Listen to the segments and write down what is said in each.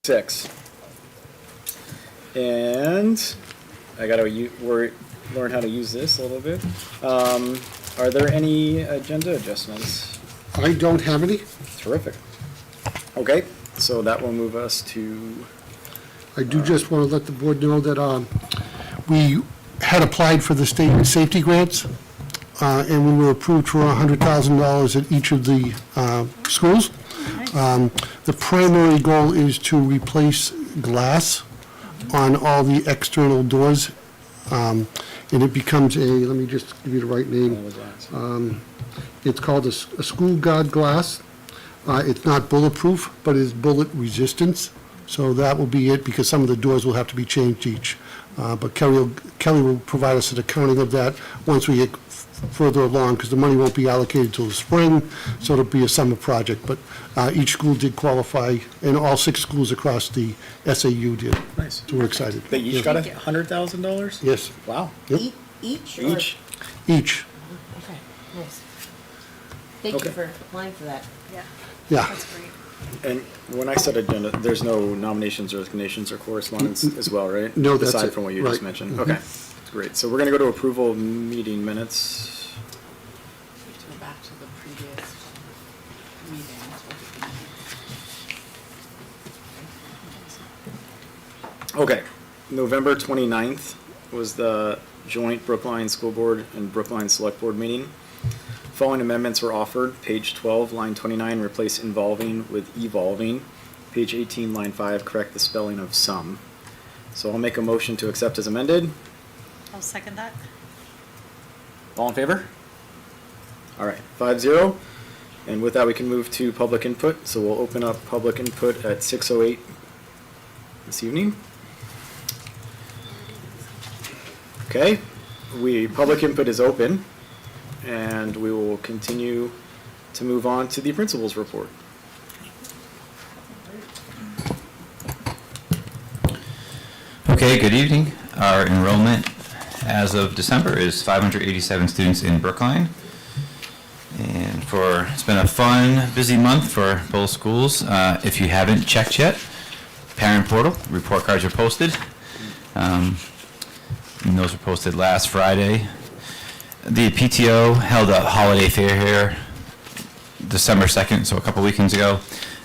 6. And I got to learn how to use this a little bit. Are there any agenda adjustments? I don't have any. Terrific. Okay, so that will move us to... I do just want to let the board know that we had applied for the state safety grants, and we were approved for $100,000 at each of the schools. The primary goal is to replace glass on all the external doors, and it becomes let me just give you the right name. It's called a school guard glass. It's not bulletproof, but it's bullet resistance. So that will be it, because some of the doors will have to be changed each. But Kelly will provide us an accounting of that once we get further along, because the money won't be allocated until the spring, so it'll be a summer project. But each school did qualify, and all 6 schools across the SAU did. Nice. So we're excited. They each got $100,000? Yes. Wow. Yep. Each? Each? Each. Okay, nice. Thank Okay. you for applying for that. Yeah. That's great. And when I said agenda, there's no nominations or resignations or correspondence as well, right? No, that's Aside it. from what you Right. just mentioned. Mhm. Okay, great. So we're going to go to approval of meeting minutes. We have to go back to the previous meetings. Okay, November 29th was the joint Brookline School Board and Brookline Select Board meeting. Following amendments were offered. Page 12, line 29, replace involving with evolving. Page 18, line 5, correct the spelling of some. So I'll make a motion to accept as amended. I'll second that. All in favor? All right, 5-0. And with that, we can move to public input. So we'll open up public input at 6:08 this evening. Okay, public input is open, and we will continue to move on to the principal's report. Okay, good evening. Our enrollment as of December is 587 students in Brookline. And it's been a fun, busy month for both schools. If you haven't checked yet, parent portal, report cards are posted. And those were posted last Friday. The PTO held a holiday fair here December 2nd, so a couple weekends ago.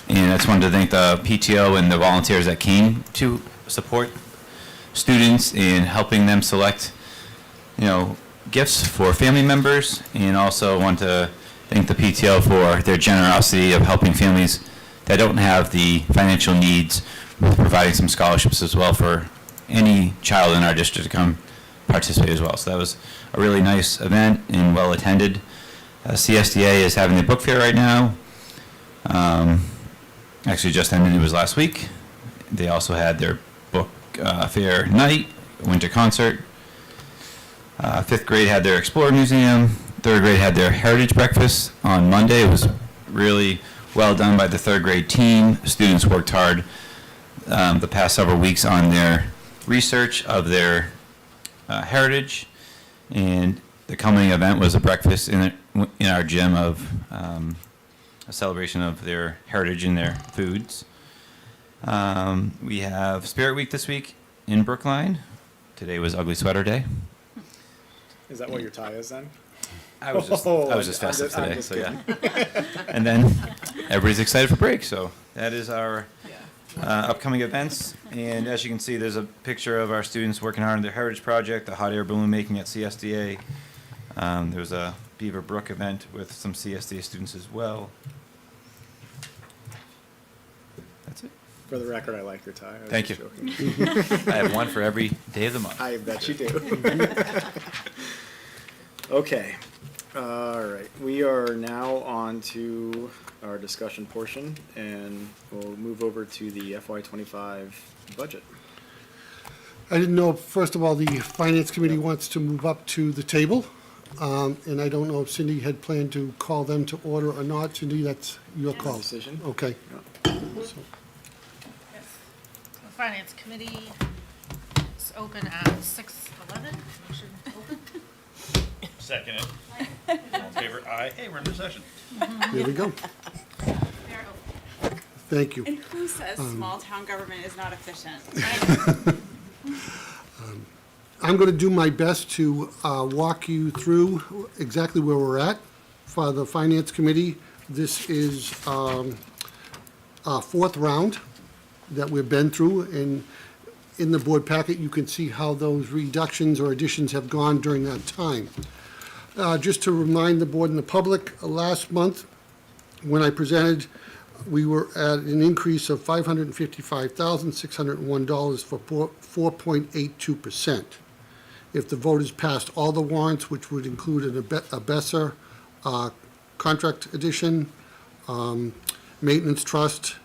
And I just wanted to thank the PTO and the volunteers that came to support students in helping them select, gifts for family members. And also want to thank the PTO for their generosity of helping families that don't have the financial needs with providing some scholarships as well for any child in our district to come participate as well. So that was a really nice event and well attended. CSDA is having the book fair right now. Actually just ended, it was last week. They also had their book fair night, winter concert. 5th grade had their Explorer Museum. 3rd grade had their Heritage Breakfast on Monday. It was really well done by the 3rd grade team. Students worked hard the past several weeks on their research of their heritage, and the coming event was a breakfast in our gym of a celebration of their heritage and their foods. We have Spirit Week this week in Brookline. Today was Ugly Sweater Day. Is that what your tie is then? I was just festive I'm today, just so yeah. And then everybody's excited for break, so that is our upcoming events. And as you can see, there's a picture of our students working hard on their heritage project, the hot air balloon making at CSDA. There was a Beaver Brook event with some CSDA students as well. That's it. For the record, I like your tie. I was Thank just you. joking. I have one for every day of the month. I bet you do. Okay. All right. We are now on to our discussion portion, and we'll move over to the FY25 budget. I didn't know, first of all, the Finance Committee wants to move up to the table. And I don't know if Cindy had planned to call them to order or not. Cindy, that's your call. Decision. Okay. Yeah. So, Yes. The Finance Committee is open at 6:11. Motion open. Second it. All in favor? Aye. Hey, we're in the session. there we go. We are open. Thank you. And who says small town government is not efficient? I'm going to do my best to walk you through exactly where we're at for the Finance Committee. This is our fourth round that we've been through, and in the board packet, you can see how those reductions or additions have gone during that time. Just to remind the board and the public, last month, when I presented, we were at an increase of $555,601 for 4.82%. If the voters passed all the warrants, which would include a BESSER contract addition, maintenance trust,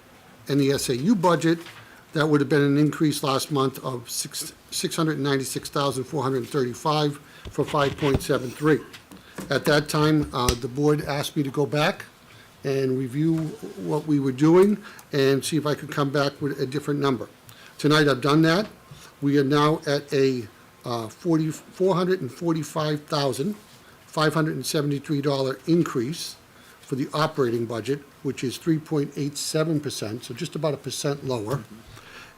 and the SAU budget, that would have been an increase last month of $696,435 for 5.73. At that time, the board asked me to go back and review what we were doing and see if I could come back with a different number. Tonight, I've done that. We are now at a $445,573 increase for the operating budget, which is 3.87%, so just about 1% lower.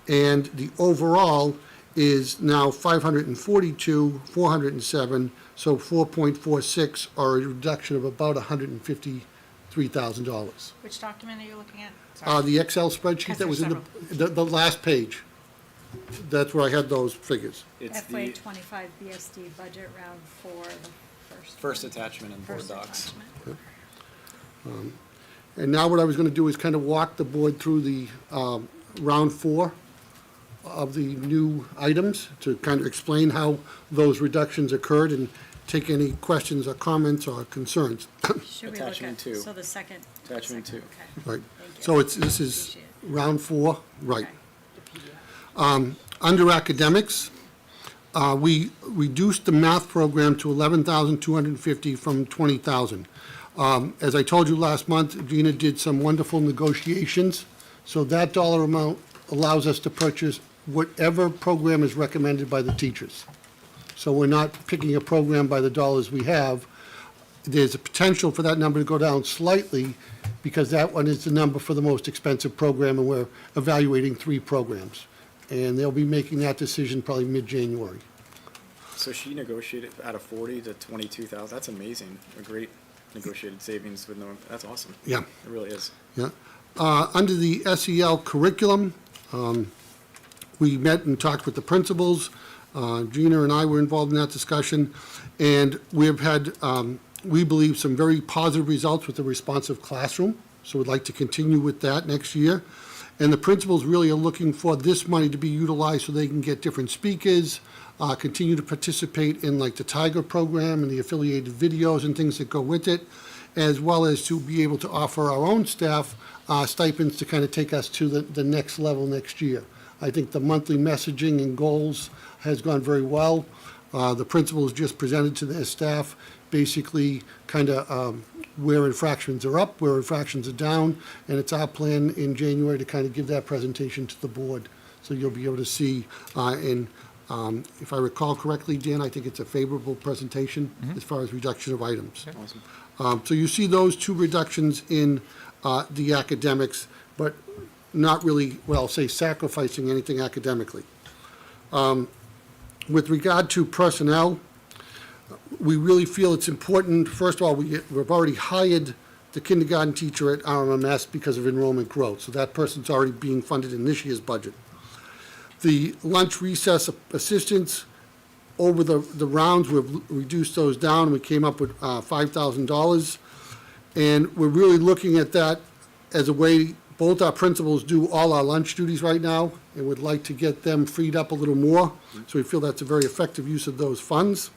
And the overall is now 542,407, so 4.46, or a reduction of about $153,000. Which document are you looking at? The Excel spreadsheet that was in the last page, that's where I had those figures. It's FY the '25 BSD budget round 4, the first attachment in board first docs. attachment. And now what I was going to do is kind of walk the board through the round 4 of the new items to kind of explain how those reductions occurred and take any questions or comments or concerns. Should we look Attachment at, two. so the second? Attachment second, two. Okay. Right. Thank you. So this is Appreciate it. round 4, right. Okay. Under academics, we reduced the math program to $11,250 from $20,000. As I told you last month, Gina did some wonderful negotiations, so that dollar amount allows us to purchase whatever program is recommended by the teachers. So we're not picking a program by the dollars we have. There's a potential for that number to go down slightly because that one is the number for the most expensive program, and we're evaluating 3 programs. And they'll be making that decision probably mid-January. So she negotiated out of 40 to 22,000. That's amazing. A great negotiated savings with no, that's awesome. Yeah, It really is. yeah. Under the SEL curriculum, we met and talked with the principals. Gina and I were involved in that discussion, and we've had, we believe, some very positive results with the responsive classroom, so we'd like to continue with that next year. And the principals really are looking for this money to be utilized so they can get different speakers, continue to participate in like the Tiger program and the affiliated videos and things that go with it, as well as to be able to offer our own staff stipends to kind of take us to the next level next year. I think the monthly messaging and goals has gone very well. The principals just presented to their staff basically kind of where infractions are up, where infractions are down, and it's our plan in January to kind of give that presentation to the board. So you'll be able to see, and if I recall correctly, Dan, I think it's a favorable presentation as far as reduction of items. Awesome. So you see those 2 reductions in the academics, but not really, well, I'll say sacrificing anything academically. With regard to personnel, we really feel it's important, first of all, we've already hired the kindergarten teacher at RMMS because of enrollment growth, so that person's already being funded in this year's budget. The lunch recess assistants, over the rounds, we've reduced those down, we came up with $5,000, and we're really looking at that as a way, both our principals do all our lunch duties right now, and would like to get them freed up a little more, so we feel that's a very effective use of those funds.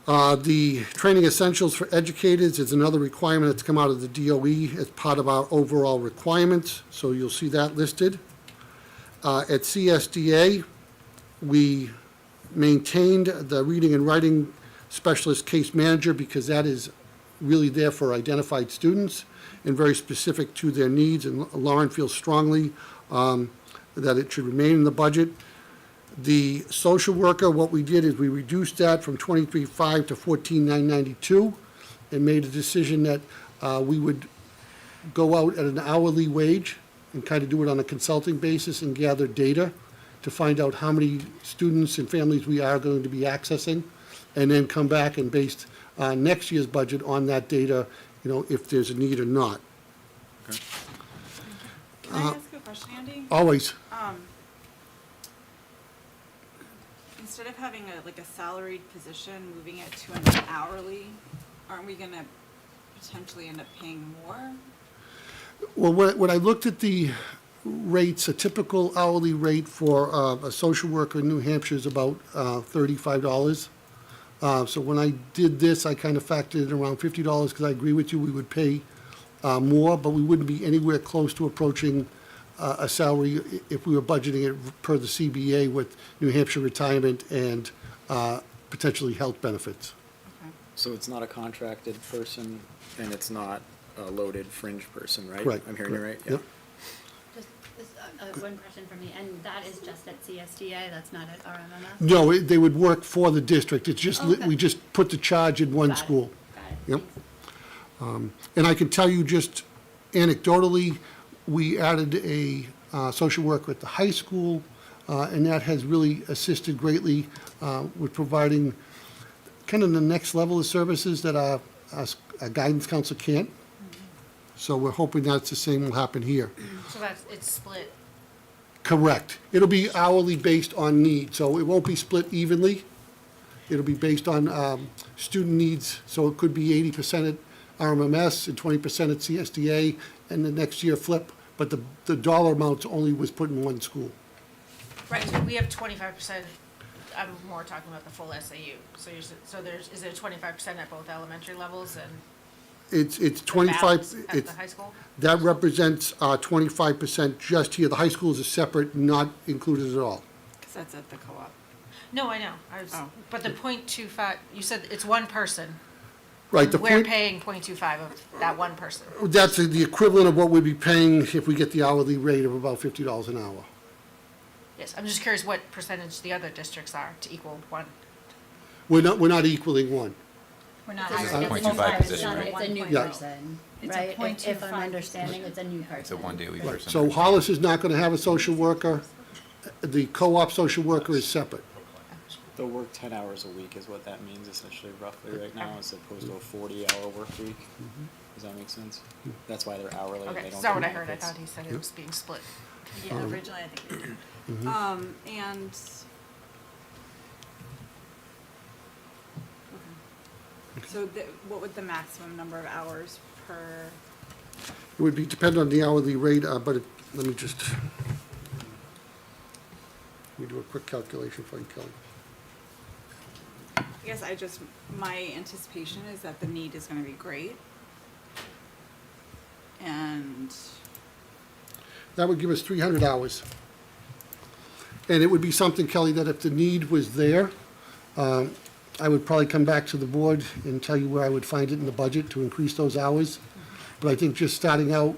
The training essentials for educators is another requirement that's come out of the DOE as part of our overall requirements, so you'll see that listed. At CSDA, we maintained the reading and writing specialist case manager because that is really there for identified students and very specific to their needs, and Lauren feels strongly that it should remain in the budget. The social worker, what we did is we reduced that from $23,500 to $14,992 and made a decision that we would go out at an hourly wage and kind of do it on a consulting basis and gather data to find out how many students and families we are going to be accessing, and then come back and base next year's budget on that data, if there's a need or not. Can I ask a question, Andy? Always, Instead of having a salaried position, moving it to an hourly, aren't we gonna potentially end up paying more? well, when I looked at the rates, a typical hourly rate for a social worker in New Hampshire is about $35. So when I did this, I kind of factored in around $50, because I agree with you, we would pay more, but we wouldn't be anywhere close to approaching a salary if we were budgeting it per the CBA with New Hampshire retirement and potentially health benefits. Okay. So it's not a contracted person, and it's not a loaded fringe person, right? Correct, I'm hearing you right? correct. Yeah. Just one question from me, and that is just at CSDA, that's not at RMMS? No, they would work for the district. It's just, Okay. we just put the charge in one Got it, school. Got it. Yep. Thanks. And I can tell you just anecdotally, we added a social worker at the high school, and that has really assisted greatly with providing kind of the next level of services that a guidance counselor can't. So we're hoping that's the same will happen here. So it's split. Correct. It'll be hourly based on need, so it won't be split evenly. It'll be based on student needs, so it could be 80% at RMMS and 20% at CSDA, and the next year flip, but the dollar amounts only was put in one school. Right, so we have 25%, I'm more talking about the full SAU. Is there 25% at both elementary levels and It's the 25, balance at it's, the high school? that represents 25% just here. The high schools are separate, not included at all. Cause that's at the co-op. No, I know, Oh. but the 0.25, you said it's one person. Right, the We're point, paying 0.25 of that one person. that's the equivalent of what we'd be paying if we get the hourly rate of about $50 an hour. Yes, I'm just curious what percentage the other districts are to equal one. We're not equaling one. We're not. It's hiring a 0.25 full-time, position, it's not- right? It's a new Yeah. person, It's a right? If I'm 0.25 understanding, it's a new person. It's a one-day-a-week person. So Hollis is not going to have a social worker. The co-op social worker is separate. They'll work 10 hours a week is what that means essentially roughly right now, as opposed to a 40-hour work week. Does that make sense? That's why they're hourly. Okay, They don't is that what I get heard? I benefits. thought he said it was being split. Yeah, originally I think they did. And. Okay. So what would the maximum number of hours per, It would be dependent on the hourly rate, but let me do a quick calculation for you, Kelly. I guess my anticipation is that the need is gonna be great. And, That would give us 300 hours. And it would be something, Kelly, that if the need was there, I would probably come back to the board and tell you where I would find it in the budget to increase those hours. But I think just starting out,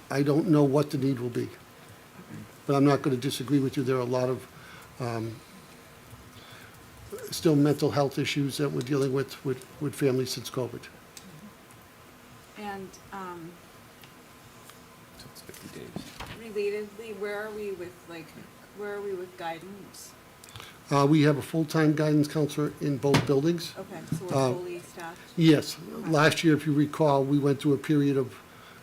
I don't know what the need will be. But I'm not going to disagree with you. There are a lot of still mental health issues that we're dealing with families since COVID. and, So it's 50 days. relatedly, where are we with guidance? We have a full-time guidance counselor in both buildings. Okay, so we're fully staffed? Yes. Last year, if you recall, we went through a period of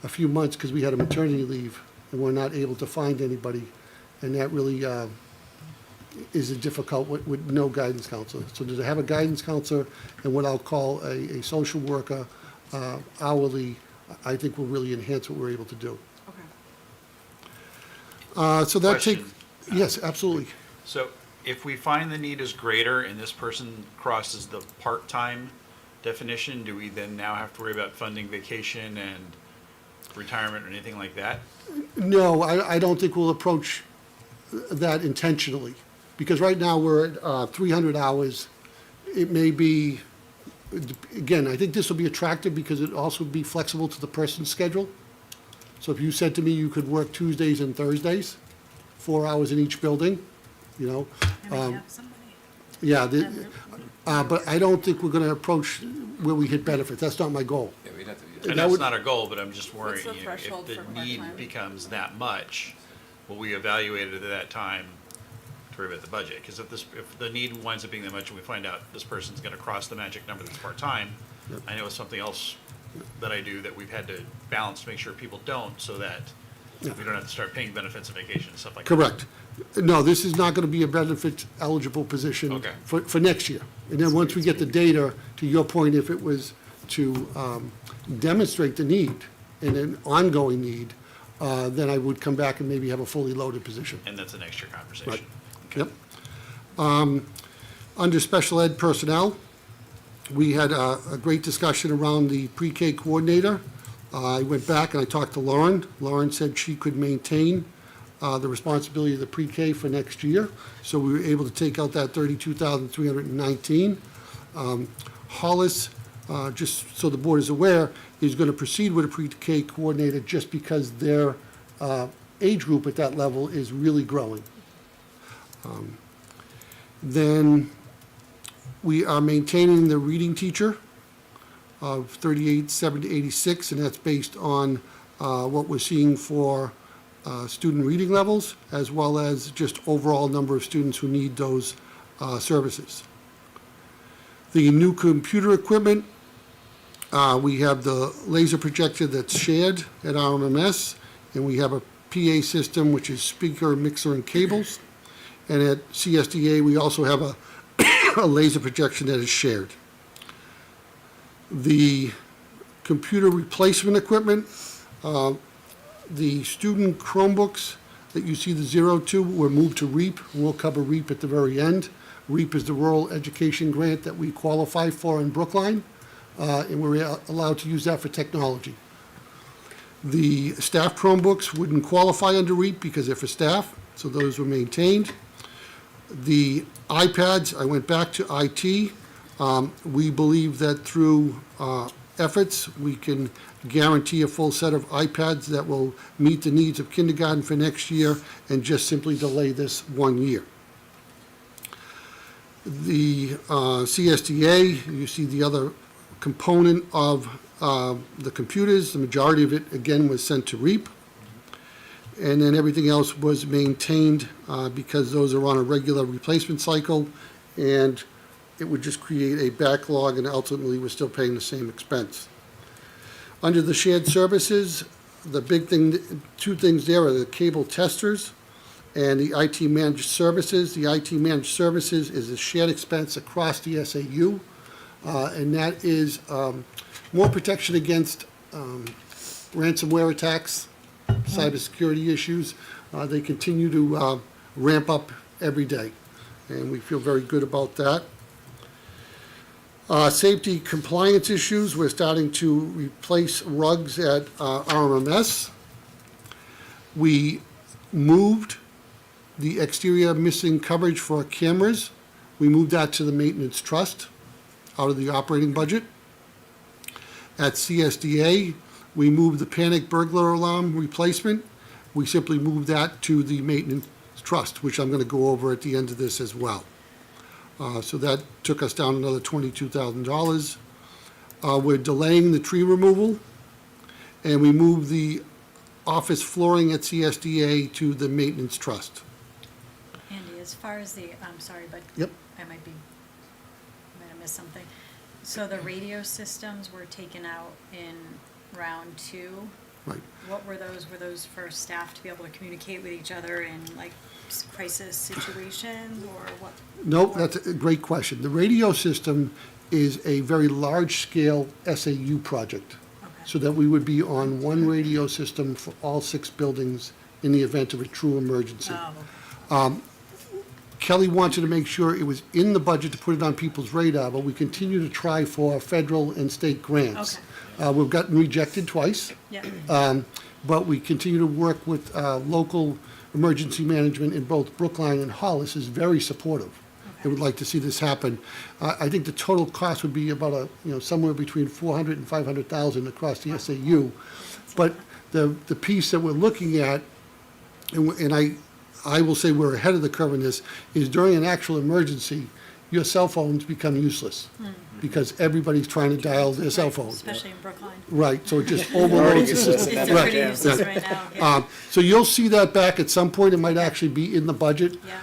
a few months because we had a maternity leave and we're not able to find anybody. And that really is a difficult with no guidance counselor. So to have a guidance counselor and what I'll call a social worker hourly, I think will really enhance what we're able to do. Okay. So that take, Question. yes, absolutely. So if we find the need is greater and this person crosses the part-time definition, do we then now have to worry about funding vacation and retirement or anything like that? No, I don't think we'll approach that intentionally, because right now we're at 300 hours. It may be, again, I think this will be attractive because it also would be flexible to the person's schedule. So if you said to me you could work Tuesdays and Thursdays, 4 hours in each building, And I have somebody. Yeah, but I don't think we're gonna approach where we hit benefits. That's not my goal. And That that's would- not our goal, but I'm just worried, What's the you know, threshold if for the need part-time? becomes that much, will we evaluate it at that time to revisit the budget? Because if the need winds up being that much and we find out this person's gonna cross the magic number that's part-time, I know it's something else that I do that we've had to balance to make sure people don't, so that we don't have to start paying benefits and vacation and stuff like that. Correct. No, this is not gonna be a benefit eligible position Okay. for next year. And then once we get the data, to your point, if it was to demonstrate the need and an ongoing need, then I would come back and maybe have a fully loaded position. And that's a next year conversation. Yep. Under special ed personnel, we had a great discussion around the pre-K coordinator. I went back and I talked to Lauren. Lauren said she could maintain the responsibility of the pre-K for next year. So we were able to take out that $32,319. Hollis, just so the board is aware, is going to proceed with a pre-K coordinator just because their age group at that level is really growing. Then we are maintaining the reading teacher of 38,786, and that's based on what we're seeing for student reading levels, as well as just overall number of students who need those services. The new computer equipment, we have the laser projector that's shared at RMMS, and we have a PA system, which is speaker, mixer, and cables. And at CSDA, we also have a laser projection that is shared. The computer replacement equipment, the student Chromebooks that you see the 02 were moved to REAP. We'll cover REAP at the very end. REAP is the rural education grant that we qualify for in Brookline, and we're allowed to use that for technology. The staff Chromebooks wouldn't qualify under REAP because they're for staff, so those were maintained. The iPads, I went back to IT. We believe that through efforts, we can guarantee a full set of iPads that will meet the needs of kindergarten for next year and just simply delay this 1 year. The CSDA, you see the other component of the computers. The majority of it, again, was sent to REAP. And then everything else was maintained because those are on a regular replacement cycle, and it would just create a backlog, and ultimately we're still paying the same expense. Under the shared services, the big thing, two things there are the cable testers and the IT managed services. The IT managed services is a shared expense across the SAU, and that is more protection against ransomware attacks, cybersecurity issues. They continue to ramp up every day, and we feel very good about that. Safety compliance issues, we're starting to replace rugs at RMMS. We moved the exterior missing coverage for cameras. We moved that to the maintenance trust out of the operating budget. At CSDA, we moved the panic burglar alarm replacement. We simply moved that to the maintenance trust, which I'm going to go over at the end of this as well. So that took us down another $22,000. We're delaying the tree removal, and we moved the office flooring at CSDA to the maintenance trust. Andy, as far as the, I'm sorry, but Yep. I might have missed something. So the radio systems were taken out in round 2. Right. What were those? Were those for staff to be able to communicate with each other in like crisis situations, or what? Nope, that's a great question. The radio system is a very large-scale SAU project, Okay. so that we would be on one radio system for all 6 buildings in the event of a true emergency. Oh, okay. Kelly wanted to make sure it was in the budget to put it on people's radar, but we continue to try for federal and state grants. We've gotten rejected twice. Yeah. But we continue to work with local emergency management in both Brookline and Hollis is very supportive. They would like to see this happen. I think the total cost would be about somewhere between $400,000 and $500,000 across the SAU. But the piece that we're looking at, and I will say we're ahead of the curve in this, is during an actual emergency, your cell phones become useless because everybody's trying to dial their cell Right, phone. especially in Brookline. Right, so it just overloads the system. It's Right, pretty right. useless right now, yeah. So you'll see that back at some point. It might actually be in the budget. Yeah.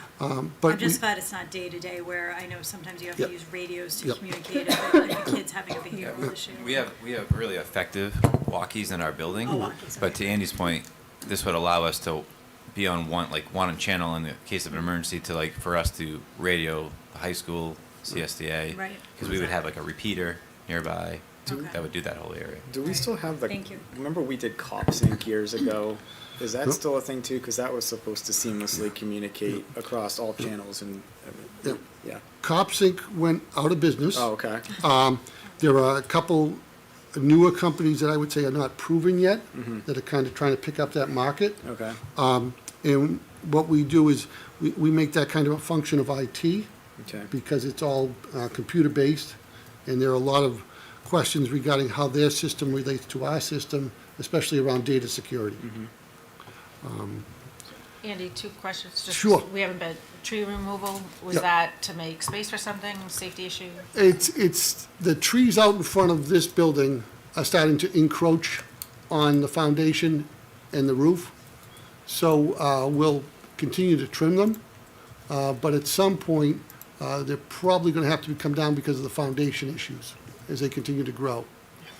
But I'm just we- glad it's not day-to-day where I know sometimes you have Yep. to use radios to Yep. communicate if a kid's having a behavioral issue. We have really effective walkies in our building. Oh, walkies, But okay. to Andy's point, this would allow us to be on one channel in the case of an emergency to for us to radio the high school, CSDA. Right. Because we would have like a repeater nearby Okay. that would do that whole area. Do we still have the? Thank you. Remember we did Cop Sync years ago? Is that still a thing too? Because that was supposed to seamlessly communicate across all channels and. Yep. Yeah. CopSync went out of business. Oh, okay. There are a couple newer companies that I would say are not proven yet, that are kind of trying to pick up that market. Okay. And what we do is, we make that kind of a function of IT, Okay. because it's all computer-based, and there are a lot of questions regarding how their system relates to our system, especially around data security. Andy, 2 questions. Just- Sure. We haven't been, tree removal, was Yep. that to make space for something, safety issue? It's, the trees out in front of this building are starting to encroach on the foundation and the roof. So we'll continue to trim them, but at some point, they're probably going to have to come down because of the foundation issues as they continue to grow.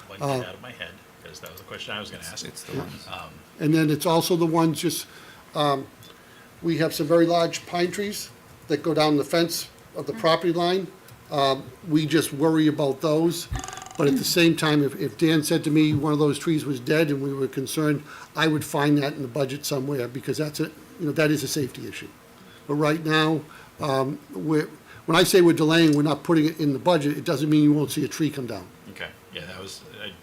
One get out of my head, because that was the question I was gonna ask. It's the ones. And then it's also the ones just, we have some very large pine trees that go down the fence of the property line. We just worry about those. But at the same time, if Dan said to me one of those trees was dead and we were concerned, I would find that in the budget somewhere, because that is a safety issue. But right now, when I say we're delaying, we're not putting it in the budget, it doesn't mean you won't see a tree come down. Okay, yeah, I'd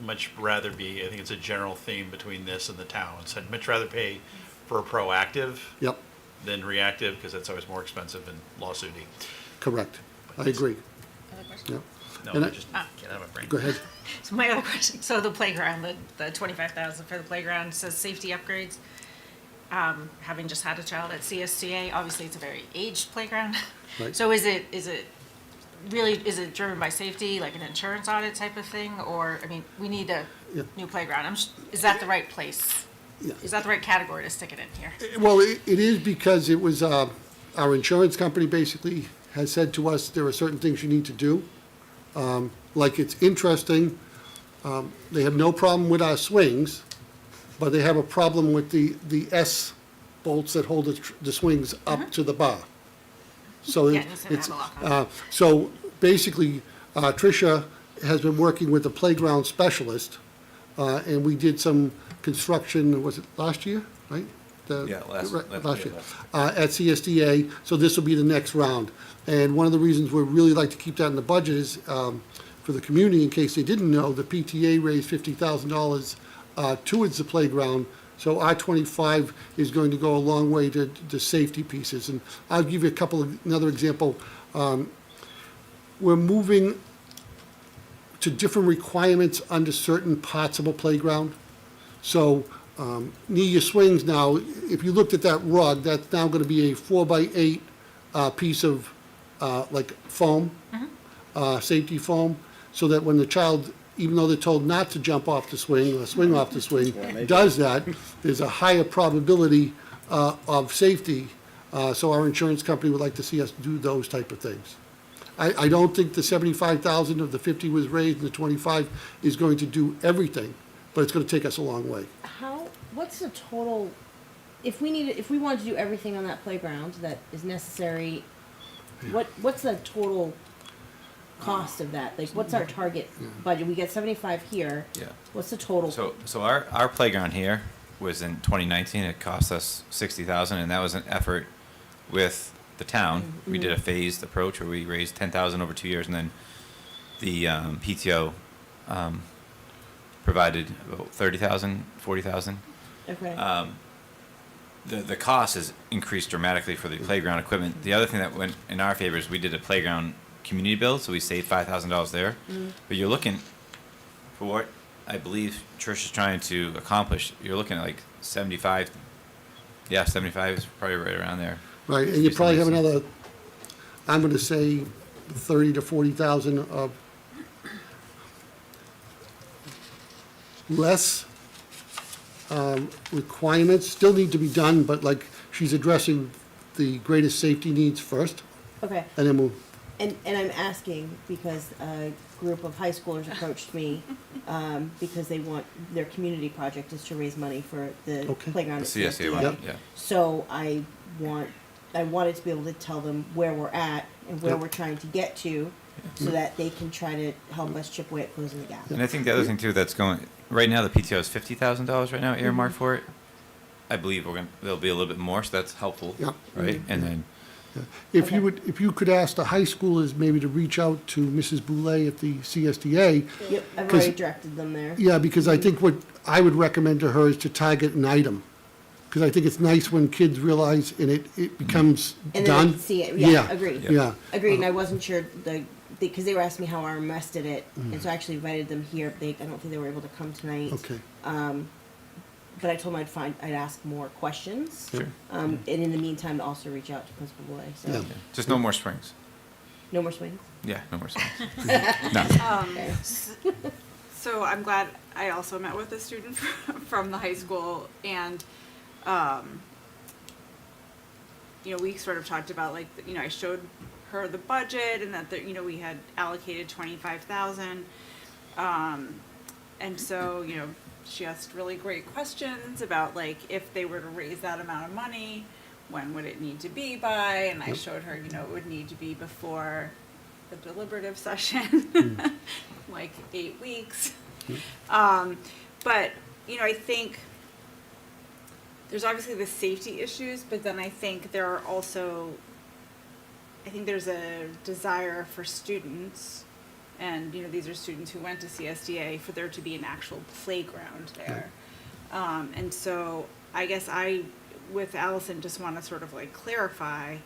much rather be, I think it's a general theme between this and the towns. I'd much rather pay for a proactive Yep, than reactive, because that's always more expensive and lawsuity. correct. I agree. Other question? Yep. No, And I I- just, get out of my brain. Go ahead. So my other question, so the playground, the 25,000 for the playground says safety upgrades. Having just had a child at CSTA, obviously it's a very aged playground. Right. So is it driven by safety, like an insurance audit type of thing? Or, I mean, we need a Yeah. new playground. Is that the right place? Yeah. Is that the right category to stick it in here? Well, it is because it was, our insurance company basically has said to us, there are certain things you need to do. Like, it's interesting, they have no problem with our swings, but they have a problem with the S bolts that hold the swings up to the bar. So Yeah, you said it's, have a lock on. so basically, Tricia has been working with the playground specialist, and we did some construction, was it last year, right? Yeah, Last year, at CSDA, so this will be the next round. And one of the reasons we really like to keep that in the budget is, for the community, in case they didn't know, the PTA raised $50,000 towards the playground. So R-25 is going to go a long way to safety pieces. And I'll give you another example. We're moving to different requirements under certain parts of a playground. So near your swings now, if you looked at that rug, that's now going to be a 4x8 piece of like foam, safety foam, so that when the child, even though they're told not to jump off the swing or swing off the swing, does that, there's a higher probability of safety. So our insurance company would like to see us do those type of things. I don't think the 75,000 of the 50 was raised and the 25 is going to do everything, but it's going to take us a long way. What's the total, if we wanted to do everything on that playground that is necessary, what's the total cost of that? Like, what's our target budget? We get 75 here. Yeah. What's the total? So our playground here was in 2019. It cost us 60,000, and that was an effort with the town. We did a phased approach where we raised 10,000 over 2 years, and then the PTO provided about 30,000, 40,000. Okay. The cost has increased dramatically for the playground equipment. The other thing that went in our favor is we did a playground community build, so we saved $5,000 there. But you're looking for what I believe Trish is trying to accomplish. You're looking at like 75. Yeah, 75 is probably right around there. Right, and you probably have another I'm gonna say 30 to 40,000 of less requirements, still need to be done, but like, she's addressing the greatest safety needs first, Okay, and then we'll, and I'm asking because a group of high schoolers approached me, because they want, their community project is to raise money for the Okay. playground at CSA CSDA. one, Yep. yeah. So I wanted to be able to tell them where we're at and where Yep. we're trying to get to, so that they can try to help us chip away at closing the gap. And I think the other thing too that's going, right now the PTO is $50,000 right now earmarked for it. I believe there'll be a little bit more, so that's helpful. Yeah. Right? And then, if you could ask the high schoolers maybe to reach out to Mrs. Boulay at the CSDA. Yep, I've 'Cause- already directed them there. Yeah, because I think what I would recommend to her is to target an item. Because I think it's nice when kids realize and it becomes And then I done. can see it, yeah, agreed. Yeah. Agreed, and I wasn't sure, because they were asking me how I invested it, and so I actually invited them here, I don't think they were able to come tonight. Okay. But I told them I'd ask more questions. Sure. And in the meantime, to also reach out to Principal Boy, so, Yeah. just no more springs. no more swings? Yeah, no more springs. No. Okay. So I'm glad I also met with a student from the high school, and, we sort of talked about, like, I showed her the budget and that, we had allocated 25,000. And so, she asked really great questions about, like, if they were to raise that amount of money, when would it need to be by? And I showed her, it would need to be before the deliberative session, like 8 weeks. But, I think there's obviously the safety issues, but then I think there are also, there's a desire for students, and, these are students who went to CSDA, for there to be an actual playground there. And so I guess with Allison, just want to sort of like clarify,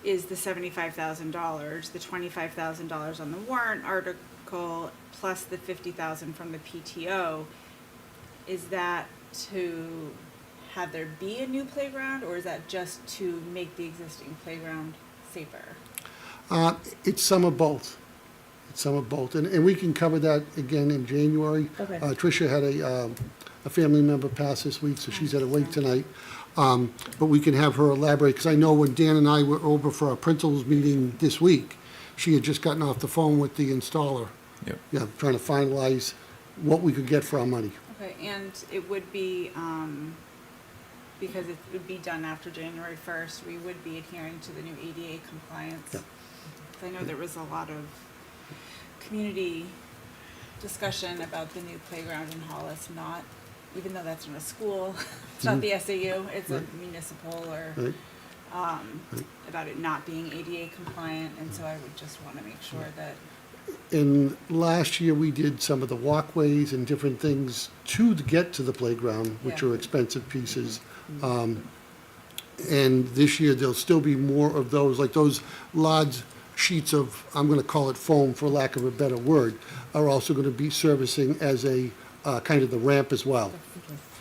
is the $75,000, the $25,000 on the warrant article, plus the $50,000 from the PTO, is that to have there be a new playground, or is that just to make the existing playground safer? It's some of both. It's some of both. And we can cover that again in January. Okay. Tricia had a family member pass this week, so she's at a wake tonight. But we can have her elaborate, because I know when Dan and I were over for our principals meeting this week, she had just gotten off the phone with the installer. Yep. Yeah, trying to finalize what we could get for our money. Okay, and it would be, because it would be done after January 1st, we would be adhering to the new ADA compliance. Yeah. 'Cause I know there was a lot of community discussion about the new playground in Hollis, not, even though that's in a school, it's not the SAU, it's a municipal, or, Right. about it not being ADA compliant, and so I would just wanna make sure that, And last year, we did some of the walkways and different things to get to the playground, which Yeah. are expensive pieces. And this year, there'll still be more of those, like those large sheets of, I'm gonna call it foam for lack of a better word, are also gonna be servicing as a, kind of the ramp as well.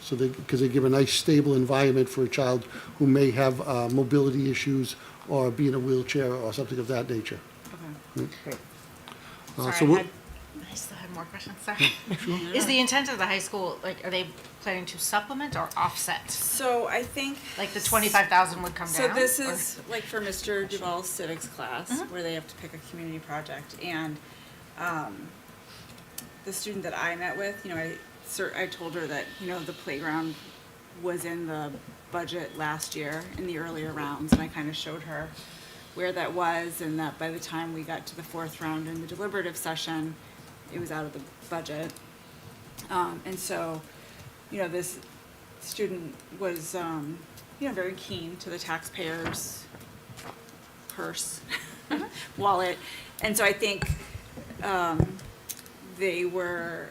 So because they give a nice stable environment for a child who may have mobility issues or be in a wheelchair or something of that nature. okay. Great. So Sorry, we'll- I still have more questions, sorry. Is the intent of the high school, like, are they planning to supplement or offset? So I think. Like the 25,000 would come So down? this or- is like for Mr. Duval's civics class, where they have to pick a community project, and the student that I met with, I told her that, the playground was in the budget last year in the earlier rounds, and I kind of showed her where that was, and that by the time we got to the 4th round in the deliberative session, it was out of the budget. And so, this student was, very keen to the taxpayers' purse, wallet. And so I think they were,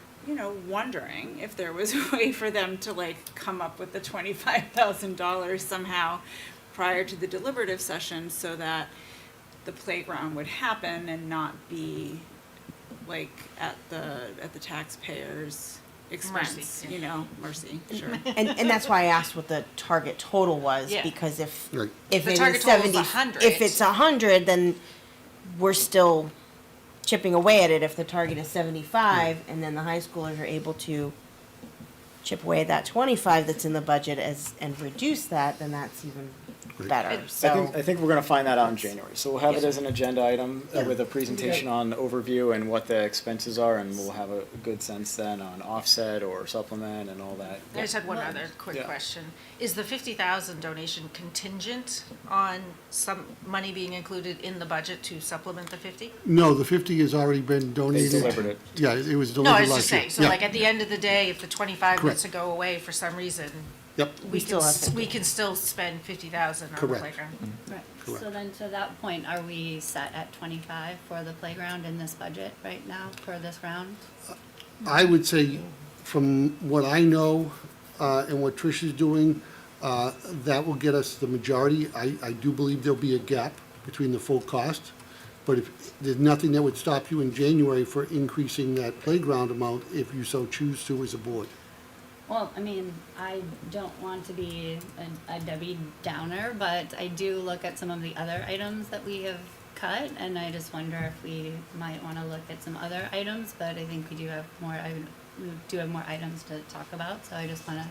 wondering if there was a way for them to, like, come up with the $25,000 somehow prior to the deliberative session, so that the playground would happen and not be, like, at the taxpayers' expense, yeah. you know, mercy, sure. And that's why I asked what the target total was, Yeah. because if Right. if The it target is total is 70, 100. if it's 100, then we're still chipping away at it. If the target is 75, and then the high schoolers are able to chip away at that 25 that's in the budget and reduce that, then that's even better. So I think we're gonna find that out in January, so we'll have it as an agenda item Yeah. with a presentation on overview and what the expenses are, and we'll have a good sense then on offset or supplement and all that. I just had one other quick Yeah. question. Is the 50,000 donation contingent on some money being included in the budget to supplement the 50? No, the 50 has already been They donated. delivered it. Yeah, it was No, delivered I was last just year. saying, so Yeah. like at the end of the day, if the 25 Correct. needs to go away for some reason, Yep, we still can, have 50. we can still spend 50,000 on the Correct. playground. Right. Correct. So then to that point, are we set at 25 for the playground in this budget right now for this round? I would say, from what I know, and what Trish is doing, that will get us the majority. I do believe there'll be a gap between the full cost, but if, there's nothing that would stop you in January for increasing that playground amount if you so choose to as a board. Well, I mean, I don't want to be a Debbie Downer, but I do look at some of the other items that we have cut, and I just wonder if we might want to look at some other items, but I think we do have more, we do have more items to talk about, so I just wanted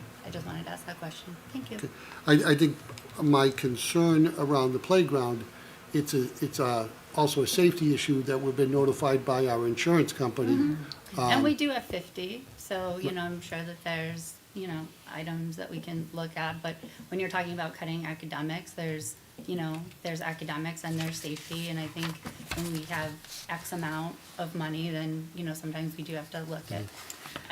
to ask that question. Thank you. I think my concern around the playground, it's also a safety issue that we've been notified by our insurance company. And we do have 50, so, you know, I'm sure that there's, you know, items that we can look at, but when you're talking about cutting academics, there's, you know, there's academics and there's safety, and I think when we have X amount of money, then, you know, sometimes we do have to look at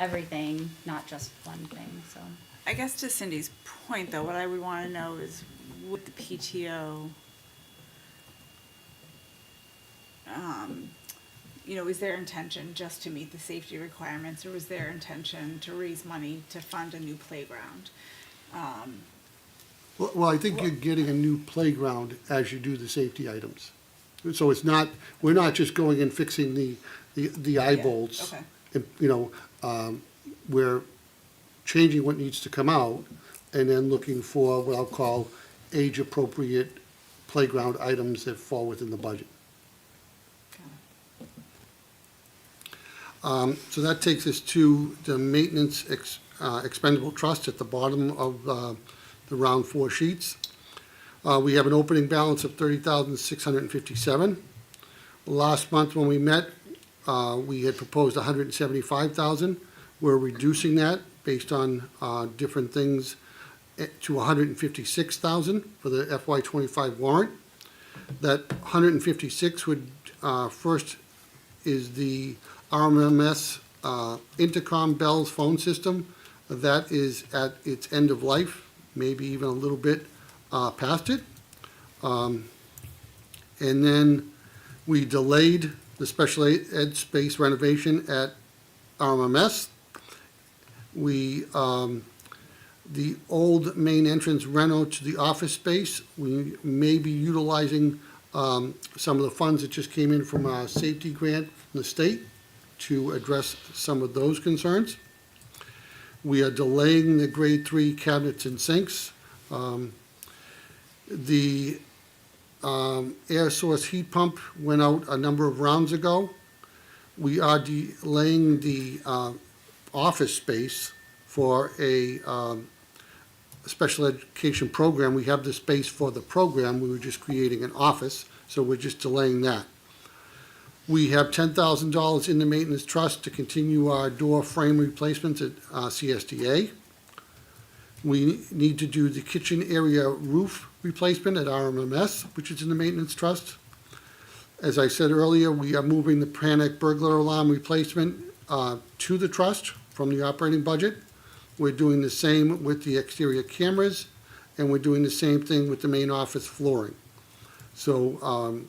everything, not just one thing, so. I guess to Cindy's point, though, what I would want to know is, would the PTO, you know, is their intention just to meet the safety requirements, or was their intention to raise money to fund a new playground? Well, I think you're getting a new playground as you do the safety items. So it's not, we're not just going and fixing the eye bolts. Okay. You know, we're changing what needs to come out and then looking for what I'll call age-appropriate playground items that fall within the budget. So that takes us to the maintenance expendable trust at the bottom of the round 4 sheets. We have an opening balance of $30,657. Last month when we met, we had proposed $175,000. We're reducing that based on different things to $156,000 for the FY25 warrant. That $156 would first is the RMMS intercom bells phone system. That is at its end of life, maybe even a little bit past it. And then we delayed the special ed space renovation at RMMS. We, the old main entrance reno to the office space, we may be utilizing some of the funds that just came in from a safety grant from the state to address some of those concerns. We are delaying the grade 3 cabinets and sinks. The air source heat pump went out a number of rounds ago. We are delaying the office space for a special education program. We have the space for the program, we were just creating an office, so we're just delaying that. We have $10,000 in the maintenance trust to continue our door frame replacements at CSDA. We need to do the kitchen area roof replacement at RMMS, which is in the maintenance trust. As I said earlier, we are moving the panic burglar alarm replacement to the trust from the operating budget. We're doing the same with the exterior cameras, and we're doing the same thing with the main office flooring. So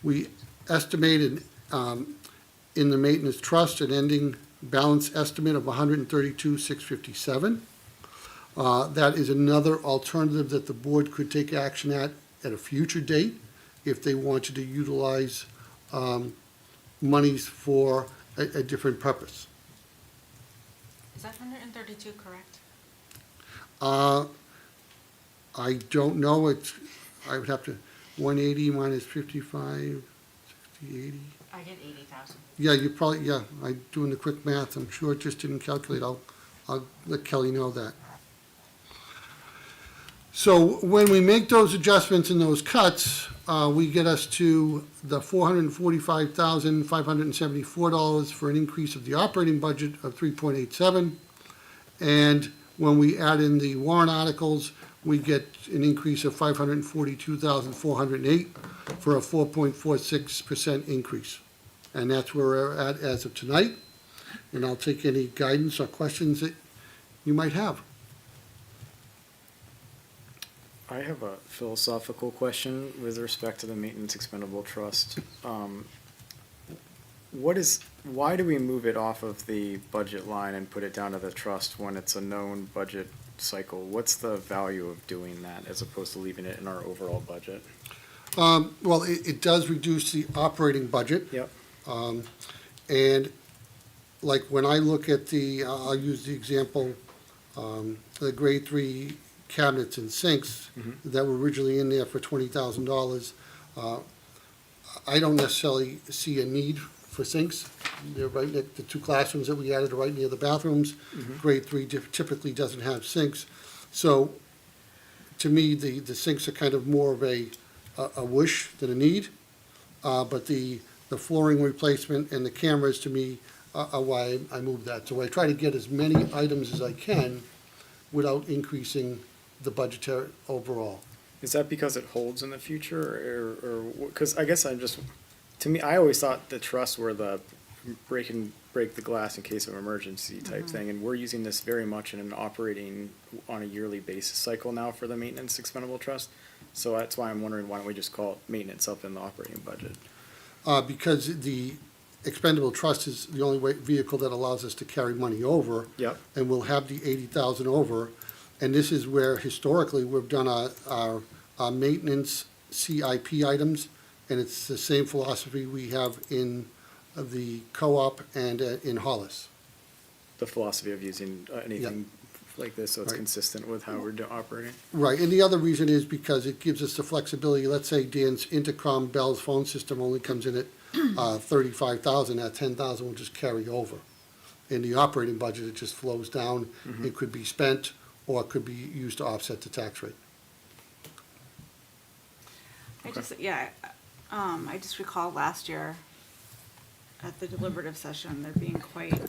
we estimated in the maintenance trust an ending balance estimate of $132,657. That is another alternative that the board could take action at a future date if they wanted to utilize monies for a different purpose. Is that 132 correct? I don't know, I would have to, 180 minus 55, 60, 80. I get 80,000. Yeah, you probably, yeah, I'm doing the quick math, I'm sure it just didn't calculate, I'll let Kelly know that. So when we make those adjustments and those cuts, we get us to the $445,574 for an increase of the operating budget of 3.87. And when we add in the warrant articles, we get an increase of 542,408 for a 4.46% increase. And that's where we're at as of tonight. And I'll take any guidance or questions that you might have. I have a philosophical question with respect to the maintenance expendable trust. Why do we move it off of the budget line and put it down to the trust when it's a known budget cycle? What's the value of doing that as opposed to leaving it in our overall budget? Well, it does reduce the operating budget. Yep. And like when I look at I'll use the example, the grade 3 cabinets and sinks that were originally in there for $20,000. I don't necessarily see a need for sinks. They're right at the two classrooms that we added are right near the bathrooms. Grade 3 typically doesn't have sinks. So to me, the sinks are kind of more of a wish than a need. But the flooring replacement and the cameras, to me, are why I moved that. So I try to get as many items as I can without increasing the budgetary overall. Is that because it holds in the future, or because I guess to me, I always thought the trusts were the break the glass in case of emergency type thing, and we're using this very much in an operating on a yearly basis cycle now for the maintenance expendable trust. So that's why I'm wondering, why don't we just call it maintenance up in the operating budget? Because the expendable trust is the only vehicle that allows us to carry money over. Yep. And we'll have the 80,000 over. And this is where historically we've done our maintenance CIP items, and it's the same philosophy we have in the co-op and in Hollis. The philosophy of using anything like this, so it's Right. consistent with how we're operating. Right, and the other reason is because it gives us the flexibility. Let's say Dan's intercom Bell's phone system only comes in at 35,000, that 10,000 will just carry over. In the operating budget, it just flows down. It could be spent, or it could be used to offset the tax rate. I just recall last year at the deliberative session, there being quite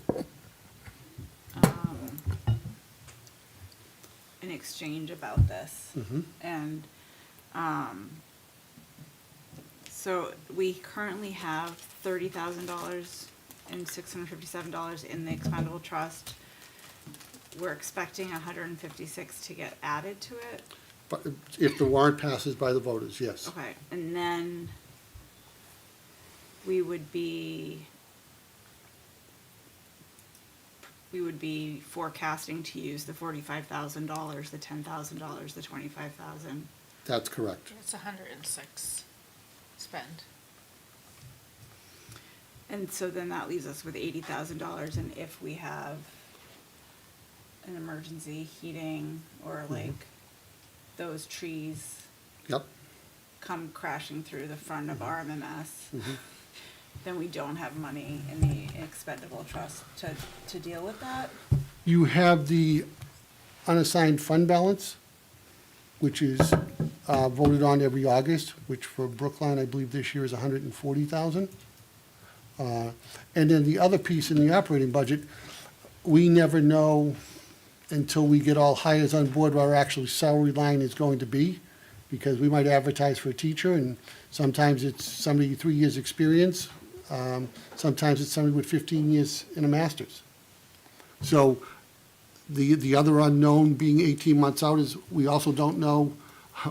an exchange about this. And so we currently have $30,000 and $657 in the expendable trust. We're expecting 156 to get added to it. But if the warrant passes by the voters, yes. Okay, and then we would be forecasting to use the $45,000, the $10,000, the $25,000. That's correct. It's 106 spend. And so then that leaves us with $80,000, and if we have an emergency heating or like those trees Yep. come crashing through the front of our MMS, then we don't have money in the expendable trust to deal with that. You have the unassigned fund balance, which is voted on every August, which for Brookline, I believe this year is 140,000. And then the other piece in the operating budget, we never know until we get all hires on board what our actual salary line is going to be, because we might advertise for a teacher, and sometimes it's somebody 3 years' experience, sometimes it's somebody with 15 years in a master's. So the other unknown being 18 months out is we also don't know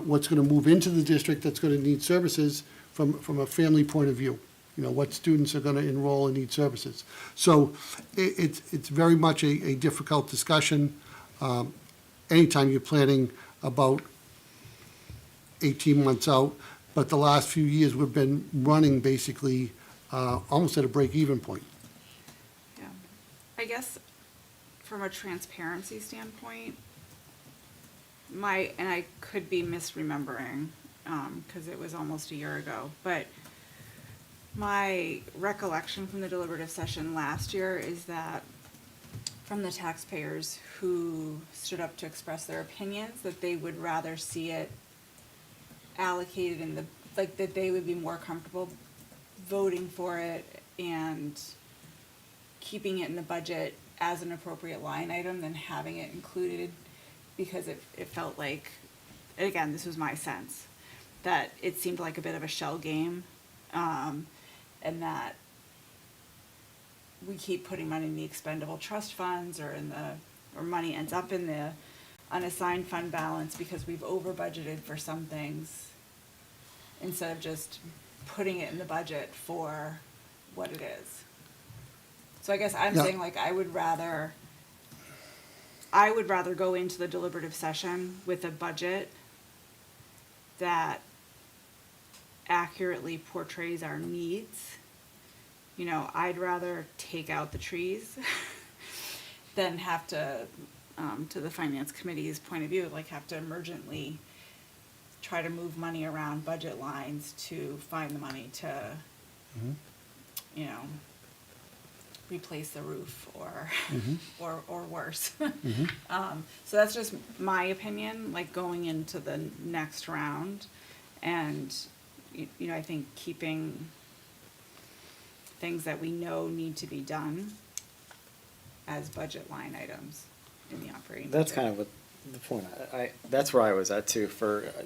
what's going to move into the district that's going to need services from a family point of view. You know, what students are going to enroll and need services. So it's very much a difficult discussion. Anytime you're planning about 18 months out, but the last few years we've been running basically almost at a break-even point. Yeah, I guess from a transparency standpoint, and I could be misremembering, because it was almost a year ago, but my recollection from the deliberative session last year is that from the taxpayers who stood up to express their opinions, that they would rather see it allocated in the, like, that they would be more comfortable voting for it and keeping it in the budget as an appropriate line item than having it included, because it felt like, and again, this was my sense, that it seemed like a bit of a shell game, and that we keep putting money in the expendable trust funds or money ends up in the unassigned fund balance because we've over budgeted for some things instead of just putting it in the budget for what it is. So I guess I'm Yeah. saying, like, I would rather go into the deliberative session with a budget that accurately portrays our needs. You know, I'd rather take out the trees than have to the finance committee's point of view, like have to emergently try to move money around budget lines to find the money to, you know, replace the roof or worse. So that's just my opinion, like going into the next round. And, you know, I think keeping things that we know need to be done as budget line items in the operating budget. That's kind of what the point, that's where I was at too.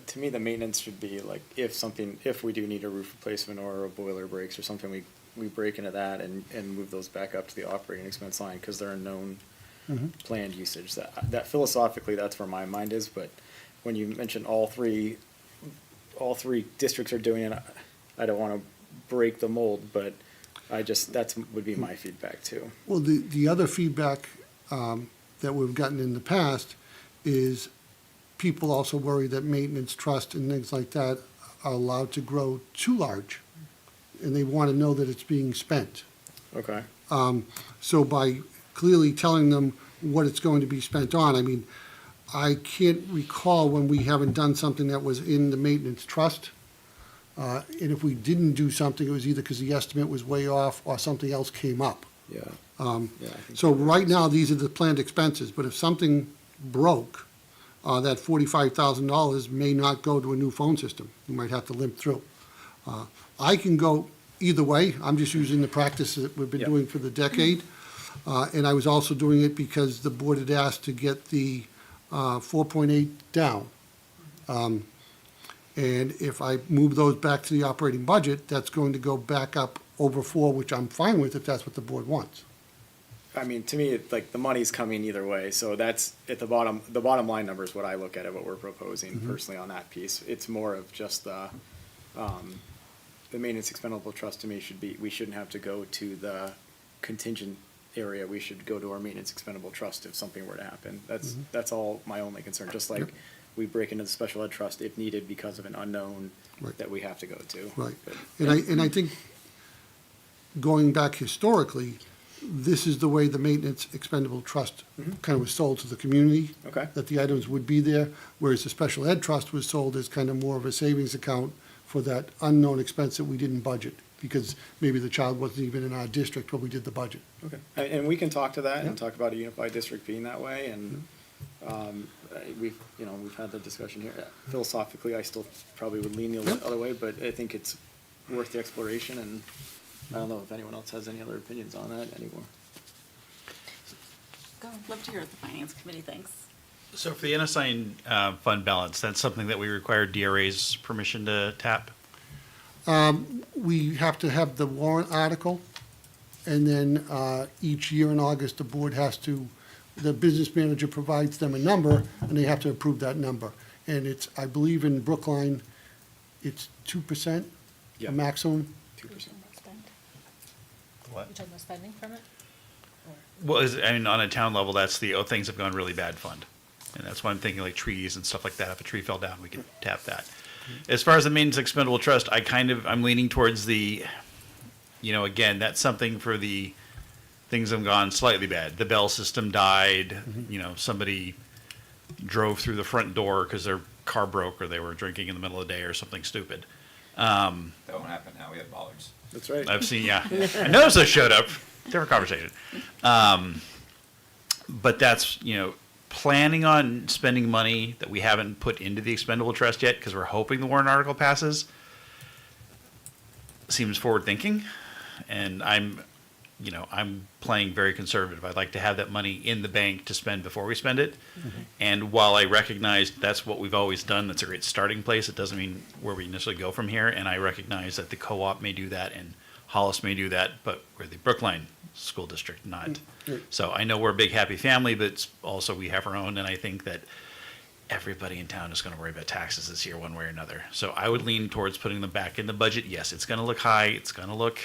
To me, the maintenance should be like, if we do need a roof replacement or a boiler breaks or something, we break into that and move those back up to the operating expense line, because they're a known planned usage. That philosophically, that's where my mind is, but when you mention all three districts are doing it, I don't want to break the mold, but that would be my feedback too. Well, the other feedback that we've gotten in the past is people also worry that maintenance trust and things like that are allowed to grow too large, and they want to know that it's being spent. Okay. So by clearly telling them what it's going to be spent on, I mean, I can't recall when we haven't done something that was in the maintenance trust. And if we didn't do something, it was either because the estimate was way off or something else came up. Yeah. Yeah, I think So that right makes now, sense. these are the planned expenses, but if something broke, that $45,000 may not go to a new phone system. You might have to limp through. I can go either way. I'm just using the practice that we've been Yep. doing for the decade. And I was also doing it because the board had asked to get the 4.8 down. And if I move those back to the operating budget, that's going to go back up over 4, which I'm fine with if that's what the board wants. I mean, to me, like, the money's coming either way, so that's at the bottom line number is what I look at what we're proposing personally on that piece. It's more of just the maintenance expendable trust to me we shouldn't have to go to the contingent area. We should go to our maintenance expendable trust if something were to happen. That's all my only concern, just like Yep. we break into the special ed trust if needed because of an unknown Right. that we have to go to. Right. But- And I think, going back historically, this is the way the maintenance expendable trust kind of was sold to the community. Okay. That the items would be there, whereas the special ed trust was sold as kind of more of a savings account for that unknown expense that we didn't budget, because maybe the child wasn't even in our district when we did the budget. Okay, and we can talk to that and Yeah. talk about a unified district being that way, and we've had the discussion here. Philosophically, I still probably would lean the Yep. other way, but I think it's worth the exploration, and I don't know if anyone else has any other opinions on that anymore. Go, love to hear what the finance committee thinks. So for the unassigned fund balance, that's something that we require DRA's permission to tap? We have to have the warrant article, and then each year in August, the board the business manager provides them a number, and they have to approve that number. And it's, I believe in Brookline, it's 2%, Yeah. a maximum. 2%. What? You talking about spending from it? Well, on a town level, that's the things have gone really bad fund. And that's why I'm thinking like trees and stuff like that. If a tree fell down, we could tap that. As far as the maintenance expendable trust, I'm leaning towards again, that's something for the things have gone slightly bad. The bell system died, somebody drove through the front door because their car broke or they were drinking in the middle of the day or something stupid. That won't happen now, we have bollards. That's right. I've seen, yeah. I noticed those showed up. Different conversation. But that's, planning on spending money that we haven't put into the expendable trust yet because we're hoping the warrant article passes seems forward thinking. And I'm playing very conservative. I'd like to have that money in the bank to spend before we spend it. And while I recognize that's what we've always done, that's a great starting place, it doesn't mean where we initially go from here. And I recognize that the co-op may do that and Hollis may do that, but we're the Brookline School District, not. So I know we're a big, happy family, but it's also we have our own, and I think that everybody in town is going to worry about taxes this year one way or another. So I would lean towards putting them back in the budget. Yes, it's going to look high. It's going to look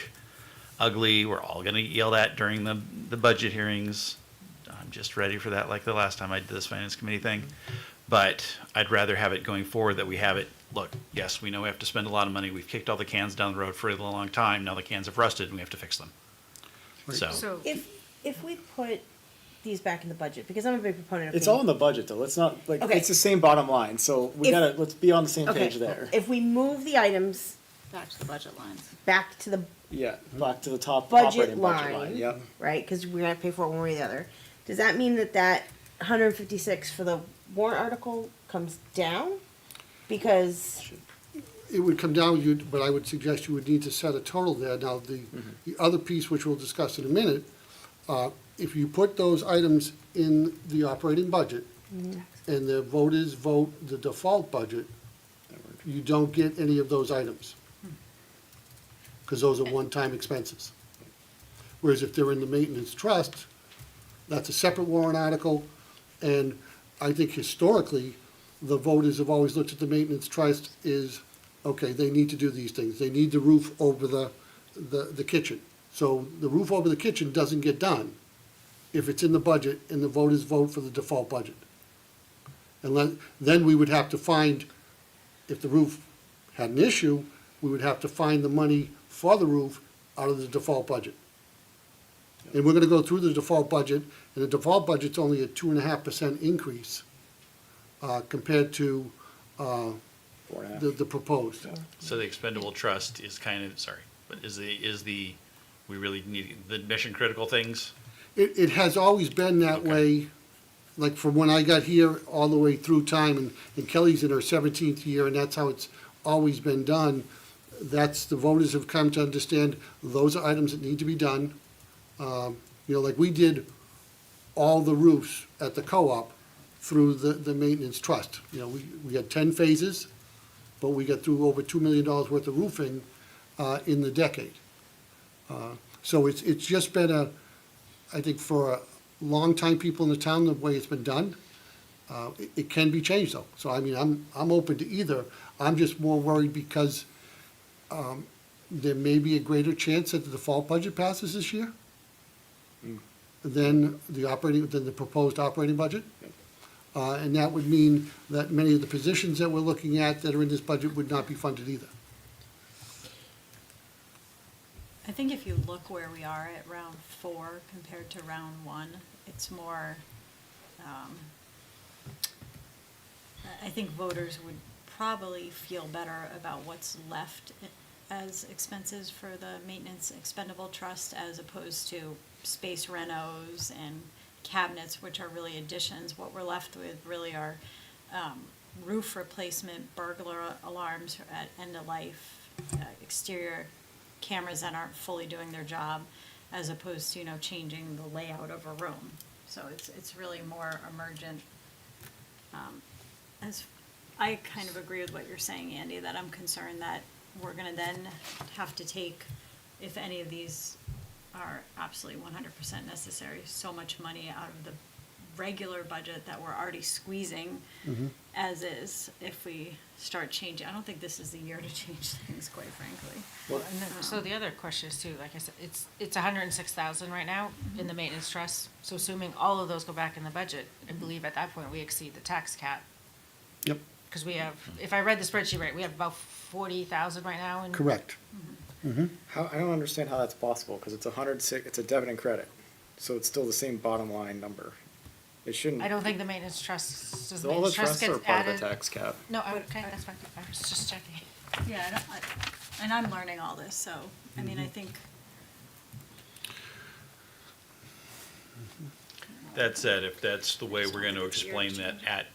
ugly. We're all going to yell that during the budget hearings. I'm just ready for that like the last time I did this finance committee thing. But I'd rather have it going forward that we have it, look, yes, we know we have to spend a lot of money. We've kicked all the cans down the road for a long time. Now the cans have rusted and we have to fix them. So, If we put these back in the budget, because I'm a big proponent of. It's all in the budget though. Let's not, Okay. it's the same bottom line, so let's be on the same Okay, page there. if we move the items Back to the budget lines. back to the Yeah, back to the top budget operating budget line, line, yep. right, cause we're gonna pay for it one way or the other, does that mean that 156 for the warrant article comes down? Because, It would come down, but I would suggest you would need to set a total there. Now, the other piece, which we'll discuss in a minute, if you put those items in the operating budget, and the voters vote the default budget, you don't get any of those items. Because those are one-time expenses. Whereas if they're in the maintenance trust, that's a separate warrant article, and I think historically, the voters have always looked at the maintenance trust is, okay, they need to do these things. They need the roof over the kitchen. So the roof over the kitchen doesn't get done if it's in the budget and the voters vote for the default budget. And then we would have to find, if the roof had an issue, we would have to find the money for the roof out of the default budget. And we're gonna go through the default budget, and the default budget's only a 2.5% increase compared to 4.5. the proposed. so the expendable trust is kind of, sorry, but is we really need the mission critical things? It has always been that Okay. way, like from when I got here all the way through time, and Kelly's in her 17th year, and that's how it's always been done. That's, the voters have come to understand those are items that need to be done. Like we did all the roofs at the co-op through the maintenance trust. We had 10 phases, but we got through over $2 million worth of roofing in the decade. So it's just been I think for a long time people in the town, the way it's been done, it can be changed though. So I mean, I'm open to either. I'm just more worried because there may be a greater chance that the default budget passes this year than the proposed operating budget. And that would mean that many of the positions that we're looking at that are in this budget would not be funded either. I think if you look where we are at round 4 compared to round 1, it's more, I think voters would probably feel better about what's left as expenses for the maintenance expendable trust as opposed to space renos and cabinets, which are really additions. What we're left with really are roof replacement, burglar alarms at end of life, exterior cameras that aren't fully doing their job, as opposed to, changing the layout of a room. So it's really more emergent. As I kind of agree with what you're saying, Andy, that I'm concerned that we're gonna then have to take, if any of these are absolutely 100% necessary, so much money out of the regular budget that we're already squeezing as is, if we start changing. I don't think this is the year to change things, quite frankly. Well, and then, so the other question is too, like I said, it's 106,000 right now in the maintenance trust. So assuming all of those go back in the budget, I believe at that point we exceed the tax cap. Yep. Because we have, if I read the spreadsheet right, we have about 40,000 right now in. Correct. I don't understand how that's possible, because it's 106, it's a debit and credit. So it's still the same bottom line number. It shouldn't. I don't think the maintenance trust, does the All the maintenance trust trusts are get part of added? the tax cap. No, okay, that's fine, I was just checking. Yeah, and I'm learning all this, so, I mean, I think, That said, if that's the way we're going to explain that at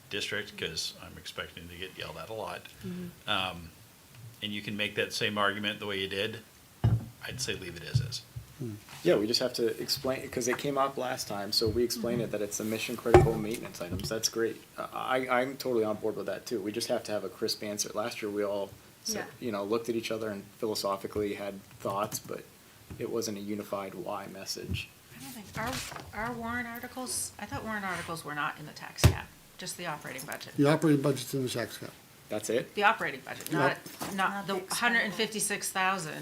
district, because I'm expecting to get yelled at a lot, and you can make that same argument the way you did, I'd say leave it as is. Yeah, we just have to explain, because it came up last time, so we explained it that it's a mission critical maintenance items, that's great. I'm totally on board with that too, we just have to have a crisp answer. Last year, we all said, looked at each other and philosophically had thoughts, but it wasn't a unified why message. I don't think, our warrant articles, I thought warrant articles were not in the tax cap, just the operating budget. The operating budget's in the tax cap. That's it? The operating budget, not Not the the expendable. 156,000.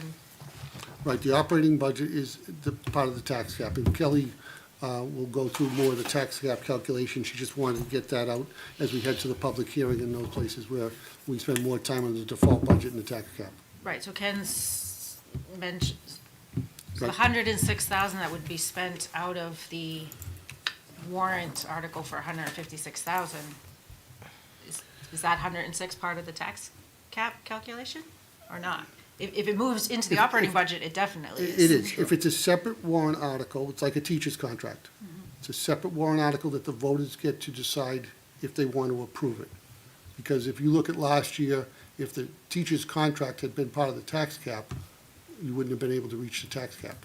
Right, the operating budget is the part of the tax cap, and Kelly will go through more of the tax cap calculation. She just wanted to get that out as we head to the public hearing in those places where we spend more time on the default budget and the tax cap. Right, so Ken's mentioned, the Right. 106,000 that would be spent out of the warrant article for 156,000, is that 106 part of the tax cap calculation, or not? If it moves into the operating budget, it definitely is. It is. If it's a separate warrant article, it's like a teacher's contract. It's a separate warrant article that the voters get to decide if they want to approve it. Because if you look at last year, if the teacher's contract had been part of the tax cap, you wouldn't have been able to reach the tax cap.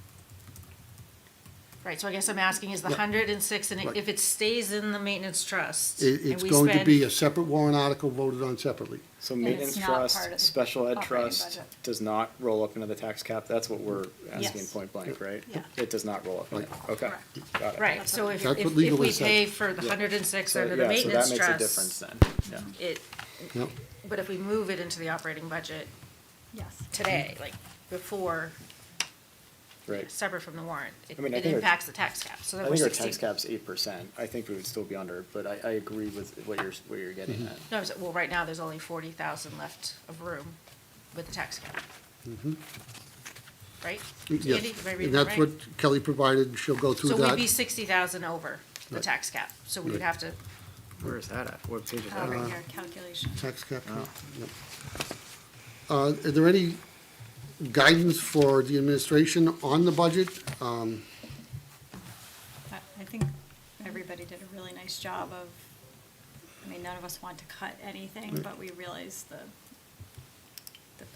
Right, so I guess I'm asking, is the Yeah. 106, and Right. if it stays in the maintenance trust, It's and we going to spend- be a separate warrant article voted on separately. So And maintenance it's not part trust, of the special ed operating trust budget. does not roll up into the tax cap, that's what we're asking Yes. point blank, right? Yeah. It does not roll up in there, okay, got it. Right, so if, That's what if legal we has said. pay for the Yeah. 106 So, under the yeah, so that maintenance makes a difference trust, then, yeah. it, Yep. but if we move it into the operating budget yes. today, like before, Right. separate from the warrant, it I mean, I it think our- impacts the tax cap, so I then we're think our 16. tax cap's 8%, I think we would still be under, but I agree with what you're getting at. No, well, right now, there's only 40,000 left of room with the tax cap. Right? Yes. Andy, am I reading And that that's right? what Kelly provided, she'll go through So that. we'd be 60,000 over the Right. tax cap, so we would Right. have to, Where is that at? What page is that? Right here, calculation. Tax cap, Oh. yep. Are there any guidance for the administration on the budget? I think everybody did a really nice job of, I mean, none of us want to cut anything, Right. but we realize the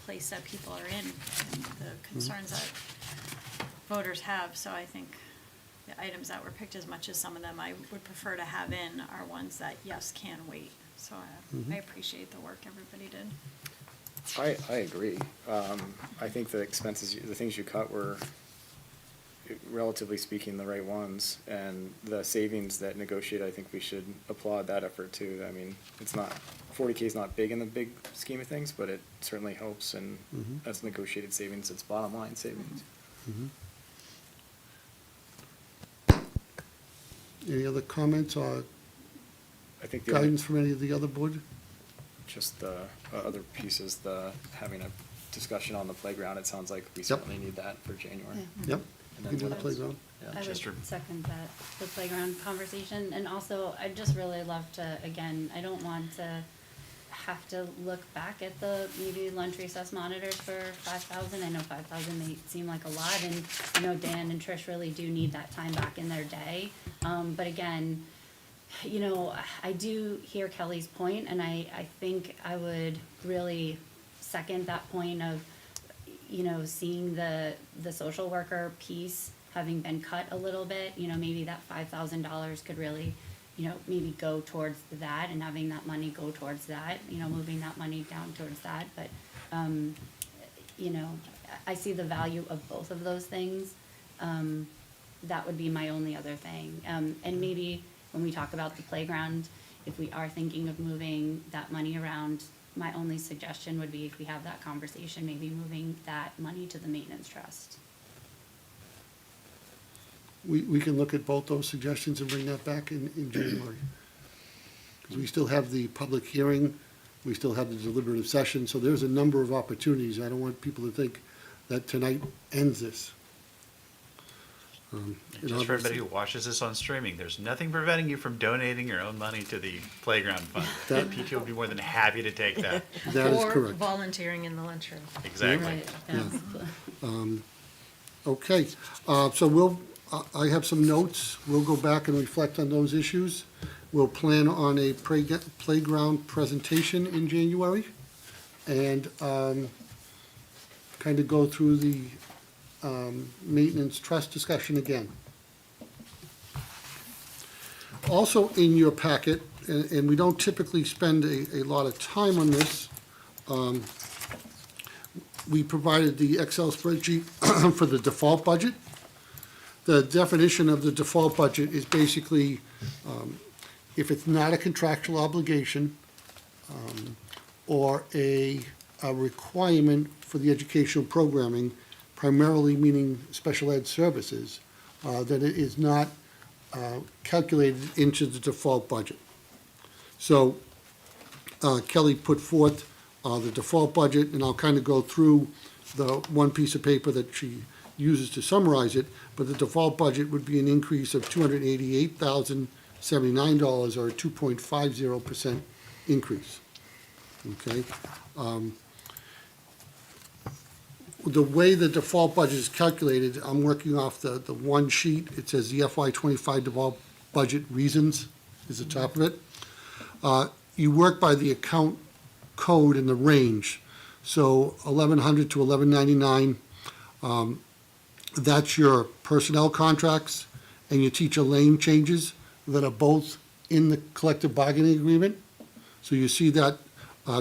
place that people are in and the concerns that voters have, so I think the items that were picked, as much as some of them I would prefer to have in, are ones that, yes, can wait. So I appreciate the work everybody did. I agree. I think the expenses, the things you cut were, relatively speaking, the right ones. And the savings that negotiate, I think we should applaud that effort too. I mean, it's not, 40K is not big in the big scheme of things, but it certainly helps, and that's negotiated savings, it's bottom line savings. Any other comments or I think the other, guidance from any of the other board? just the other pieces, the having a discussion on the playground, it sounds like we certainly need that for January. Yep, And we then do the what else? playground. Yeah. I Chester. would second that, the playground conversation, and also, I'd just really love to, again, I don't want to have to look back at the maybe lunch recess monitors for 5,000. I know 5,000 may seem like a lot, and I know Dan and Trish really do need that time back in their day. But again, you know, I do hear Kelly's point, and I think I would really second that point of, you know, seeing the social worker piece having been cut a little bit, you know, maybe that $5,000 could really, you know, maybe go towards that, and having that money go towards that, you know, moving that money down towards that, but, you know, I see the value of both of those things. That would be my only other thing. And maybe when we talk about the playground, if we are thinking of moving that money around, my only suggestion would be, if we have that conversation, maybe moving that money to the maintenance trust. We can look at both those suggestions and bring that back in January. Because we still have the public hearing, we still have the deliberative session, so there's a number of opportunities. I don't want people to think that tonight ends this. Just for everybody who watches this on streaming, there's nothing preventing you from donating your own money to the playground fund. That- PTO would be more than happy to take that. That is Or correct. volunteering in the lunchroom. Exactly. Right, yes. Okay, so I have some notes. We'll go back and reflect on those issues. We'll plan on a playground presentation in January and kind of go through the maintenance trust discussion again. Also in your packet, and we don't typically spend a lot of time on this, we provided the Excel spreadsheet for the default budget. The definition of the default budget is basically, if it's not a contractual obligation, or a requirement for the educational programming, primarily meaning special ed services, that it is not calculated into the default budget. So Kelly put forth the default budget, and I'll kind of go through the one piece of paper that she uses to summarize it, but the default budget would be an increase of $288,079, or a 2.50% increase. Okay? The way the default budget is calculated, I'm working off the one sheet. It says the FY25 default budget reasons is the top of it. You work by the account code and the range. So 1100 to 1199, that's your personnel contracts and your teacher lane changes that are both in the collective bargaining agreement. So you see that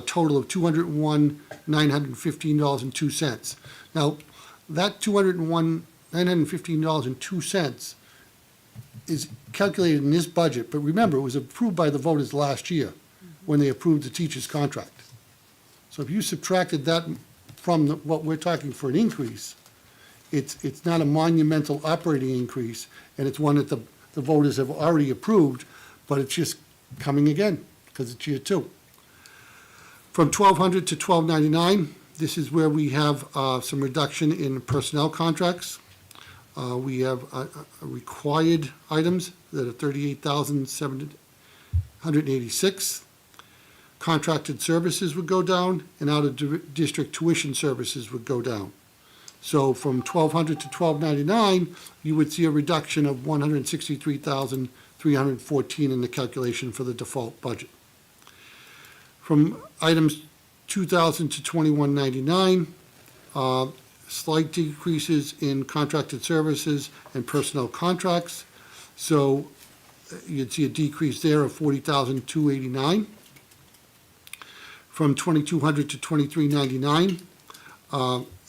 total of $201,915.02. Now, that $201,915.02 is calculated in this budget, but remember, it was approved by the voters last year when they approved the teacher's contract. So if you subtracted that from what we're talking for an increase, it's not a monumental operating increase, and it's one that the voters have already approved, but it's just coming again, because it's year two. From 1,200 to 1,299, this is where we have some reduction in personnel contracts. We have required items that are 38,786. Contracted services would go down, and out-of-district tuition services would go down. So from 1,200 to 1,299, you would see a reduction of 163,314 in the calculation for the default budget. From items 2,000 to 2,199, slight decreases in contracted services and personnel contracts. So you'd see a decrease there of 40,289. From 2,200 to 2,399,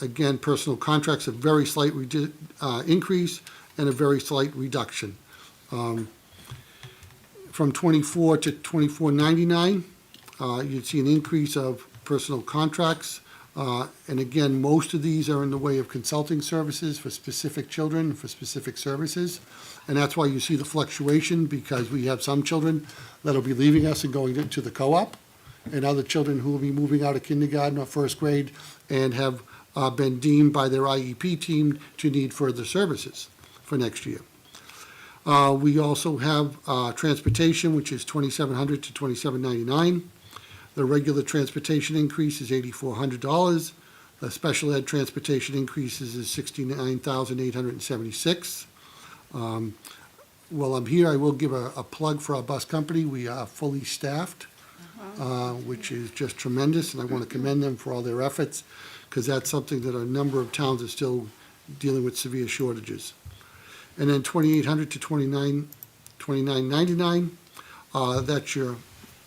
again, personal contracts, a very slight increase and a very slight reduction. From 24 to 2,499, you'd see an increase of personal contracts. And again, most of these are in the way of consulting services for specific children, for specific services. And that's why you see the fluctuation, because we have some children that'll be leaving us and going into the co-op, and other children who will be moving out of kindergarten or first grade and have been deemed by their IEP team to need further services for next year. We also have transportation, which is $2,700 to $2,799. The regular transportation increase is $8,400. The special ed transportation increases is $69,876. While I'm here, I will give a plug for our bus company. We are fully staffed, which is just tremendous, and I want to commend them for all their efforts, because that's something that a number of towns are still dealing with severe shortages. And then 2,800 to 2,999, that's your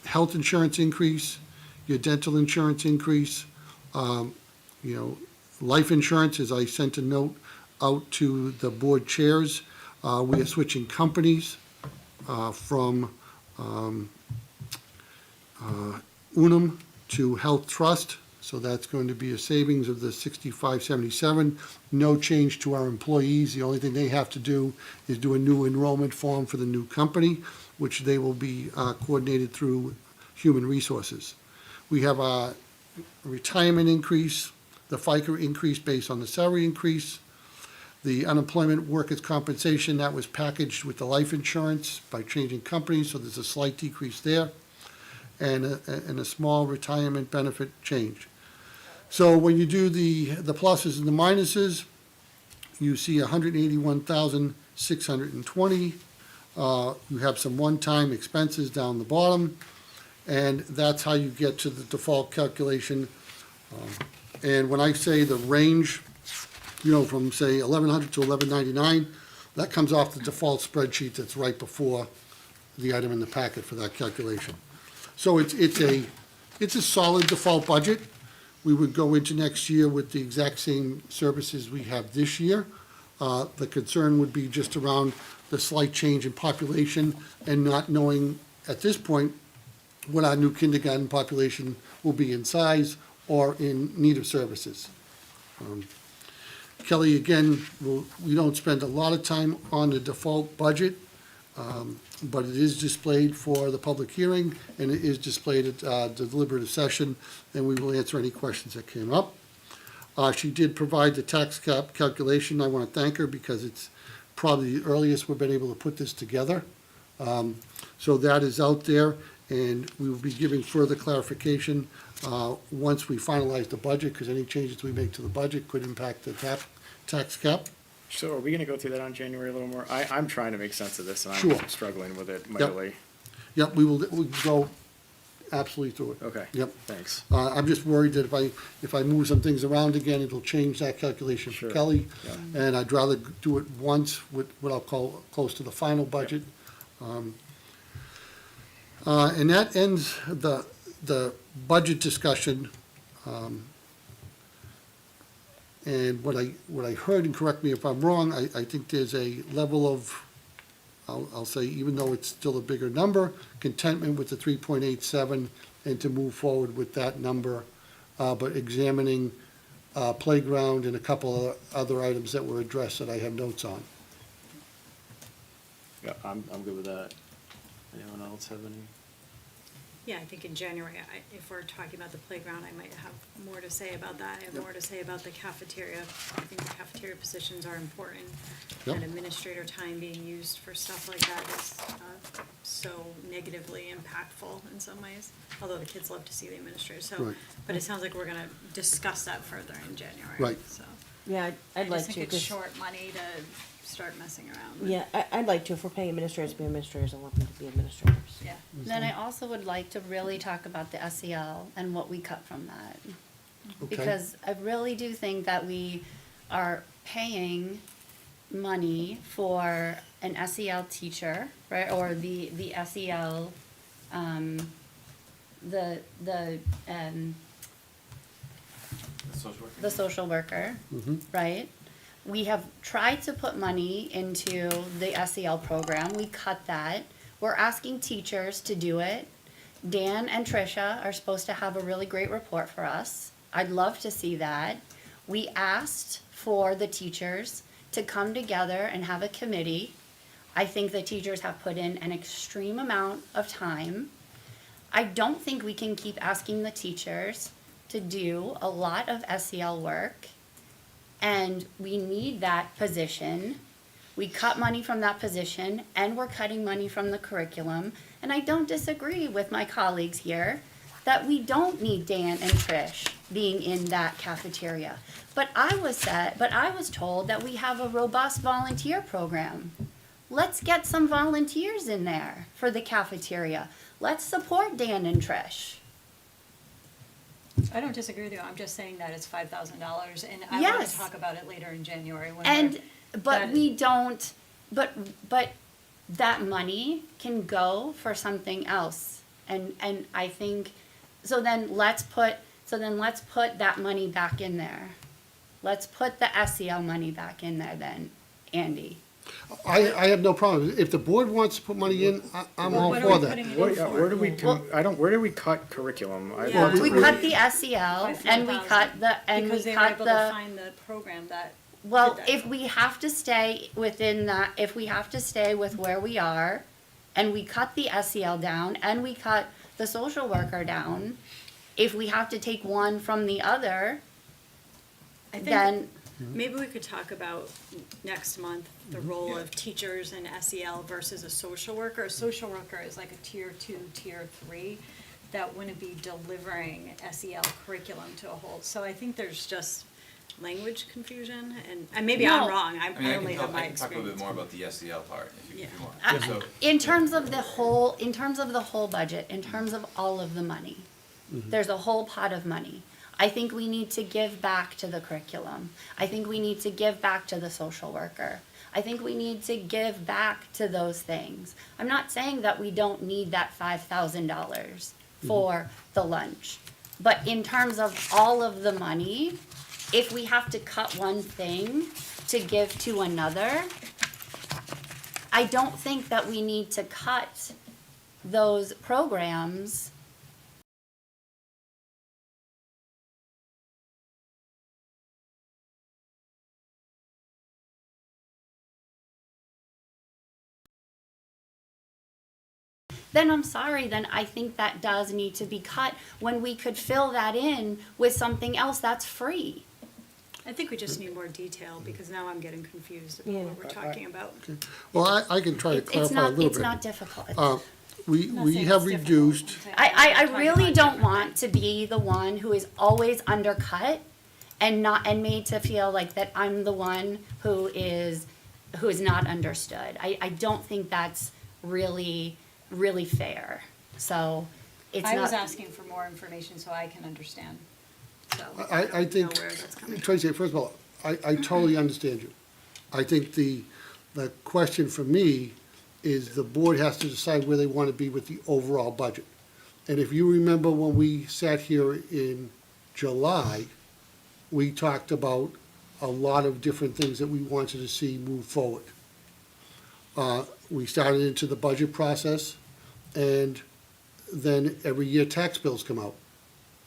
health insurance increase, your dental insurance increase, life insurance, as I sent a note out to the board chairs. We are switching companies from Unum to Health Trust, so that's going to be a savings of the $65.77. No change to our employees. The only thing they have to do is do a new enrollment form for the new company, which they will be coordinated through Human Resources. We have a retirement increase, the FICA increase based on the salary increase. The unemployment workers' compensation, that was packaged with the life insurance by changing companies, so there's a slight decrease there, and a small retirement benefit change. So when you do the pluses and the minuses, you see 181,620. You have some one-time expenses down the bottom, and that's how you get to the default calculation. And when I say the range, from say 1,100 to 1,199, that comes off the default spreadsheet that's right before the item in the packet for that calculation. So it's a solid default budget. We would go into next year with the exact same services we have this year. The concern would be just around the slight change in population and not knowing at this point what our new kindergarten population will be in size or in need of services. Kelly, again, we don't spend a lot of time on the default budget, but it is displayed for the public hearing, and it is displayed at the deliberative session, and we will answer any questions that came up. She did provide the tax cap calculation. I want to thank her because it's probably the earliest we've been able to put this together. So that is out there, and we will be giving further clarification once we finalize the budget, because any changes we make to the budget could impact the tax cap. So are we gonna go through that on January a little more? I'm trying to make sense of this, and Sure. I'm struggling with it mightily. Yep, we'll go absolutely through it. Okay. Yep. Thanks. I'm just worried that if I move some things around again, it'll change that calculation for Sure. Kelly. Yeah. And I'd rather do it once with what I'll call close to the final budget. And that ends the budget discussion. And what I heard, and correct me if I'm wrong, I think there's a level of, I'll say, even though it's still a bigger number, contentment with the 3.87 and to move forward with that number, but examining playground and a couple of other items that were addressed that I have notes on. Yeah, I'm good with that. Anyone else have any? Yeah, I think in January, if we're talking about the playground, I might have more to say about that. I have more to say about the cafeteria. I think the cafeteria positions are important. Yep. And administrator time being used for stuff like that is so negatively impactful in some ways, although the kids love to see the administrator, so. Right. But it sounds like we're gonna discuss that further in January. Right. So. Yeah, I'd I like just to. think it's 'cause- short money to start messing around with. Yeah, I'd like to. If we're paying administrators to be administrators, I want them to be administrators. Yeah. Then I also would like to really talk about the SEL and what we cut from that. Okay. Because I really do think that we are paying money for an SEL teacher, right, or the SEL, the social worker, right? We have tried to put money into the SEL program, we cut that. We're asking teachers to do it. Dan and Tricia are supposed to have a really great report for us. I'd love to see that. We asked for the teachers to come together and have a committee. I think the teachers have put in an extreme amount of time. I don't think we can keep asking the teachers to do a lot of SEL work, and we need that position. We cut money from that position, and we're cutting money from the curriculum. And I don't disagree with my colleagues here that we don't need Dan and Trish being in that cafeteria. But I was told that we have a robust volunteer program. Let's get some volunteers in there for the cafeteria. Let's support Dan and Trish. I don't disagree with you, I'm just saying that it's $5,000, and I want Yes. to talk about it later in January when And, but that- we don't, but that money can go for something else. And I think, so then let's put that money back in there. Let's put the SEL money back in there then, Andy. I have no problem. If the board wants to put money in, I'm all What are for we that. putting it Where, in for? where do we, Well- where do we cut curriculum? Yeah. We cut the SEL By and we 4,000, cut the, and we Because they were cut able to the, find the program that. well, did that. if we have to stay within that, if we have to stay with where we are, and we cut the SEL down, and we cut the social worker down, if we have to take one from the other, I think- then, Maybe we could talk about next month, the role of teachers in SEL versus a social worker. A social worker is like a tier 2, tier 3, that wouldn't be delivering SEL curriculum to a whole. So I think there's just language confusion, and maybe I'm No. wrong, I I mean, only have my I can talk a little bit experience. more about the SEL part if you Yeah. want. So, In terms of the whole, budget, in terms of all of the money, there's a whole pot of money. I think we need to give back to the curriculum. I think we need to give back to the social worker. I think we need to give back to those things. I'm not saying that we don't need that $5,000 for the lunch. But in terms of all of the money, if we have to cut one thing to give to another, I don't think that we need to cut those programs. Then I'm sorry, then I think that does need to be cut when we could fill that in with something else that's free. I think we just need more detail, because now I'm getting confused about what we're talking about. Well, I can try to It's clarify a not, little bit. it's not difficult. We not we saying have it's difficult. reduced, I really don't want to be the one who is always undercut and made to feel like that I'm the one who is not understood. I don't think that's really fair. So it's I was not, asking for more information so I can understand, so. I don't think, know where that's coming from. Tracy, first of all, I totally understand you. I think the question for me is the board has to decide where they want to be with the overall budget. And if you remember when we sat here in July, we talked about a lot of different things that we wanted to see move forward. We started into the budget process, and then every year tax bills come out,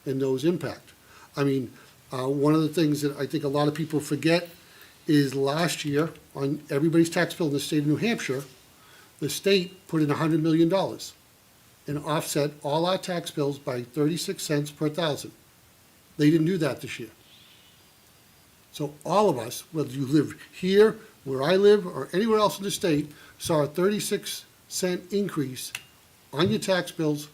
and those impact. I mean, one of the things that I think a lot of people forget is last year, on everybody's tax bill in the state of New Hampshire, the state put in $100 million and offset all our tax bills by 36 cents per thousand. They didn't do that this year. So all of us, whether you live here, where I live, or anywhere else in the state, saw a 36-cent increase on your tax bills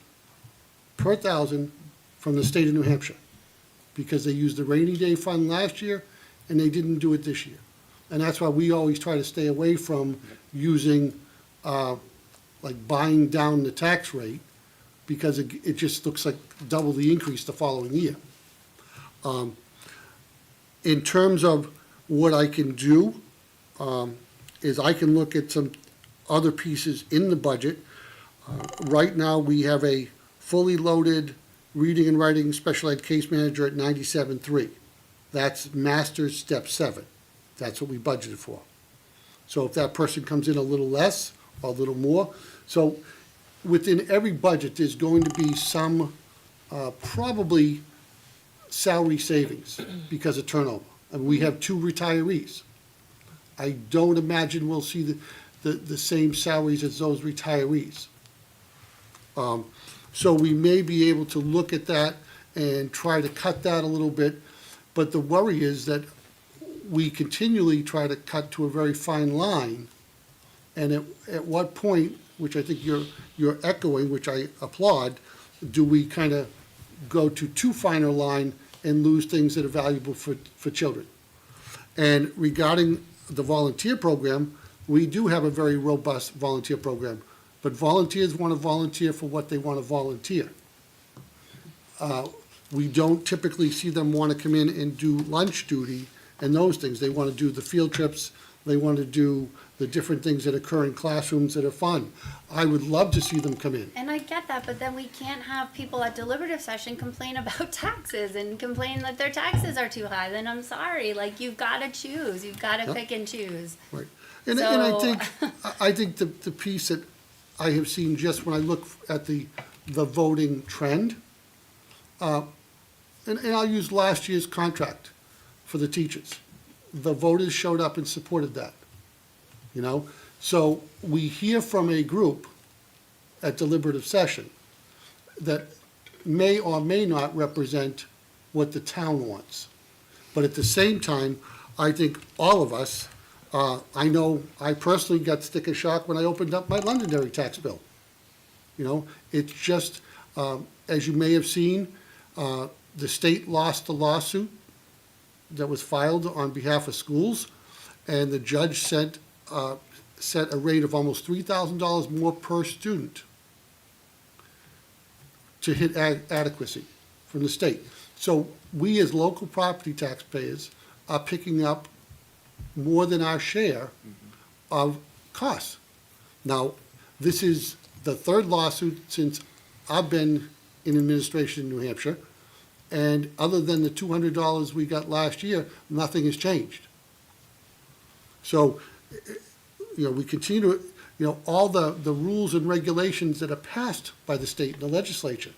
per thousand from the state of New Hampshire, because they used the rainy day fund last year and they didn't do it this year. And that's why we always try to stay away from using, like buying down the tax rate, because it just looks like double the increase the following year. In terms of what I can do, is I can look at some other pieces in the budget. Right now, we have a fully loaded reading and writing special ed case manager at 97.3. That's master's step 7. That's what we budgeted for. So if that person comes in a little less or a little more, so within every budget, there's going to be some probably salary savings because of turnover. And we have 2 retirees. I don't imagine we'll see the same salaries as those retirees. So we may be able to look at that and try to cut that a little bit. But the worry is that we continually try to cut to a very fine line. And at what point, which I think you're echoing, which I applaud, do we kind of go to too fine a line and lose things that are valuable for children? And regarding the volunteer program, we do have a very robust volunteer program. But volunteers want to volunteer for what they want to volunteer. We don't typically see them want to come in and do lunch duty and those things. They want to do the field trips. They want to do the different things that occur in classrooms that are fun. I would love to see them come in. and I get that, but then we can't have people at deliberative session complain about taxes and complain that their taxes are too high. Then I'm sorry, like, you've got to choose. You've got to Yep. pick and choose. Right. And I So- think, I think the piece that I have seen just when I look at the voting trend, and I'll use last year's contract for the teachers. The voters showed up and supported that, you know? So we hear from a group at deliberative session that may or may not represent what the town wants. But at the same time, I think all of us, I know I personally got sticker shock when I opened up my Londonderry tax bill. You know, it's just, as you may have seen, the state lost a lawsuit that was filed on behalf of schools, and the judge set a rate of almost $3,000 more per student to hit adequacy from the state. So we as local property taxpayers are picking up more than our share of costs. Now, this is the third lawsuit since I've been in administration in New Hampshire, and other than the $200 we got last year, nothing has changed. So, you know, we continue to, you know, all the rules and regulations that are passed by the state and the legislature,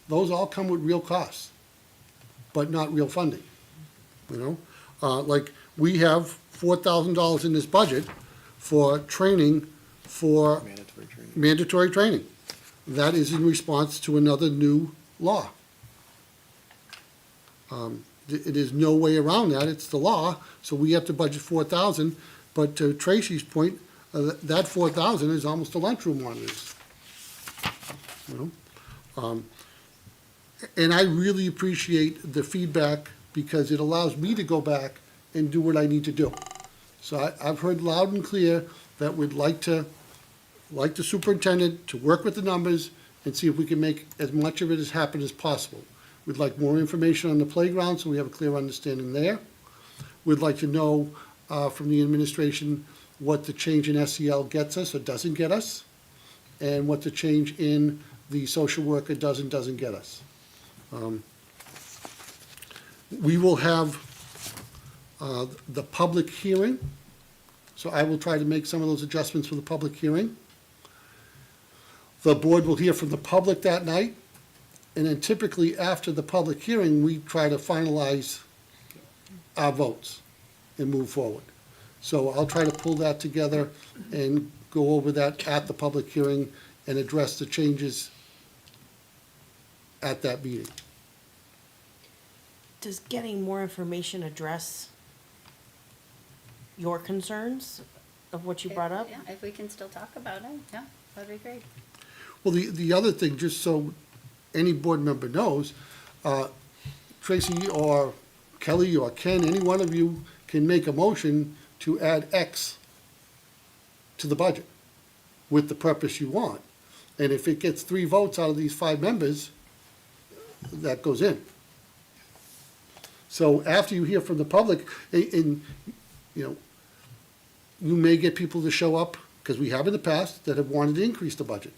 those all come with real costs, but not real funding, you know? Like, we have $4,000 in this budget for training for Mandatory training. mandatory training. That is in response to another new law. There's no way around that, it's the law, so we have to budget $4,000, but to Tracy's point, that $4,000 is almost a lunchroom monitors. You know? And I really appreciate the feedback because it allows me to go back and do what I need to do. So I've heard loud and clear that we'd like the superintendent to work with the numbers and see if we can make as much of it as happen as possible. We'd like more information on the playground so we have a clear understanding there. We'd like to know from the administration what the change in SEL gets us or doesn't get us, and what the change in the social worker doesn't get us. We will have the public hearing, so I will try to make some of those adjustments for the public hearing. The board will hear from the public that night, and then typically after the public hearing, we try to finalize our votes and move forward. So I'll try to pull that together and go over that at the public hearing and address the changes at that meeting. Does getting more information address your concerns of what you brought up? Yeah, if we can still talk about it, yeah, that'd be great. Well, the other thing, just so any board member knows, Tracy or Kelly or Ken, any one of you can make a motion to add X to the budget with the purpose you want. And if it gets 3 votes out of these 5 members, that goes in. So after you hear from the public, and, you know, you may get people to show up, because we have in the past, that have wanted to increase the budget.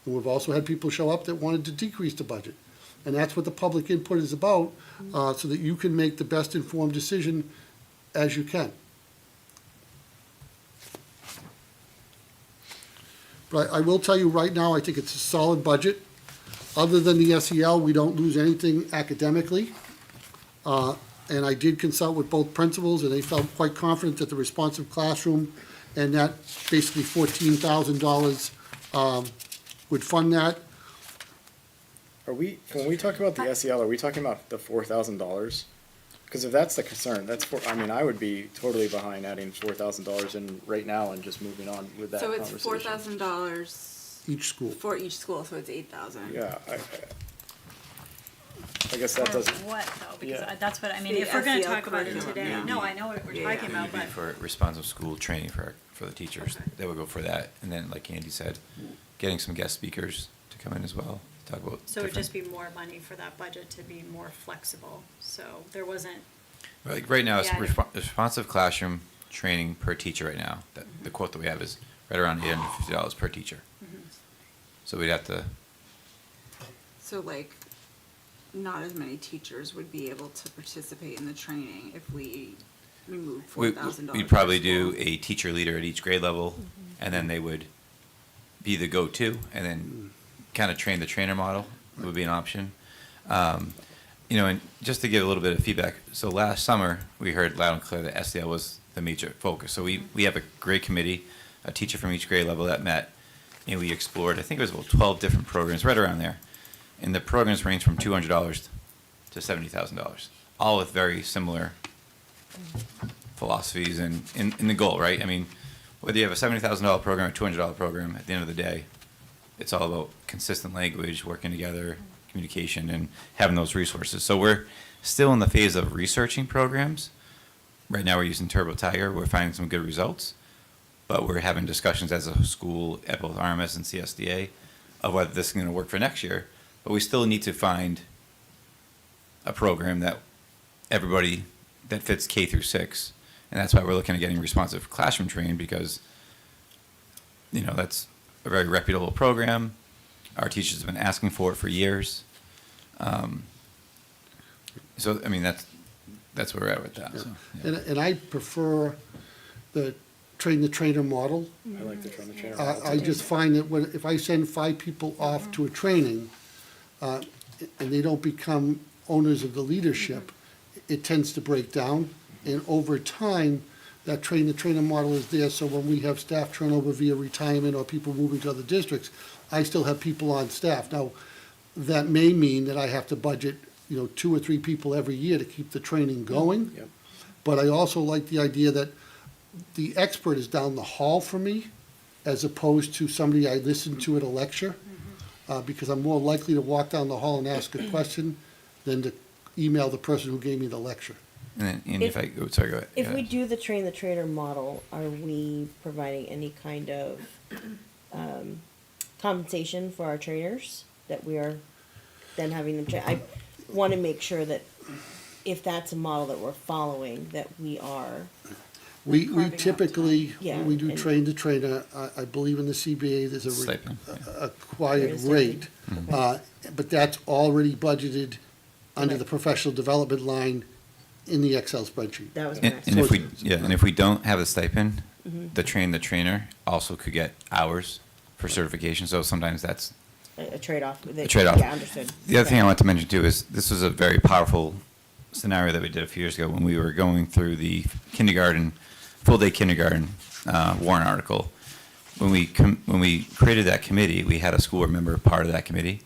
And we've also had people show up that wanted to decrease the budget. And that's what the public input is about, so that you can make the best informed decision as you can. But I will tell you right now, I think it's a solid budget. Other than the SEL, we don't lose anything academically. And I did consult with both principals, and they felt quite confident that the responsive classroom and that basically $14,000 would fund that. When we talk about the SEL, are we talking about the $4,000? Because if that's the concern, I mean, I would be totally behind adding $4,000 in right now and just moving on with that So conversation. it's $4,000 Each school. for each school, so it's 8,000. Yeah, I guess that For doesn't, what, though? Because Yeah. that's what, I mean, The if we're gonna SEL talk about it curriculum, today, yeah. no, I know what we're Yeah, talking yeah. about, It would be but for responsive school training for the teachers. Okay. They would go for that. And then, like Andy said, getting some guest speakers to come in as well, to talk about so it would just different- be more money for that budget to be more flexible. So there wasn't, Like, right now, it's Yeah. responsive classroom training per teacher right now. The quote that we have is right around $850 per teacher. So we'd have to, So like, not as many teachers would be able to participate in the training if we remove $4,000. we'd probably per do school. a teacher leader at each grade level, and then they would be the go-to, and then kind of train the trainer model would be an option. You know, and just to give a little bit of feedback, so last summer, we heard loud and clear that SEL was the major focus. So we have a grade committee, a teacher from each grade level that met, and we explored, I think it was about 12 different programs, right around there. And the programs range from $200 to $70,000, all with very similar philosophies and the goal, right? I mean, whether you have a $70,000 program or $200 program, at the end of the day, it's all about consistent language, working together, communication, and having those resources. So we're still in the phase of researching programs. Right now, we're using Turbo Tiger. We're finding some good results, but we're having discussions as a school at both RMS and CSDA of whether this is going to work for next year. But we still need to find a program that everybody that fits K through 6, and that's why we're looking at getting responsive classroom trained, because that's a very reputable program. Our teachers have been asking for it for years. So I mean that's where we're at with that. So, yeah. And I prefer the train the trainer model. I like the train the trainer. I just find that if I send 5 people off to a training, and they don't become owners of the leadership, it tends to break down. And over time, that train the trainer model is there, so when we have staff turnover via retirement or people moving to other districts, I still have people on staff. Now, that may mean that I have to budget, 2 or 3 people every year to keep the training going. Yep. But I also like the idea that the expert is down the hall for me, as opposed to somebody I listen to at a lecture, because I'm more likely to walk down the hall and ask a question than to email the person who gave me the lecture. And if I go, sorry, go ahead. If Yeah. we do the train the trainer model, are we providing any kind of compensation for our trainers that we are then having them train? I want to make sure that if that's a model that we're following, that we are. We Carving out typically, Yeah, when we do and- train the trainer, I believe in the CBA, there's a Stipend, There acquired is a rate. stipend. But that's already budgeted under the professional development line in the Excel spreadsheet. That was my And, next and if we question. and if we don't have a stipend, Mm-hmm. the trainer also could get hours for certification. So sometimes that's A trade-off. a trade-off. Yeah, understood. The other thing I want to mention too is this was a very powerful scenario that we did a few years ago when we were going through the full day kindergarten warrant article. When we created that committee, we had a school board member part of that committee.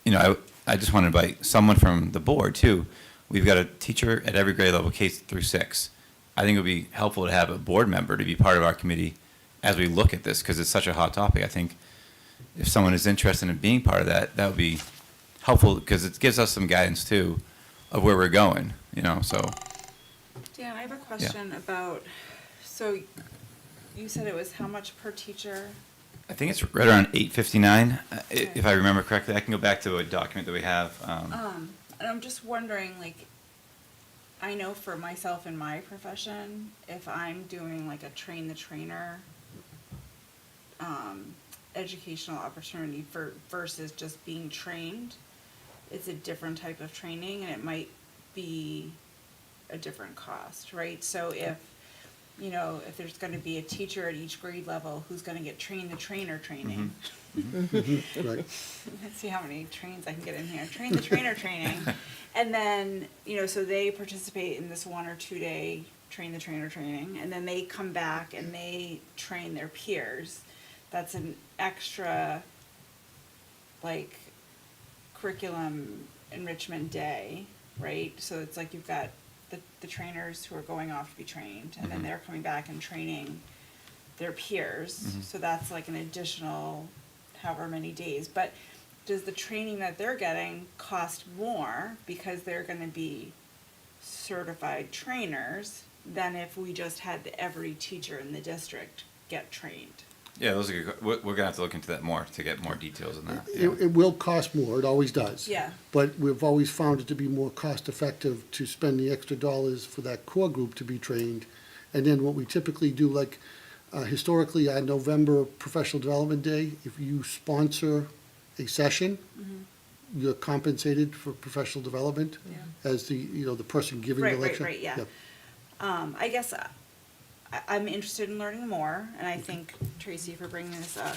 I just want to invite someone from the board too. We've got a teacher at every grade level, K through 6. I think it would be helpful to have a board member to be part of our committee as we look at this, because it's such a hot topic. I think if someone is interested in being part of that, that would be helpful, because it gives us some guidance too of where we're going, so. Dan, I have a question about, so you said it was how much per teacher? I think it's right around 859, if I remember correctly. I can go back to a document that we have. And I'm just wondering, I know for myself in my profession, if I'm doing like a train the trainer, educational opportunity versus just being trained, it's a different type of training, and it might be a different cost, right? So if there's gonna be a teacher at each grade level who's gonna get train the trainer training, Right. let's see how many trains I can get in here. Train the trainer training. And then, so they participate in this 1 or 2 day train the trainer training, and then they come back and they train their peers. That's an extra, curriculum enrichment day, right? So it's like you've got the trainers who are going off to be trained, and then they're coming back and training their peers. So that's like an additional however many days. But does the training that they're getting cost more because they're going to be certified trainers than if we just had every teacher in the district get trained? Yeah, those are good. We're going to have to look into that more to get more details on that. It will cost more, it always does. Yeah. But we've always found it to be more cost-effective to spend the extra dollars for that core group to be trained. And then what we typically do, historically, our November Professional Development Day, if you sponsor a session, you're compensated for professional development as the person giving the lecture. Right, yeah. I guess I'm interested in learning more, and I thank Tracy for bringing this up.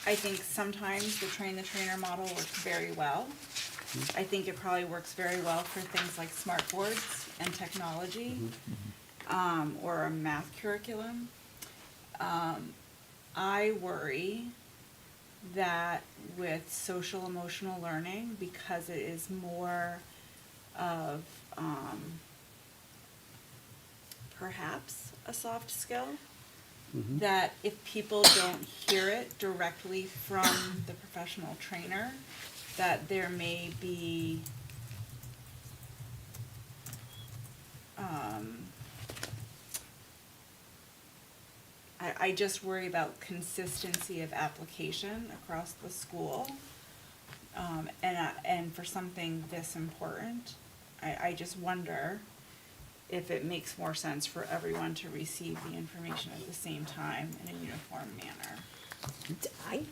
I think sometimes the train the trainer model works very well. I think it probably works very well for things like smart boards and technology, or a math curriculum. I worry that with social emotional learning, because it is more of, perhaps a soft skill. That if people don't hear it directly from the professional trainer, that there may be, I just worry about consistency of application across the school. And for something this important, I just wonder if it makes more sense for everyone to receive the information at the same time in a uniform manner. I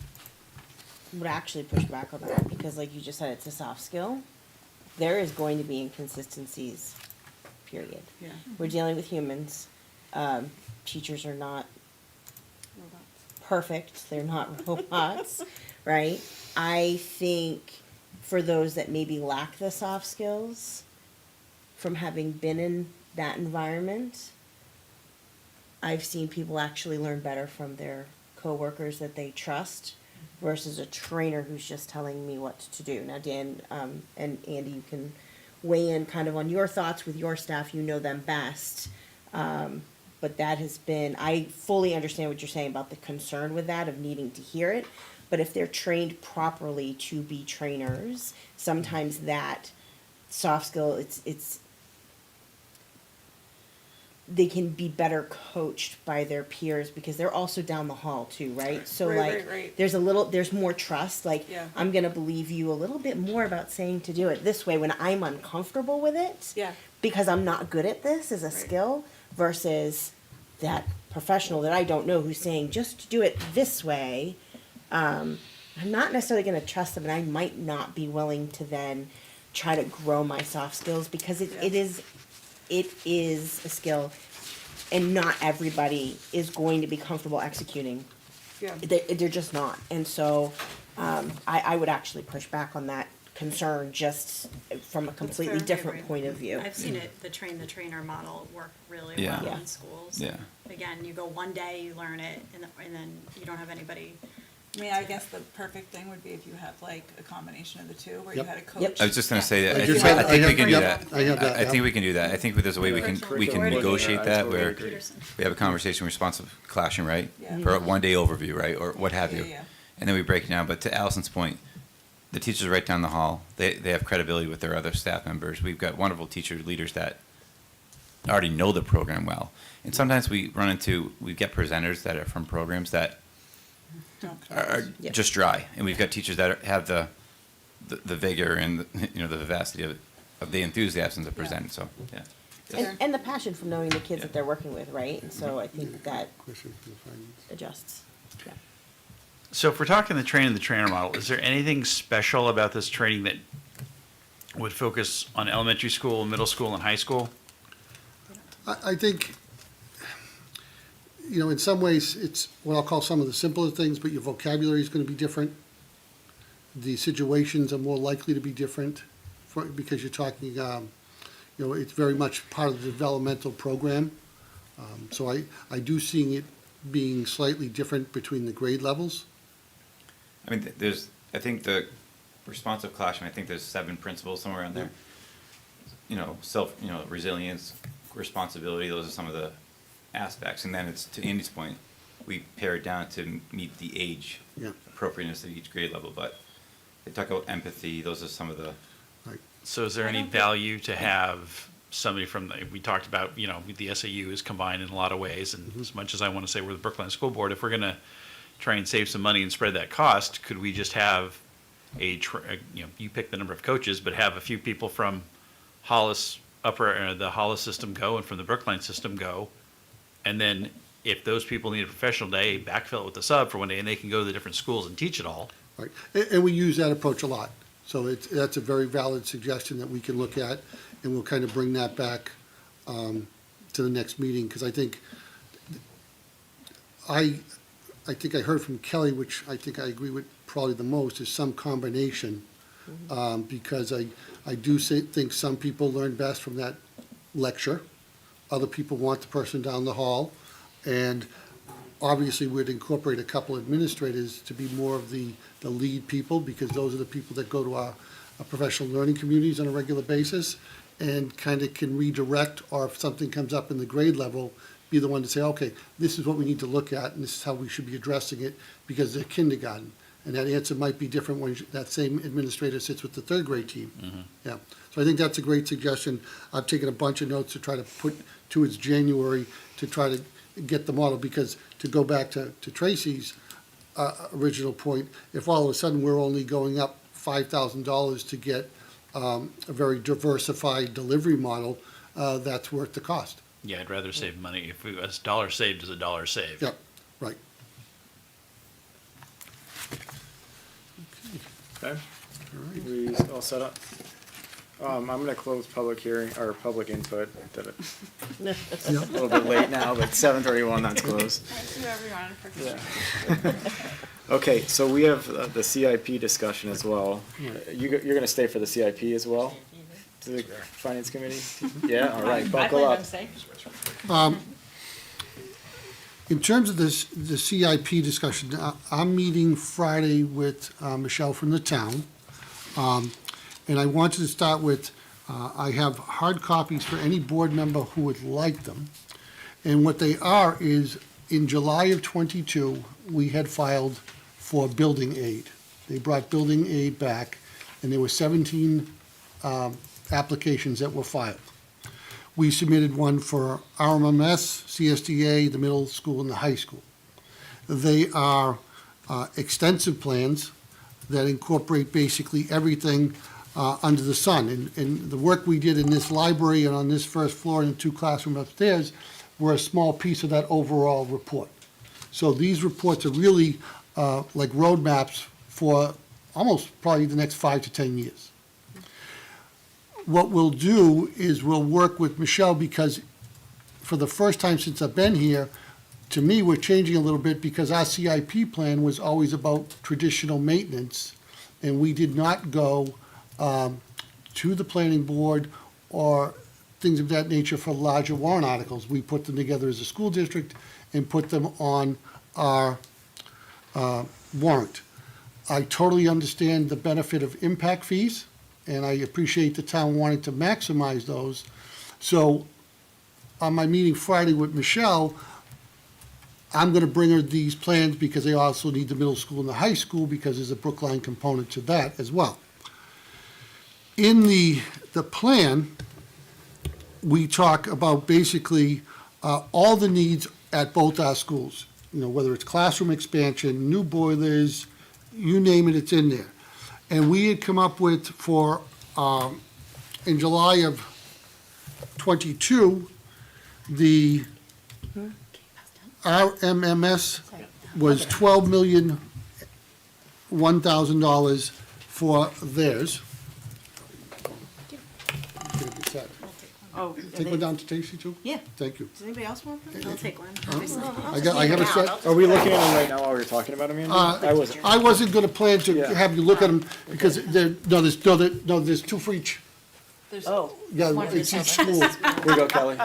would actually push back on that because like you just said, it's a soft skill. There is going to be inconsistencies, period. Yeah. We're dealing with humans. Teachers are not Robots. perfect. They're not robots, right? I think for those that maybe lack the soft skills, from having been in that environment, I've seen people actually learn better from their coworkers that they trust versus a trainer who's just telling me what to do. Now, Dan and Andy, you can weigh in kind of on your thoughts with your staff. You know them best. But that has been, I fully understand what you're saying about the concern with that of needing to hear it. But if they're trained properly to be trainers, sometimes that soft skill, it's they can be better coached by their peers because they're also down the hall too, right? So Right, like, right. there's more trust. Like, Yeah. I'm gonna believe you a little bit more about saying to do it this way when I'm uncomfortable with it. Yeah. Because I'm not good at this as a Right. skill versus that professional that I don't know who's saying just do it this way. I'm not necessarily gonna trust them, and I might not be willing to then try to grow my soft skills because it is a skill, and not everybody is going to be comfortable executing. Yeah. They're just not, and so I would actually push back on that concern just from a completely fair. different point of view. I've seen it, the train-the-trainer model work really Yeah. well Yeah. in schools. Yeah. Again, you go one day, you learn it, and then you don't have anybody. I mean, I guess the perfect thing would be if you have like a combination of the two, where you Yep. had a coach. Yep. I was just gonna say that, I I just think, had- I think I we can do have- that. I have that, I think yeah. we can do that. I think there's a way we can Curriculum. negotiate I that totally where agree. we have a conversation responsive classroom, right? Yeah. For a one-day overview, right, or what have you. Yeah. And then we break it down, but to Allison's point, the teachers right down the hall, they have credibility with their other staff members. We've got wonderful teacher leaders that already know the program well. And sometimes we get presenters that are from programs that Don't are Yep. just dry. And we've got teachers that have the vigor and, the vivacity of the enthusiasm to present, so, yeah. And the passion from knowing the kids Yeah. that they're working with, right? And so I think that Question from the finance. adjusts. Yeah. So if we're talking the trainer model, is there anything special about this training that would focus on elementary school, middle school, and high school? I think, in some ways, it's what I'll call some of the simpler things, but your vocabulary is going to be different. The situations are more likely to be different because you're talking, it's very much part of the developmental program. So I do see it being slightly different between the grade levels. I mean, I think the responsive classroom, I think there's 7 principles somewhere on there. Resilience, responsibility, those are some of the aspects. And then it's, to Andy's point, we pare it down to meet the age Yeah. appropriateness of each grade level. But they talk about empathy, those are some of the, Right. So is there any value to have somebody from, we talked about, the SAU is combined in a lot of ways, and as much as I want to say we're the Brookline School Board, if we're going to try and save some money and spread that cost, could we just have you pick the number of coaches, but have a few people from Hollis, the Hollis system go, and from the Brookline system go, and then if those people need a professional day, backfill it with the sub for one day, and they can go to the different schools and teach it all. Right, and we use that approach a lot. So that's a very valid suggestion that we can look at, and we'll kind of bring that back to the next meeting, because I think I heard from Kelly, which I think I agree with probably the most, is some combination, because I do think some people learn best from that lecture. Other people want the person down the hall, and obviously we'd incorporate a couple administrators to be more of the lead people, because those are the people that go to professional learning communities on a regular basis and kind of can redirect, or if something comes up in the grade level, be the one to say, okay, this is what we need to look at and this is how we should be addressing it because they're kindergarten. And that answer might be different when that same administrator sits with the third grade team. Yeah, so I think that's a great suggestion. I've taken a bunch of notes to try to put towards January to try to get the model, because to go back to Tracy's original point, if all of a sudden we're only going up $5,000 to get a very diversified delivery model, that's worth the cost. Yeah, I'd rather save money. If a dollar saved is a dollar saved. Yeah, right. Okay, we all set up? I'm gonna close public hearing, or public input, did it a little bit late now, but 7:31, that's closed. Thank you, everyone, for Yeah. Okay, so we have the CIP discussion as well. You're gonna stay for the CIP as well? To the finance committee? Yeah, all right, buckle up. In terms of this, the CIP discussion, I'm meeting Friday with Michelle from the town. And I wanted to start with, I have hard copies for any board member who would like them. And what they are is, in July of '22, we had filed for building aid. They brought building aid back, and there were 17 applications that were filed. We submitted one for RMMS, CSDA, the middle school, and the high school. They are extensive plans that incorporate basically everything under the sun. And the work we did in this library and on this first floor and the 2 classrooms upstairs were a small piece of that overall report. So these reports are really like roadmaps for almost probably the next 5 to 10 years. What we'll do is we'll work with Michelle, because for the first time since I've been here, to me, we're changing a little bit because our CIP plan was always about traditional maintenance, and we did not go to the planning board or things of that nature for larger warrant articles. We put them together as a school district and put them on our warrant. I totally understand the benefit of impact fees, and I appreciate the town wanting to maximize those. So on my meeting Friday with Michelle, I'm going to bring her these plans because they also need the middle school and the high school, because there's a Brookline component to that as well. In the plan, we talk about basically all the needs at both our schools. You know, whether it's classroom expansion, new boilers, you name it, it's in there. And we had come up with for, in July of '22, the RMMS was $12,001,000 for theirs. Oh, Take one down to Stacy too? Yeah. Thank you. Does anybody else want them? I'll take one. I have a set. Are we looking at them right now while we're talking about them, Andy? I wasn't. I wasn't gonna plan to Yeah. have you look at them, because there's 2 for each. Oh. Yeah, One for it's each. each school. Here you go, Kelly.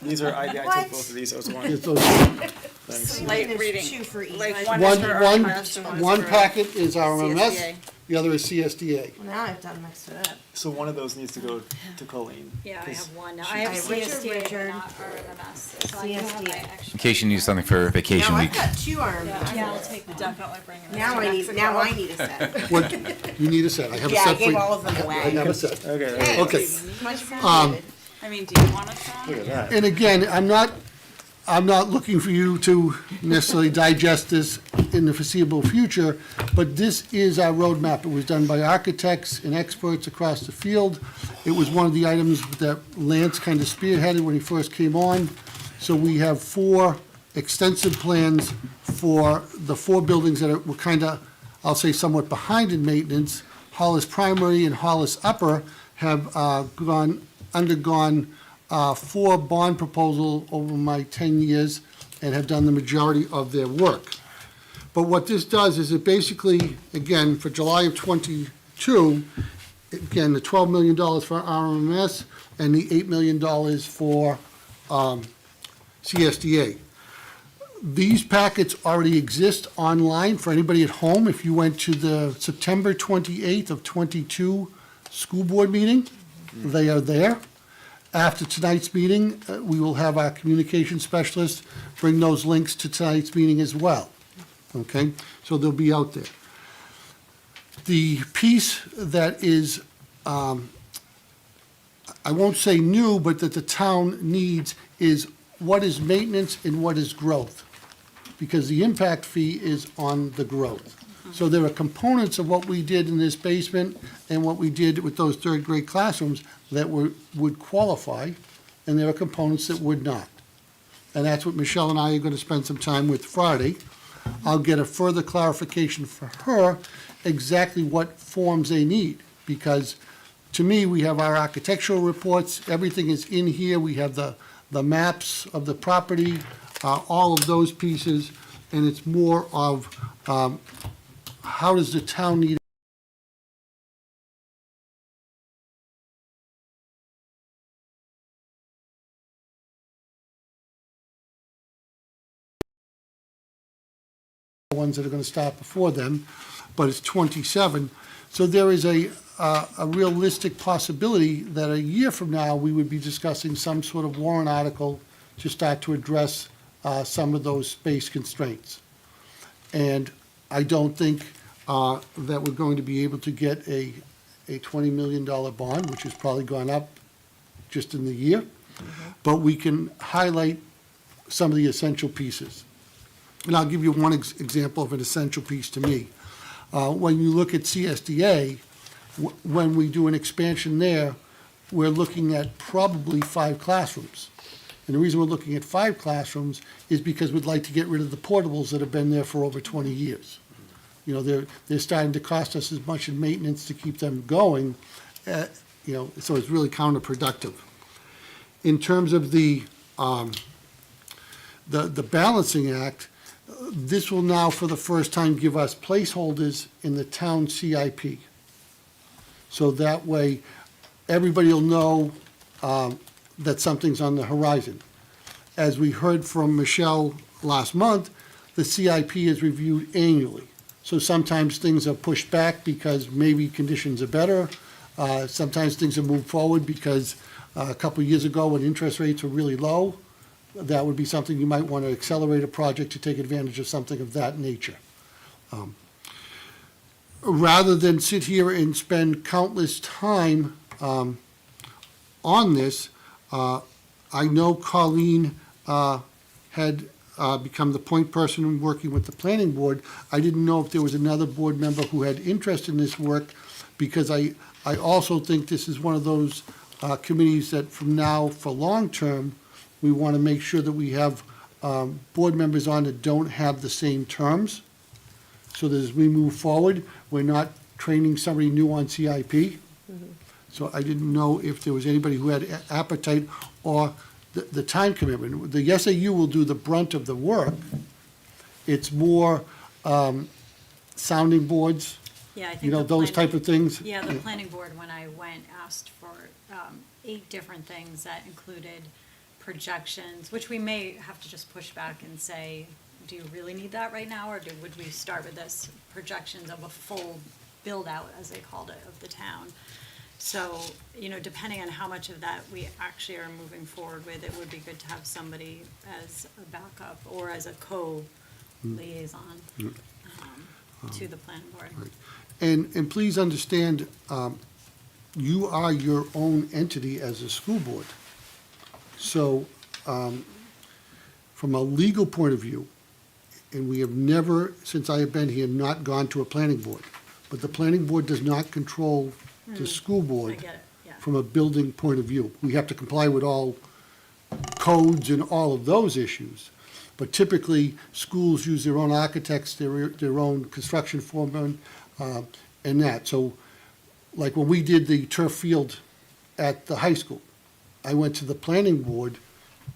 These are, I took both of these, I was one. It's those- Thanks. Light reading. 2 for each. Like Right. one One, is for one, RMS and one for packet is RMMS, CSDA. the other is CSDA. Well, now I've done next to that. So one of those needs to go to Colleen. Yeah, I 'cause have one. she- I have Richard, CSDA, but Richard. not RMMS. So I do have CSDA. my extra. In case you need something for vacation Now I've week. got 2 arms. Yeah, I'll take one. Definitely bringing this Now to I need, Mexico. now I need a set. What, you need a set, I have a Yeah, I set for you. gave all of them I away. have a set. Okay, there Hey, you go. Okay. Much appreciated. I mean, do you want a song? Look at that. And again, I'm not looking for you to necessarily digest this in the foreseeable future, but this is our roadmap. It was done by architects and experts across the field. It was one of the items that Lance kind of spearheaded when he first came on. So we have 4 extensive plans for the 4 buildings that were kind of, I'll say, somewhat behind in maintenance. Hollis Primary and Hollis Upper have undergone 4 bond proposals over my 10 years and have done the majority of their work. But what this does is it basically, again, for July of '22, again, the $12 million for RMS and the $8 million for CSDA. These packets already exist online for anybody at home. If you went to the September 28th of '22 school board meeting. They are there. After tonight's meeting, we will have our communication specialist bring those links to tonight's meeting as well. Okay? So they'll be out there. The piece that is, I won't say new, but that the town needs is what is maintenance and what is growth? Because the impact fee is on the growth. So there are components of what we did in this basement and what we did with those third grade classrooms that would qualify, and there are components that would not. And that's what Michelle and I are going to spend some time with Friday. I'll get a further clarification for her exactly what forms they need, because to me, we have our architectural reports, everything is in here, we have the maps of the property, all of those pieces, and it's more of how does the town need ones that are going to start before them, but it's 27. So there is a realistic possibility that a year from now, we would be discussing some sort of warrant article to start to address some of those space constraints. And I don't think that we're going to be able to get a $20 million bond, which has probably gone up just in the year, but we can highlight some of the essential pieces. And I'll give you one example of an essential piece to me. When you look at CSDA, when we do an expansion there, we're looking at probably 5 classrooms. And the reason we're looking at 5 classrooms is because we'd like to get rid of the portables that have been there for over 20 years. You know, they're starting to cost us as much in maintenance to keep them going, you know, so it's really counterproductive. In terms of the balancing act, this will now, for the first time, give us placeholders in the town CIP. So that way, everybody will know that something's on the horizon. As we heard from Michelle last month, the CIP is reviewed annually. So sometimes things are pushed back because maybe conditions are better. Sometimes things are moved forward because a couple of years ago, when interest rates were really low, that would be something you might want to accelerate a project to take advantage of something of that nature. Rather than sit here and spend countless time on this, I know Colleen had become the point person in working with the planning board. I didn't know if there was another board member who had interest in this work, because I also think this is one of those committees that from now for long term, we want to make sure that we have board members on that don't have the same terms, so that as we move forward, we're not training somebody new on CIP. So I didn't know if there was anybody who had appetite or the time commitment. The SAU will do the brunt of the work. It's more sounding boards, Yeah, I think you know, the those planning- type of things. Yeah, the planning board, when I went, asked for 8 different things that included projections, which we may have to just push back and say, do you really need that right now, or would we start with this projections of a full build-out, as they called it, of the town? So, you know, depending on how much of that we actually are moving forward with, it would be good to have somebody as a backup or as a co-liaison to the planning board. Right. And please understand, you are your own entity as a school board. So, from a legal point of view, and we have never, since I have been here, not gone to a planning board. But the planning board does not control the school I board get it, yeah. from a building point of view. We have to comply with all codes and all of those issues. But typically, schools use their own architects, their own construction foremen, and that. So, like when we did the turf field at the high school, I went to the planning board,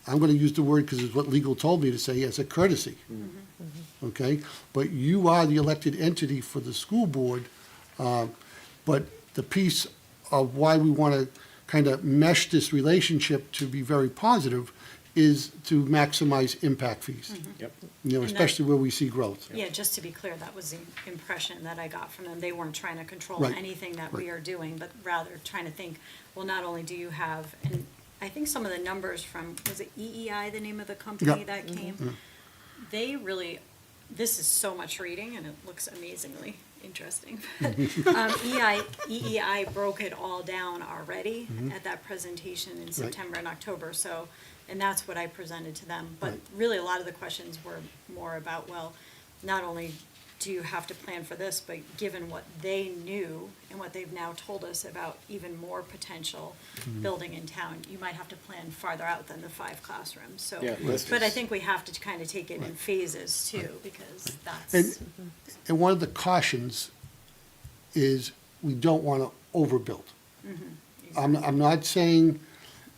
I'm gonna use the word because it's what legal told me to say, as a courtesy. Okay? But you are the elected entity for the school board, but the piece of why we want to kind of mesh this relationship to be very positive is to maximize impact fees, Yep. you know, And that- especially where we see growth. Yeah, just to be clear, that was the impression that I got from them. They weren't trying to control Right. anything that we Right. are doing, but rather trying to think, well, not only do you have, and I think some of the numbers from, was it EEI, the name of the company Yeah. that came? They really, this is so much reading and it looks amazingly interesting. EEI broke it all down already at that presentation in September and October, so, and that's what I presented to them. But Right. really, a lot of the questions were more about, well, not only do you have to plan for this, but given what they knew and what they've now told us about even more potential building in town, you might have to plan farther out than the 5 classrooms, so. Yeah, this But I is- think we have to kind of take it in phases too, because that's. And one of the cautions is we don't want to overbuild. I'm not saying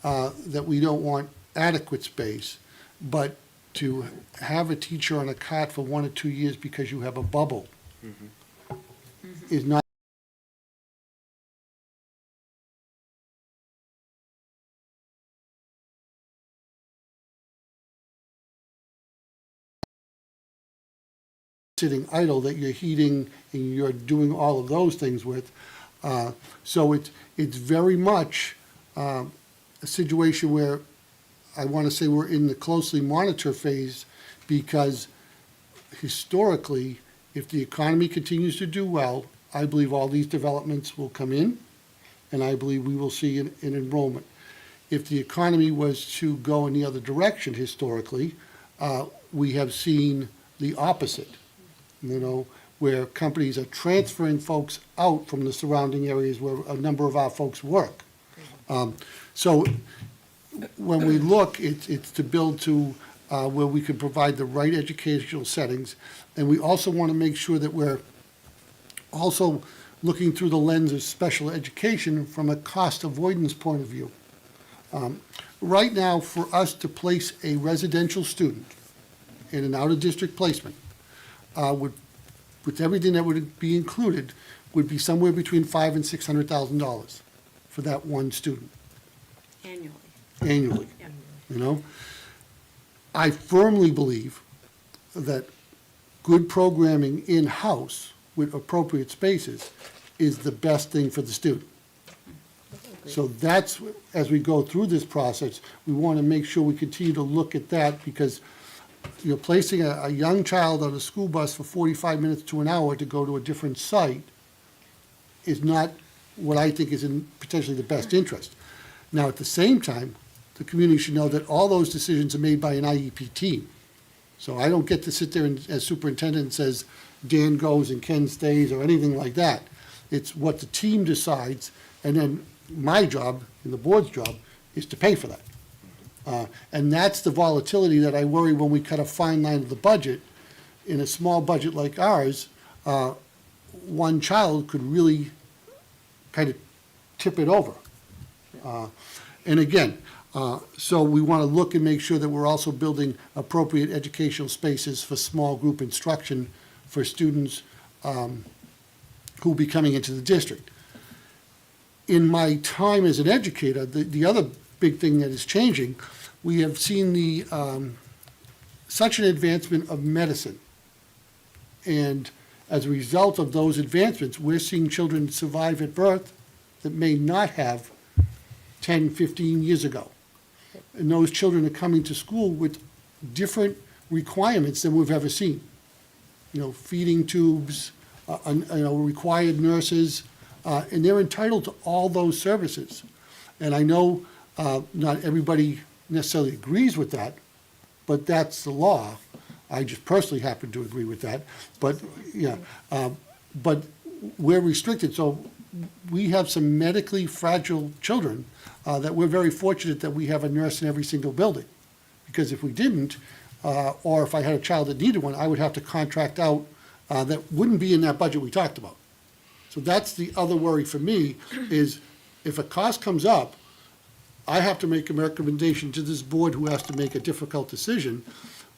that we don't want adequate space, but to have a teacher on a cot for 1 or 2 years because you have a bubble is not sitting idle that you're heating and you're doing all of those things with. So it's very much a situation where I want to say we're in the closely monitor phase because historically, if the economy continues to do well, I believe all these developments will come in, and I believe we will see an enrollment. If the economy was to go in the other direction historically, we have seen the opposite, you know, where companies are transferring folks out from the surrounding areas where a number of our folks work. So when we look, it's to build to where we can provide the right educational settings, and we also want to make sure that we're also looking through the lens of special education from a cost avoidance point of view. Right now, for us to place a residential student in an out-of-district placement, with everything that would be included, would be somewhere between $500,000 and $600,000 for that one student annually, Yeah. you know? I firmly believe that good programming in-house with appropriate spaces is the best thing for the student. So that's, as we go through this process, we want to make sure we continue to look at that because you're placing a young child on a school bus for 45 minutes to an hour to go to a different site is not what I think is in potentially the best interest. Now, at the same time, the community should know that all those decisions are made by an IEP team. So I don't get to sit there and, as superintendent and says, Dan goes and Ken stays or anything like that. It's what the team decides, and then my job and the board's job is to pay for that. And that's the volatility that I worry when we cut a fine line of the budget. In a small budget like ours, one child could really kind of tip it over. And again, so we want to look and make sure that we're also building appropriate educational spaces for small group instruction for students who will be coming into the district. In my time as an educator, the other big thing that is changing, we have seen the such an advancement of medicine. And as a result of those advancements, we're seeing children survive at birth that may not have 10, 15 years ago. And those children are coming to school with different requirements than we've ever seen. You know, feeding tubes, required nurses, and they're entitled to all those services. And I know not everybody necessarily agrees with that, but that's the law. I just personally happen to agree with that. But, yeah, but we're restricted. So we have some medically fragile children that we're very fortunate that we have a nurse in every single building. Because if we didn't, or if I had a child that needed one, I would have to contract out that wouldn't be in that budget we talked about. So that's the other worry for me, is if a cost comes up, I have to make a recommendation to this board who has to make a difficult decision,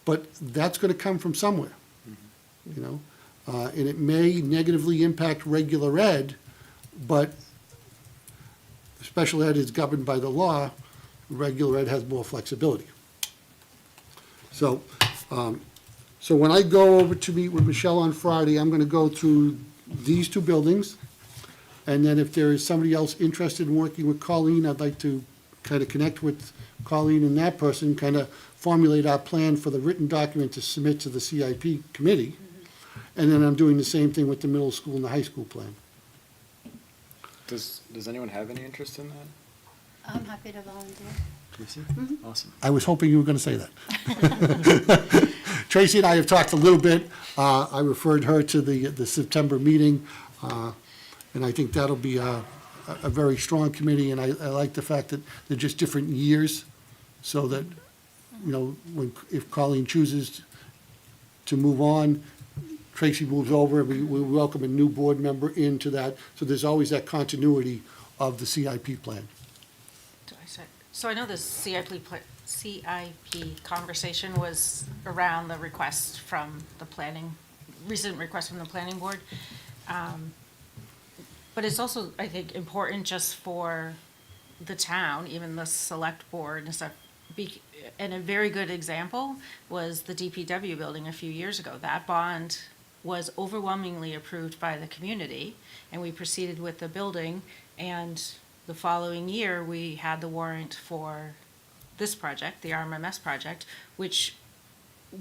but that's going to come from somewhere, you know? And it may negatively impact regular ed, but special ed is governed by the law, regular ed has more flexibility. So, so when I go over to meet with Michelle on Friday, I'm gonna go through these two buildings. And then if there is somebody else interested in working with Colleen, I'd like to kind of connect with Colleen and that person, kind of formulate our plan for the written document to submit to the CIP committee. And then I'm doing the same thing with the middle school and the high school plan. Does anyone have any interest in that? I'm happy to volunteer. Tracy? Awesome. I was hoping you were gonna say that. Tracy and I have talked a little bit. I referred her to the September meeting, and I think that'll be a very strong committee, and I like the fact that they're just different years, so that, you know, if Colleen chooses to move on, Tracy moves over, we welcome a new board member into that, so there's always that continuity of the CIP plan. So I know the CIP conversation was around the request from the recent request from the planning board. But it's also, I think, important just for the town, even the select board and stuff. And a very good example was the DPW building a few years ago. That bond was overwhelmingly approved by the community, and we proceeded with the building, and the following year, we had the warrant for this project, the RMMS project, which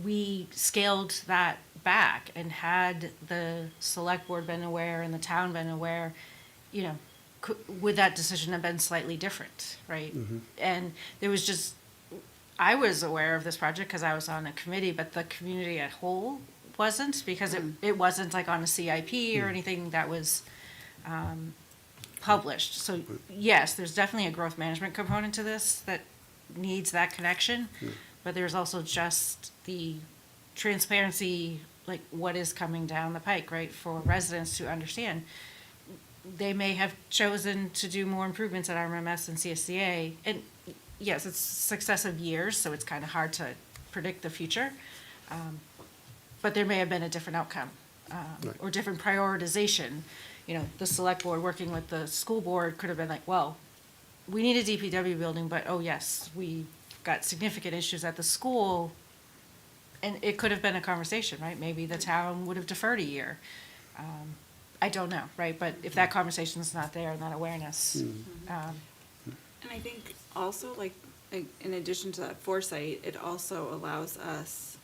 we scaled that back, and had the select board been aware and the town been aware, you know, would that decision have been slightly different, right? And there was just, I was aware of this project because I was on a committee, but the community at whole wasn't, because it wasn't like on a CIP or anything that was published. So yes, there's definitely a growth management component to this that needs that connection, but there's also just the transparency, like what is coming down the pike, right, for residents to understand. They may have chosen to do more improvements at RMMS and CSCA, and yes, it's successive years, so it's kind of hard to predict the future. But there may have been a different outcome, or different prioritization. You know, the select board working with the school board could have been like, well, we need a DPW building, but oh yes, we got significant issues at the school. And it could have been a conversation, right? Maybe the town would have deferred a year. I don't know, right? But if that conversation's not there and that awareness, And I think also, like, in addition to that foresight, it also allows us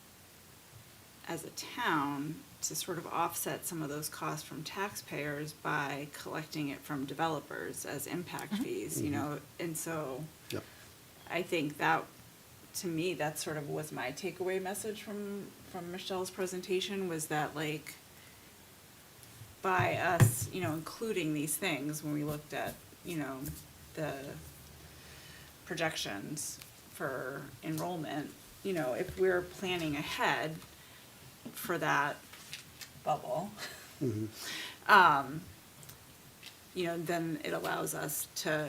as a town to sort of offset some of those costs from taxpayers by collecting it from developers as impact fees, you know? And so Yep. I think that, to me, that sort of was my takeaway message from Michelle's presentation, was that, like, by us, you know, including these things when we looked at, you know, the projections for enrollment, you know, if we're planning ahead for that bubble, you know, then it allows us to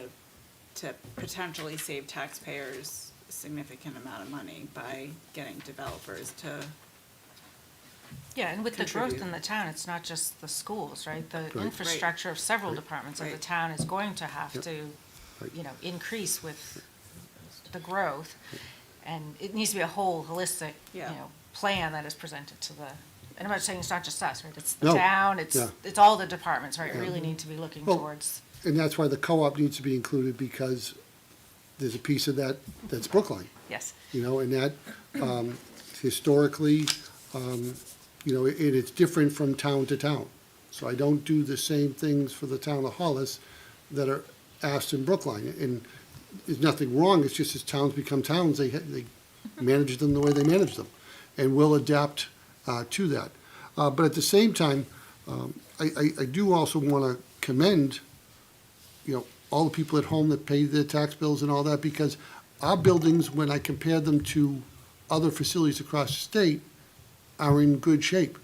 potentially save taxpayers a significant amount of money by getting developers to. yeah, and with the growth Contribute. in the town, it's not just the schools, right? The Right. infrastructure of several departments of the Right. town is going to have Yep. to, Right. you know, increase with the growth. And it needs to be a whole holistic, you Yeah. know, plan that is presented to the, and I'm not saying it's not just us, right? It's the No. town, Yeah. it's all the departments, right? Really need to be looking Well, towards. And that's why the co-op needs to be included, because there's a piece of that that's Brookline, Yes. you know, and that, historically, you know, it's different from town to town. So I don't do the same things for the town of Hollis that are asked in Brookline. And there's nothing wrong, it's just as towns become towns, they manage them the way they manage them. And we'll adapt to that. But at the same time, I do also want to commend, you know, all the people at home that pay their tax bills and all that, because our buildings, when I compare them to other facilities across the state, are in good shape.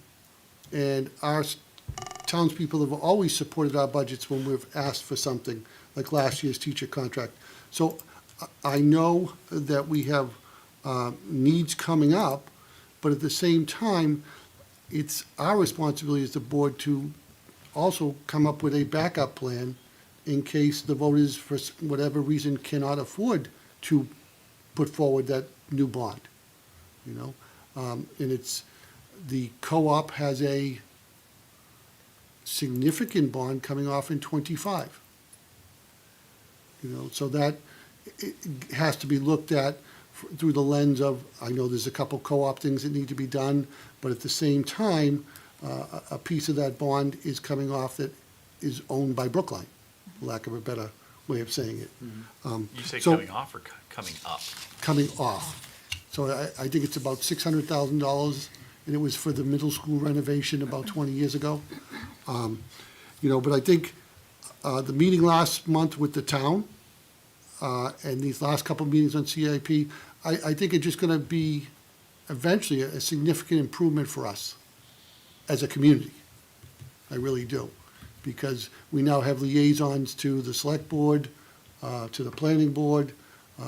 And our townspeople have always supported our budgets when we've asked for something, like last year's teacher contract. So I know that we have needs coming up, but at the same time, it's our responsibility as the board to also come up with a backup plan in case the voters, for whatever reason, cannot afford to put forward that new bond. you know? And the co-op has a significant bond coming off in '25. You know, so that it has to be looked at through the lens of, I know there's a couple co-op things that need to be done, but at the same time, a piece of that bond is coming off that is owned by Brookline, for lack of a better way of saying it. You say So- coming off or coming up? Coming off. So I think it's about $600,000, and it was for the middle school renovation about 20 years ago. You know, but I think the meeting last month with the town, and these last couple of meetings on CIP, I think it's just gonna be eventually a significant improvement for us as a community. I really do. Because we now have liaisons to the select board, to the planning board,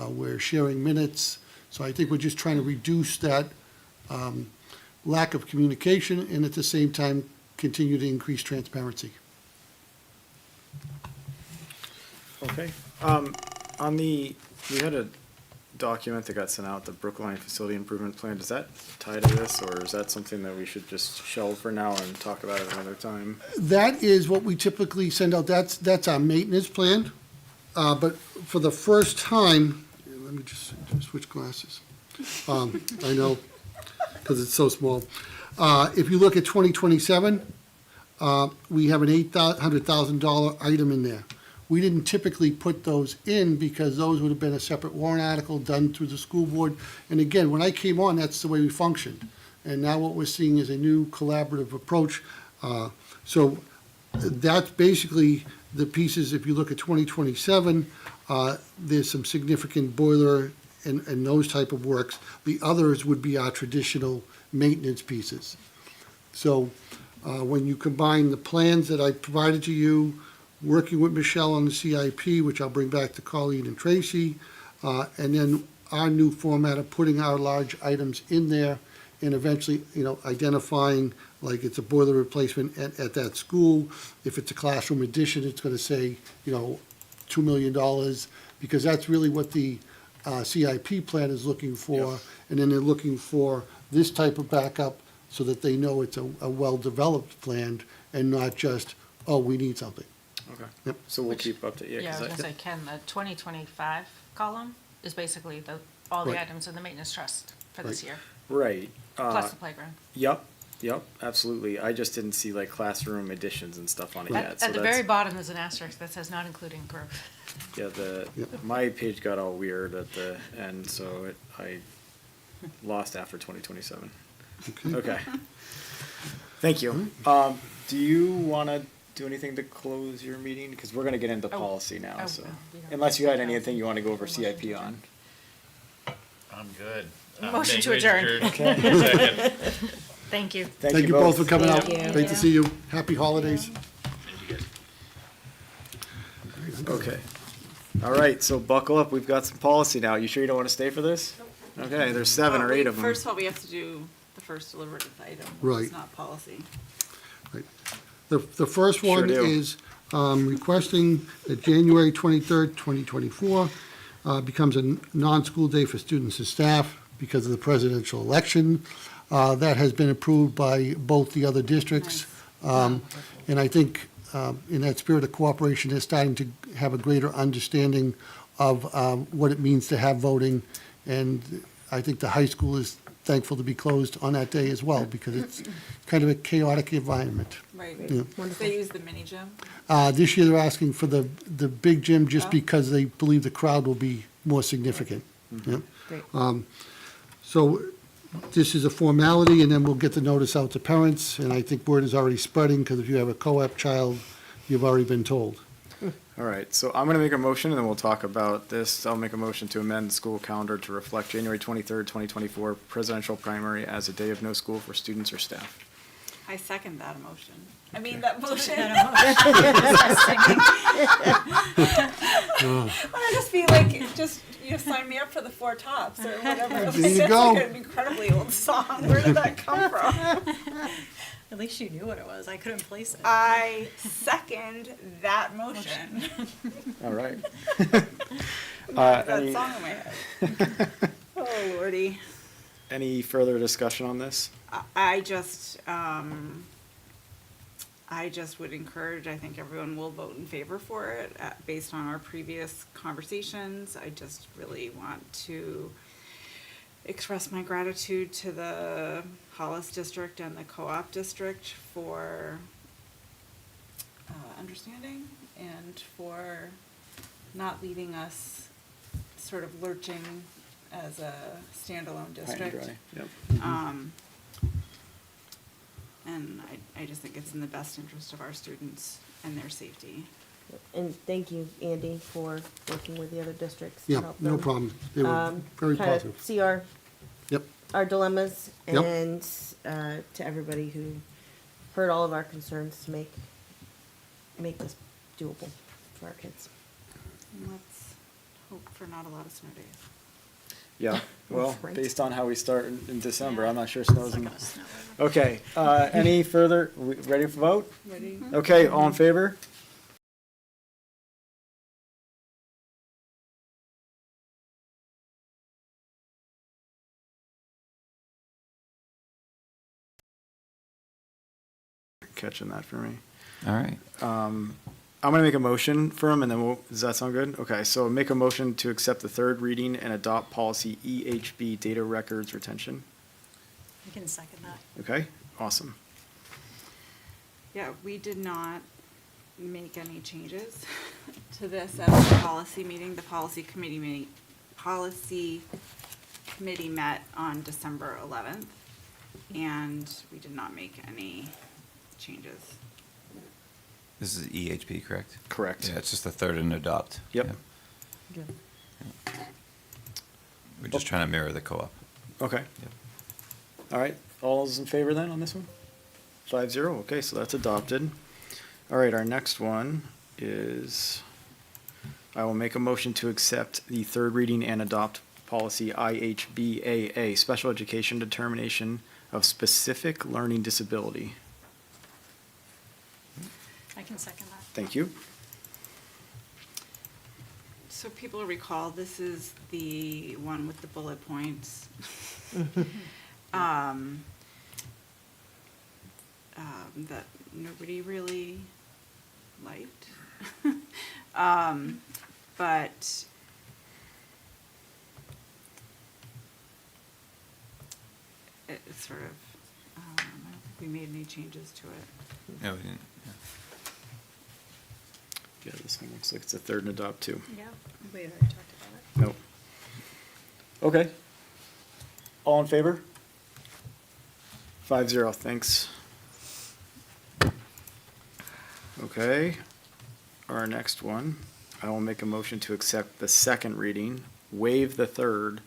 we're sharing minutes. So I think we're just trying to reduce that lack of communication and at the same time continue to increase transparency. Okay. We had a document that got sent out, the Brookline Facility Improvement Plan. Does that tie to this, or is that something that we should just shelve for now and talk about it another time? That is what we typically send out, that's our maintenance plan. But for the first time, let me just switch glasses. I know, because it's so small. If you look at 2027, we have an $800,000 item in there. We didn't typically put those in because those would have been a separate warrant article done through the school board. And again, when I came on, that's the way we functioned. And now what we're seeing is a new collaborative approach. So that's basically the pieces. If you look at 2027, there's some significant boiler and those type of works. The others would be our traditional maintenance pieces. So when you combine the plans that I provided to you, working with Michelle on the CIP, which I'll bring back to Colleen and Tracy, and then our new format of putting our large items in there and eventually, you know, identifying, like it's a boiler replacement at that school. If it's a classroom addition, it's gonna say, you know, $2 million, because that's really what the CIP plan is looking for. Yep. And then they're looking for this type of backup so that they know it's a well-developed plan and not just, oh, we need something. Okay. Yep. So we'll Which- keep up to, yeah, Yeah, I was 'cause gonna say, Ken, the 2025 column is basically all the Right. items in the maintenance trust for this Right. year, right. plus the playground. Yep, absolutely. I just didn't see like classroom additions and stuff on it yet. So At the that's- very bottom, there's an asterisk that says not including growth. Yeah, my page got all weird at the end, so I lost after 2027. Okay. Thank you. Do you want to do anything to close your meeting? Because we're going to get into Oh. policy now, Oh, so. we don't- Unless you had anything you want to go over CIP on. I'm good. Motion to adjourn. Second. Thank you. Thank you both for coming out. Thank you. Great to see you. Happy holidays. Okay. All right, so buckle up. We've got some policy now. You sure you don't want to stay for this? Okay, there's 7 or 8 of them. First of all, we have to do the first deliberative item, Right. which is not policy. The first Sure one do. is requesting that January 23rd, 2024 becomes a non-school day for students and staff because of the presidential election. That has been approved by both the other districts. And I think in that spirit of cooperation, they're starting to have a greater understanding of what it means to have voting. And I think the high school is thankful to be closed on that day as well, because it's kind of a chaotic environment. Right. Yeah. They use the mini gym. This year, they're asking for the big gym just Oh. because they believe the crowd will be more significant. Yeah. Great. So this is a formality, and then we'll get the notice out to parents, and I think word is already spreading, because if you have a co-op child, you've already been told. All right, so I'm going to make a motion, and then we'll talk about this. I'll make a motion to amend the school calendar to reflect January 23rd, 2024 presidential primary as a day of no school for students or staff. I second that motion. I mean, that motion. Wanna just be like, sign me up for the Four Tops or whatever. There Like, you that's go. like an incredibly old song. Where did that come from? At least you knew what it was. I couldn't place it. I second that motion. All right. I have that any- song in my head. Oh, Lordy. Any further discussion on this? I just would encourage, I think everyone will vote in favor for it, based on our previous conversations. I just really want to express my gratitude to the Hollis District and the Co-op District for understanding and for not leaving us sort of lurching as a standalone High and district. dry. Yep. And I just think it's in the best interest of our students and their safety. And thank you, Andy, for working with the other districts to Yeah, help no them, problem. They were very kinda positive. see our Yep, dilemmas, Yep. and to everybody who heard all of our concerns to make this doable for our kids. And let's hope for not a lot of snow days. Yeah, well, Right. based on how we start in December, Yeah. I'm not sure snow's It's in. not gonna snow ever. Okay, any further, ready for vote? Ready? Okay, all in favor? Catching that for me. All right. I'm gonna make a motion for him, and then does that sound good? Okay, so make a motion to accept the third reading and adopt policy EHB, data records retention. I can second that. Okay, awesome. Yeah, we did not make any changes to this at the policy meeting. The policy committee met on December 11th, and we did not make any changes. This is EHP, correct? Correct. Yeah, it's just the third and adopt. Yep. Yeah. We're just trying to mirror the co-op. Okay. Yep. All right, all's in favor then on this one? 5-0, okay, so that's adopted. All right, our next one is, I will make a motion to accept the third reading and adopt policy IHBAA, special education determination of specific learning disability. I can second that. Thank you. So people recall, this is the one with the bullet points. That nobody really liked. But it's sort of, I don't think we made any changes to it. No, we didn't. Yeah. Yeah, this one looks like it's a third and adopt too. Yeah, we already talked about it. Nope. Okay. All in favor? 5-0, thanks. Okay, our next one, I will make a motion to accept the second reading, waive the third,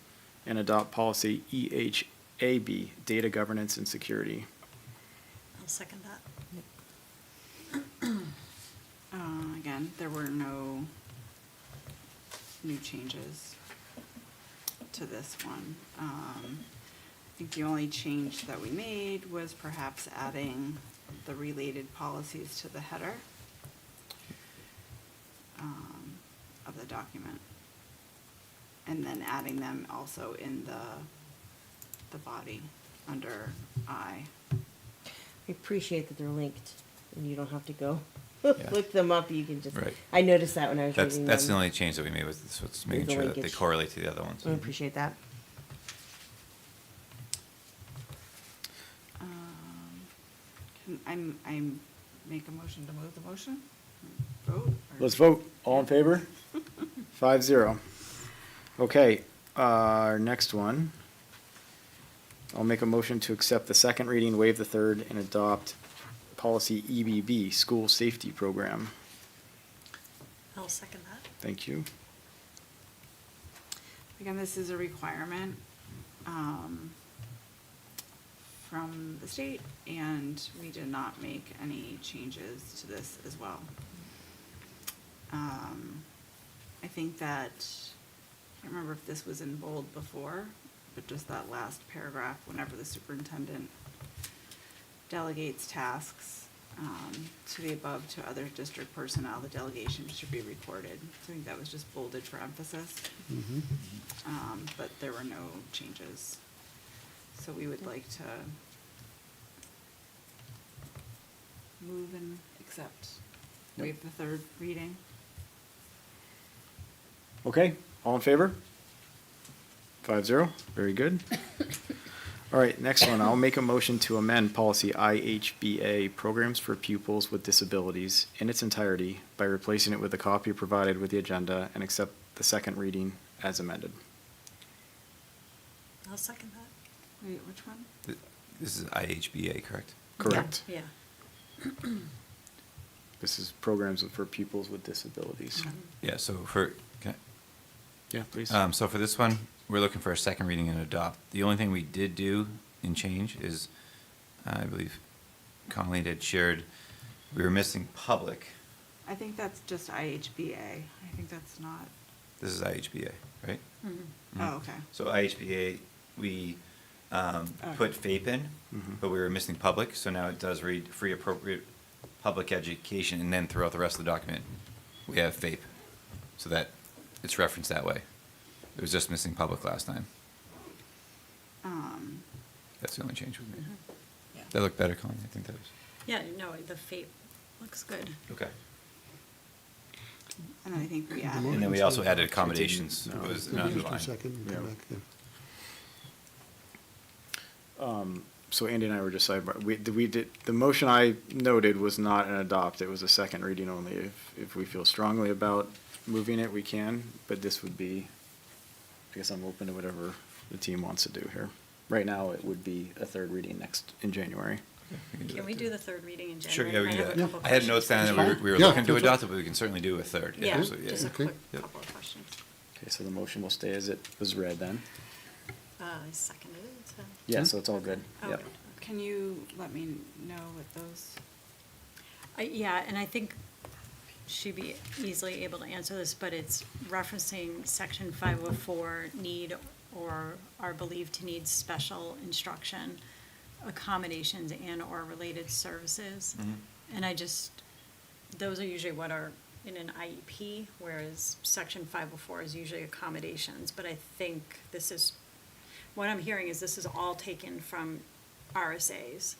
and adopt policy EHAB, data governance and security. I'll second that. Again, there were no new changes to this one. I think the only change that we made was perhaps adding the related policies to the header of the document. And then adding them also in the body under I. I appreciate that they're linked, and you don't have to go Yeah. look them up, you can just, Right. I noticed that when I was That's, reading them. that's the only change that we made was this, was making the sure that they linkage. correlate to the other ones. I appreciate that. Can I make a motion to move the motion? Vote? or- Let's vote, all in favor? 5-0. Okay, our next one, I'll make a motion to accept the second reading, waive the third, and adopt policy EBB, school safety program. I'll second that. Thank you. Again, this is a requirement from the state, and we did not make any changes to this as well. I think that, I can't remember if this was in bold before, but just that last paragraph, whenever the superintendent delegates tasks to the above to other district personnel, the delegation should be recorded. So I think that was just bolded for emphasis. But there were no changes. So we would like to move and accept, waive the third reading. Okay, all in favor? 5-0, very good. All right, next one, I'll make a motion to amend policy IHBA, Programs for Pupils with Disabilities, in its entirety by replacing it with the copy provided with the agenda and accept the second reading as amended. I'll second that. Wait, which one? This is IHBA, correct? Correct. Yeah. This is Programs for Pupils with Disabilities. Yeah, so for, can Yeah, please. so for this one, we're looking for a second reading and adopt. The only thing we did do in change is, I believe Colleen had shared, we were missing public. I think that's just IHBA. I think that's not, This is IHBA, right? Mhm. oh, okay. So IHBA, we put FAPE in, Mhm. but we were missing public, so now it does read free appropriate public education, and then throughout the rest of the document, we have FAPE, so that it's referenced that way. It was just missing public last time. That's the only change we made. Yeah. That looked better, Colleen, I think that was. Yeah, no, the FAPE looks good. Okay. And I think we The added. And then we also added accommodations, No. it was Just an a underline. second, Yeah. come back, yeah. So Andy and I were just the motion I noted was not an adopt, it was a second reading only. If we feel strongly about moving it, we can, but this would be, I guess I'm open to whatever the team wants to do here. Right now, it would be a third reading in January. Can we do the third reading in Sure, January? yeah, we can I do have a that. couple I had notes questions. down that we were Yeah, looking to that's fine. adopt it, but we can certainly do a third. Yeah, absolutely, just a Okay. quick Yep. couple of questions. Okay, so the motion will stay as it was read then. I seconded it, so. Yeah, so it's all good. Oh, Yep. good. Can you let me know what those? Yeah, and I think she'd be easily able to answer this, but it's referencing section 504, need or are believed to need special instruction, accommodations and/or related services. And those are usually what are in an IEP, whereas section 504 is usually accommodations. But I think what I'm hearing is this is all taken from RSAs.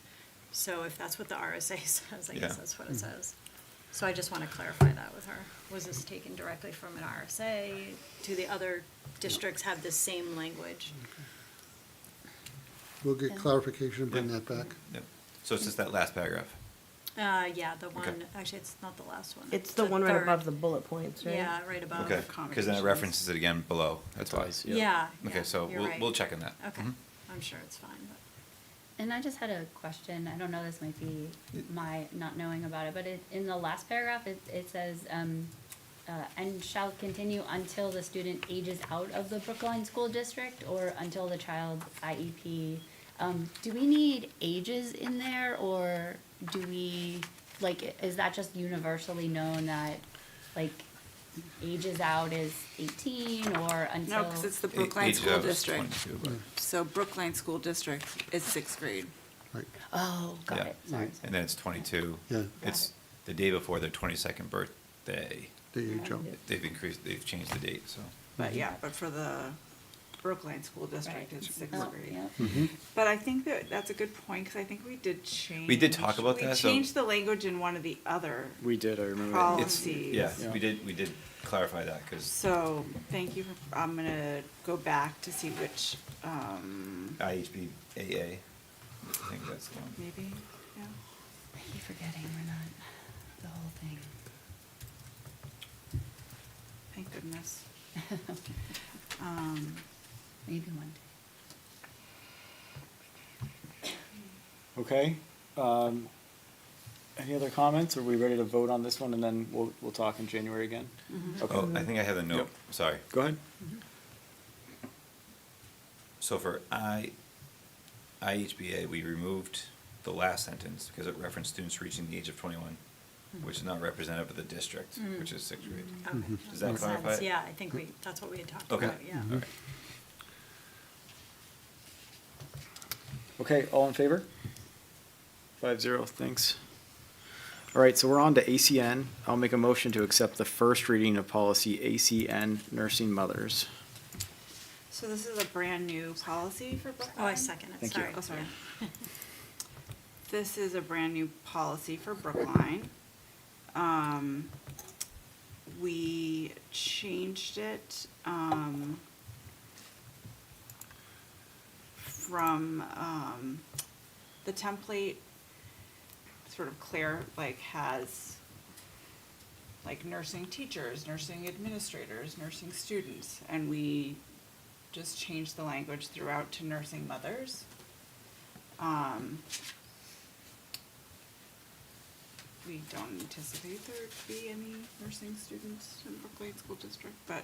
So if that's what the RSA says, I guess Yeah. that's what it says. So I just want to clarify that with her. Was this taken directly from an RSA? Do the other districts have the same language? We'll get clarification and bring that back. Yep. So it's just that last paragraph. Yeah, the Okay. one, actually, it's not the last one. It's the one right third. above the bullet points, right? Yeah, right above. Okay, because then it accommodations. references it again below, that's why. does, Yeah. Okay, so you're right. we'll check on that. Okay, Mhm. I'm sure it's fine, but. And I just had a question, I don't know, this might be my not knowing about it, but in the last paragraph, it says, and shall continue until the student ages out of the Brookline School District or until the child's IEP. Do we need ages in there, or do we, is that just universally known that, ages out is 18 or until? No, because it's the Brookline Age School of District. 22, but- So Brookline School District is sixth grade. Right. Oh, got Yeah. it, sorry. And then it's 22. Yeah. It's the day before their 22nd birthday. There you go. They've changed the date, so. But yeah, but for the Brookline School District, Right. it's sixth Oh, grade. yeah. But I think that's a good point, because I think we did change. We did talk about that, so- We changed the language in one of the other. We did, I remember that. Policies. Yeah, Yeah. we did clarify that, because So, thank you, I'm gonna go back to see which, IHBAA, I think that's the one. maybe, yeah. I keep forgetting we're not the whole thing. Thank goodness. Maybe one day. Okay, any other comments? Are we ready to vote on this one and then we'll talk in January again? Okay. Oh, I think I have a note, Yep. sorry. Go ahead. So for IHBA, we removed the last sentence because it referenced students reaching the age of 21, which is not representative of the district, which is sixth grade. Okay. Does that Makes clarify sense. it? Yeah, I think that's what we had talked Okay. about, yeah. All right. Okay, all in favor? 5-0, thanks. All right, so we're on to ACN. I'll make a motion to accept the first reading of policy ACN, nursing mothers. So this is a brand new policy for Brookline? Oh, I second it, Thank you. sorry. Oh, sorry. This is a brand new policy for Brookline. We changed it, from, the template, sort of Claire, like, has, like, nursing teachers, nursing administrators, nursing students, and we just changed the language throughout to nursing mothers. We don't anticipate there to be any nursing students in Brookline School District, but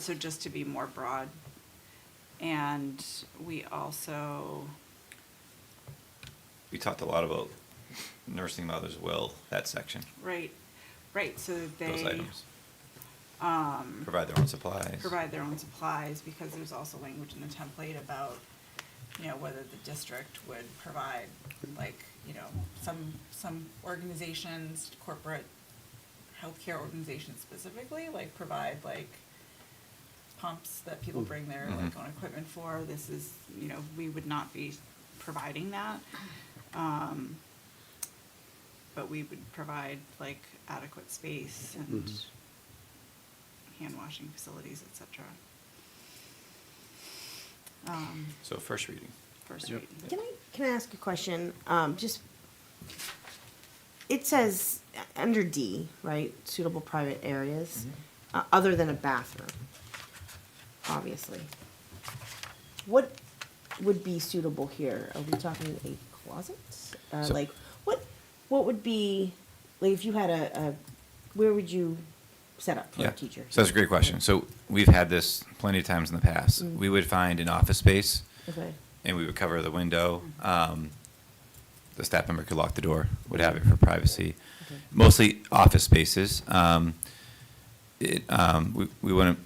so just to be more broad. And we also, We talked a lot about nursing mothers will, that section, right, so those they, items. Provide their own supplies. provide their own supplies, because there's also language in the template about, you know, whether the district would provide, like, you know, some organizations, corporate healthcare organizations specifically, like, provide, like, pumps that people bring their, like, own equipment for. This is, you know, we would not be providing that. But we would provide, like, adequate space and hand washing facilities, et cetera. So first reading. First Yep. reading. Can I ask a question? Just, it says, under D, right, suitable private areas, other than a bathroom, obviously. What would be suitable here? Are we talking a closet? So- Like, what would be, like, if you had where would you set up for Yeah, a teacher? so that's a great question. So we've had this plenty of times in the past. We would find an office space, Okay, and we would cover the window. The staff member could lock the door, would have it for privacy. okay. Mostly office spaces. We wouldn't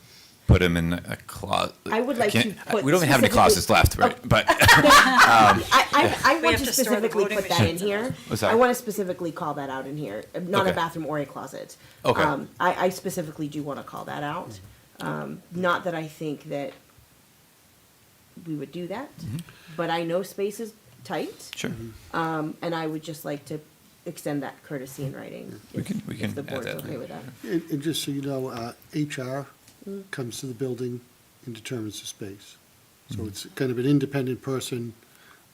put them in a closet. I would like to put We don't even have any specifically- closets left, right? But, I We want have to to store the specifically voting put that in machines in here. What's that? I want to specifically call that out in here, not a Okay. bathroom or a closet. Okay. I specifically do want to call that out. Not that I think that we would do that, but I know space is tight. sure. And I would just like to extend that courtesy in writing. We if- can If the add board's that. okay with that. And just so you know, HR comes to the building and determines the space. So it's kind of an independent person,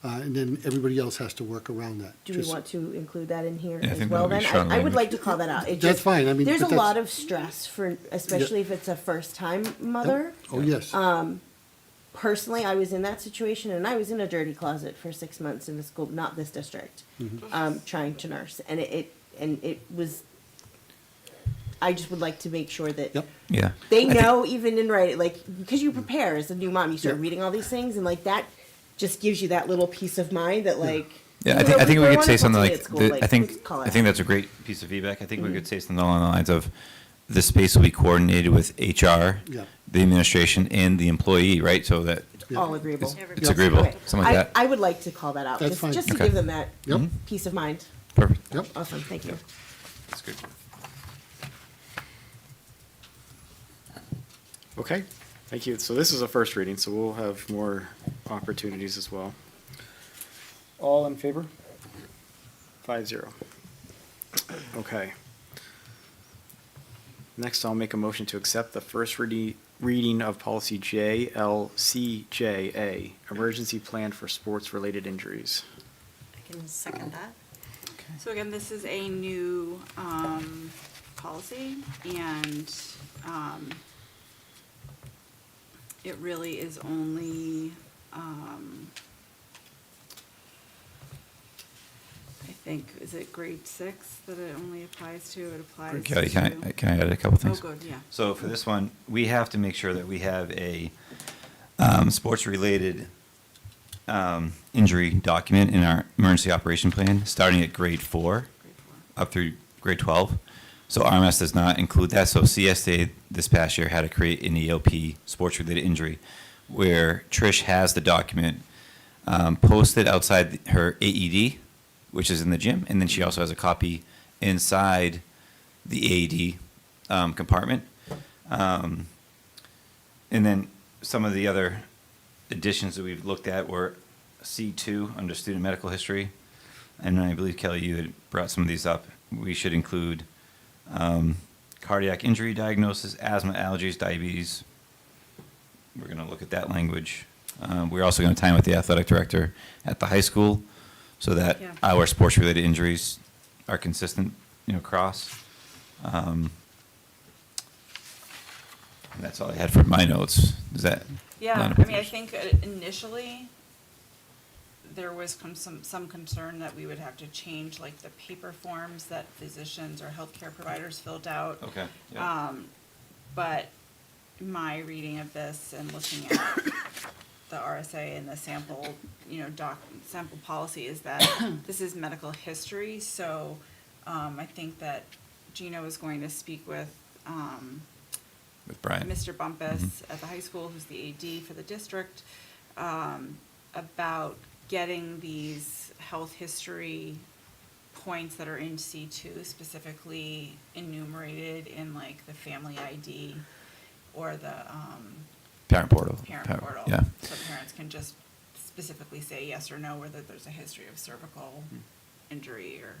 and then everybody else has to work around that. Do we Just- want to include that in here Yeah, I as think well that would then? be strong I would language. like to call that out. It That's just- fine, I mean, There's a but that's- lot of stress for, especially if it's a first-time mother. Oh, yes. Personally, I was in that situation, and I was in a dirty closet for 6 months in the school, not this district, trying to nurse, and it was. I just would like to make sure that Yep. Yeah. they I think- know, even in writing, like, because you prepare as a new mom, you start Yeah. reading all these things, and like that just gives you that little peace of mind that like. Yeah, even I think though we we're could say wonderful something today like, at school, I let's think, call it I think out. that's a great piece of feedback. I think we could say something along the lines of, the space will be coordinated with HR, Yeah. the administration, and the employee, right? So that All agreeable. it's agreeable, Okay. something like that. I would like to call that out, That's just, fine. just to Okay. give them that Yep. peace of mind. Perfect. Yep. Awesome, thank you. That's good. Okay, thank you. So this is a first reading, so we'll have more opportunities as well. All in favor? 5-0. Okay. Next, I'll make a motion to accept the first reading of policy JLCJA, emergency plan for sports-related injuries. I can second that. So again, this is a new, policy, and, it really is only, I think, is it grade 6 that it only applies to? It applies to. Kelly, can I add a couple Oh, things? good, yeah. So for this one, we have to make sure that we have a sports-related injury document in our emergency operation plan, starting at grade 4 Grade 4. up through grade 12. So RMS does not include that. So CSA this past year had to create an EOP, sports-related injury, where Trish has the document posted outside her AED, which is in the gym, and then she also has a copy inside the AED compartment. And then some of the other additions that we've looked at were C2 under student medical history. And I believe, Kelly, you had brought some of these up. We should include cardiac injury diagnosis, asthma, allergies, diabetes. We're going to look at that language. We're also going to time with the athletic director at the high school so that Yeah. our sports-related injuries are consistent, across. And that's all I had for my notes. Is that? Yeah, line up I with mean, I yours? think initially, there was some concern that we would have to change like the paper forms that physicians or healthcare providers filled out. Okay, yeah. But my reading of this and looking at the RSA and the sample, sample policy is that this is medical history, so, I think that Gina was going to speak with, With Brian. Mr. Bumpus at the high school, who's the AD for the district, about getting these health history points that are in C2 specifically enumerated in like the family ID or the Parent portal. parent portal. Yeah. So parents can just specifically say yes or no, whether there's a history of cervical injury or,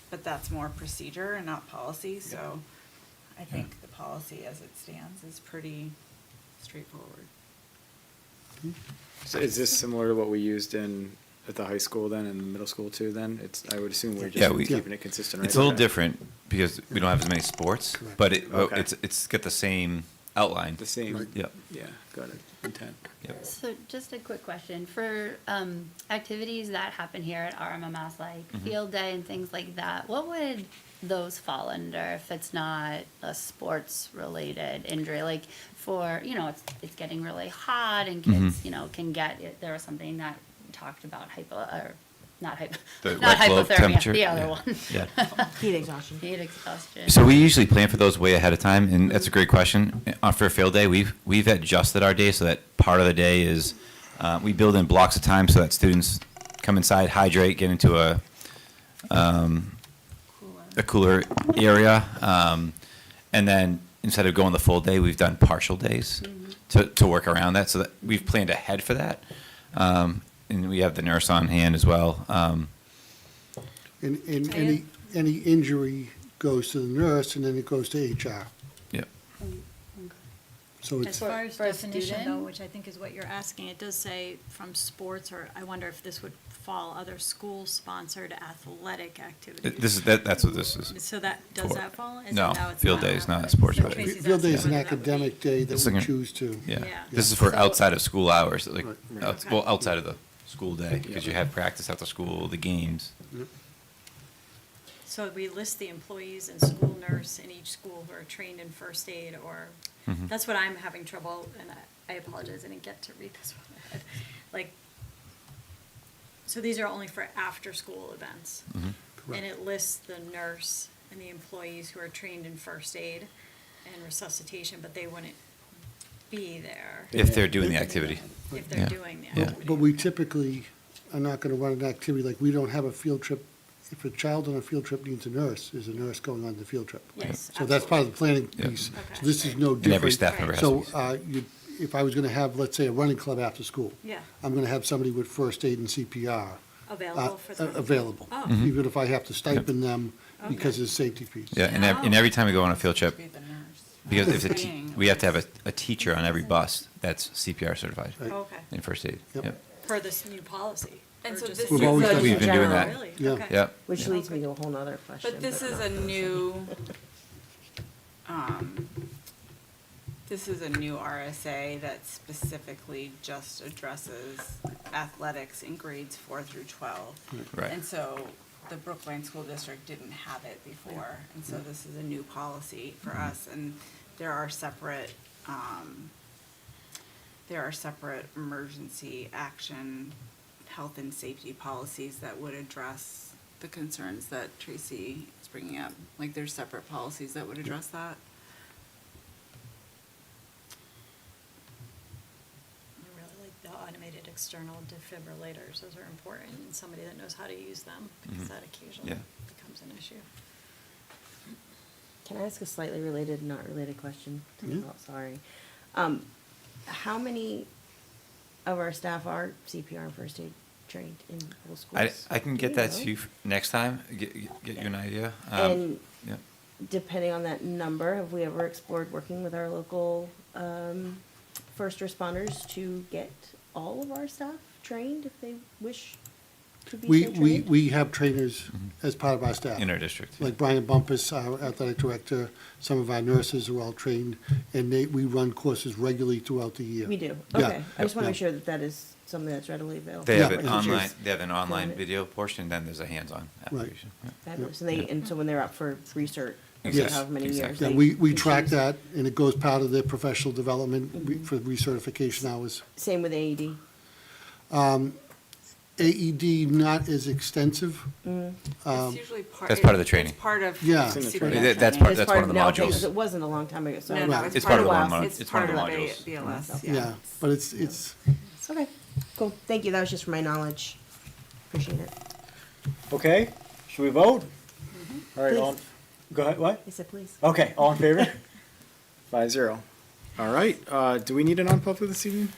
but that's more procedure and not policy, so I think the policy as it stands is pretty straightforward. So is this similar to what we used at the high school then and the middle school too then? I would assume we're Yeah, just keeping it consistent, right? It's a little Okay. different because we don't have as many sports, Correct. but Okay. it's got the same outline. The same, Right. Yep. yeah, got it, intent. Yep. So just a quick question, for activities that happen here at RMMS, like field day and things like that, what would those fall under if it's not a sports-related injury? Like for, it's getting really hot and kids, can get it. There was something that talked about not The not red globe hypothermia, temperature? the other Yeah. one. Yeah. Heat exhaustion. Heat exhaustion. So we usually plan for those way ahead of time, and that's a great question. For field day, we've adjusted our day so that part of the day is we build in blocks of time so that students come inside, hydrate, get into a cooler area, and then instead of going the full day, we've done partial days to work around that. So that we've planned ahead for that, and we have the nurse on hand as well. And any injury goes to the nurse, and then it goes to HR. Yep. So As it's, far as For a definition though, student? which I think is what you're asking, it does say from sports, or I wonder if this would fall other school-sponsored athletic activities. That's what this is. So does for. that fall? Is No, it now it's field day is not a sports So related. Tracy's field day is asking an whether that would be- academic day It's that we like a- choose to. Yeah, Yeah. this is for So- outside of school hours, like, Right. well, outside of the school day, because you Yeah. have practice after school, the games. So we list the employees and school nurse in each school who are trained in first aid, or, Mhm. that's what I'm having trouble, and I apologize, I didn't get to read this one ahead. Like, so these are only for after-school events. Mhm. And it lists the nurse and the employees who are trained in first aid and resuscitation, but they wouldn't be there If they're doing the activity. if they're Yeah. doing the Yeah. activity. But we typically are not going to run an activity, like we don't have a field trip. If a child on a field trip needs a nurse, is a nurse going on the field trip? Yes, So that's part of the planning Yeah. piece. Okay. So this is no And every different. staff member has So to be. if I was going to have, let's say, a running club after school, Yeah, I'm going to have somebody with first aid and CPR. available for them. Available, Oh. Mhm. even if I have to stipend them because Okay. of the safety piece. Yeah, and every time we go on a field trip, Be the nurse. because if Being- we have to have a teacher on every bus that's CPR certified Right. Okay, in first aid. Yep. Yep. per this new policy. And or so just this a- We've always done We've been doing that. Really? Yeah. Okay. Yep. Which leads me to a whole nother question. But this is a new RSA that specifically just addresses athletics in grades 4 through 12. Right. And so the Brookline School District didn't have it before, and so this is a new policy for us, and there are separate emergency action, health and safety policies that would address the concerns that Tracy is bringing up. Like, there's separate policies that would address that. I really like the automated external defibrillators, those are important, and somebody that knows how to use them, because Mhm. that occasionally Yeah. becomes an issue. Can I ask a slightly related, not related question? Yeah. Oh, sorry. How many of our staff are CPR and first aid trained in both schools? I can Do get you that know? to you next time, get you an idea. And Yeah. depending on that number, have we ever explored working with our local first responders to get all of our staff trained if they wish to be so trained? We have trainers as part of our staff. In our district. yeah. Like Brian Bumpus, our athletic director, some of our nurses are all trained, and we run courses regularly throughout the year. We do, Yeah. okay. I just want to Yeah. make sure that that is something that's readily available. They have Yeah. an for teachers. online, they have an online Doing it. video portion, then there's a hands-on application. Yeah. Fabulous, and and so when they're up for recert, Yes, however many years. exactly. Yeah, they we can track choose. that, and it goes part of their professional development for recertification hours. Same with AED. AED, not as extensive. It's usually part. That's part of the training. It's part of. Yeah. It's in the CPR training. That's training. part- one of the now, okay, 'cause modules. it wasn't a long time ago, so. No, no, Right. it's It's part part of of the the, one- it's it's one of part the of modules. BLS, Yeah, yeah. but it's, Okay, cool, thank you, that was just for my knowledge. Appreciate it. Okay, should we vote? All right, all, Please. go ahead, what? I said please. Okay, all in favor? 5-0. All right, do we need a non-public this evening?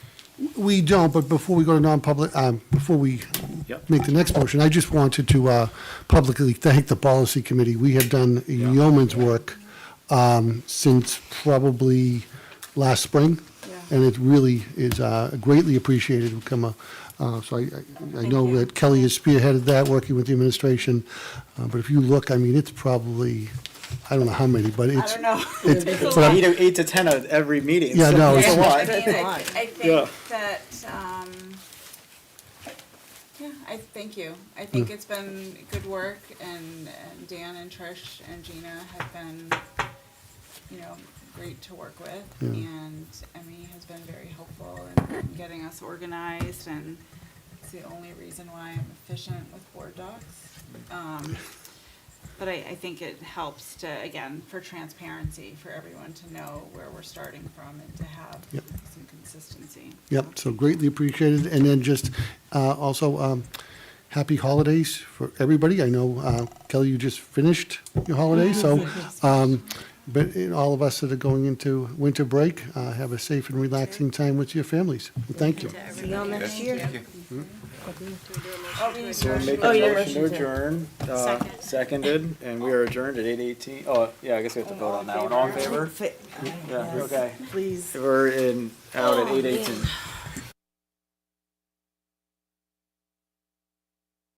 we don't, but before we go to non-public, before we Yep. make the next motion, I just wanted to publicly thank the policy committee. We have done yeoman's work since probably last spring, and it really is greatly appreciated. So I know you. that Kelly has spearheaded that, working with the administration. But if you look, I mean, it's probably, I don't know how many, but I it's. don't know. it's- It's a but lot. I'm- 8 to 10 of every meeting. Yeah, so no, it's a it's- lot. I mean, That's a lot. I think Yeah. that, yeah, I thank you. I think it's been good work, and Dan and Trish and Gina have been, great to work with. And Emmy has been very helpful in getting us organized, and it's the only reason why I'm efficient with board docs. But I think it helps to, again, for transparency, for everyone to know where we're starting from and to have Yep. some consistency. Yep, so greatly appreciated. And then just also, happy holidays for everybody. I know, Kelly, you just finished your holidays, so, but all of us that are going into winter break, have a safe and relaxing time with your families. And thank you. See y'all next year. Thank you. So we'll make Oh, a yeah, motion to motion to- adjourn, Second. seconded, and we are adjourned at 8:18. Oh, yeah, I guess we have to vote on that one. All in favor? Fi- Yeah, okay. Please. We're out at Oh, 8:18. man.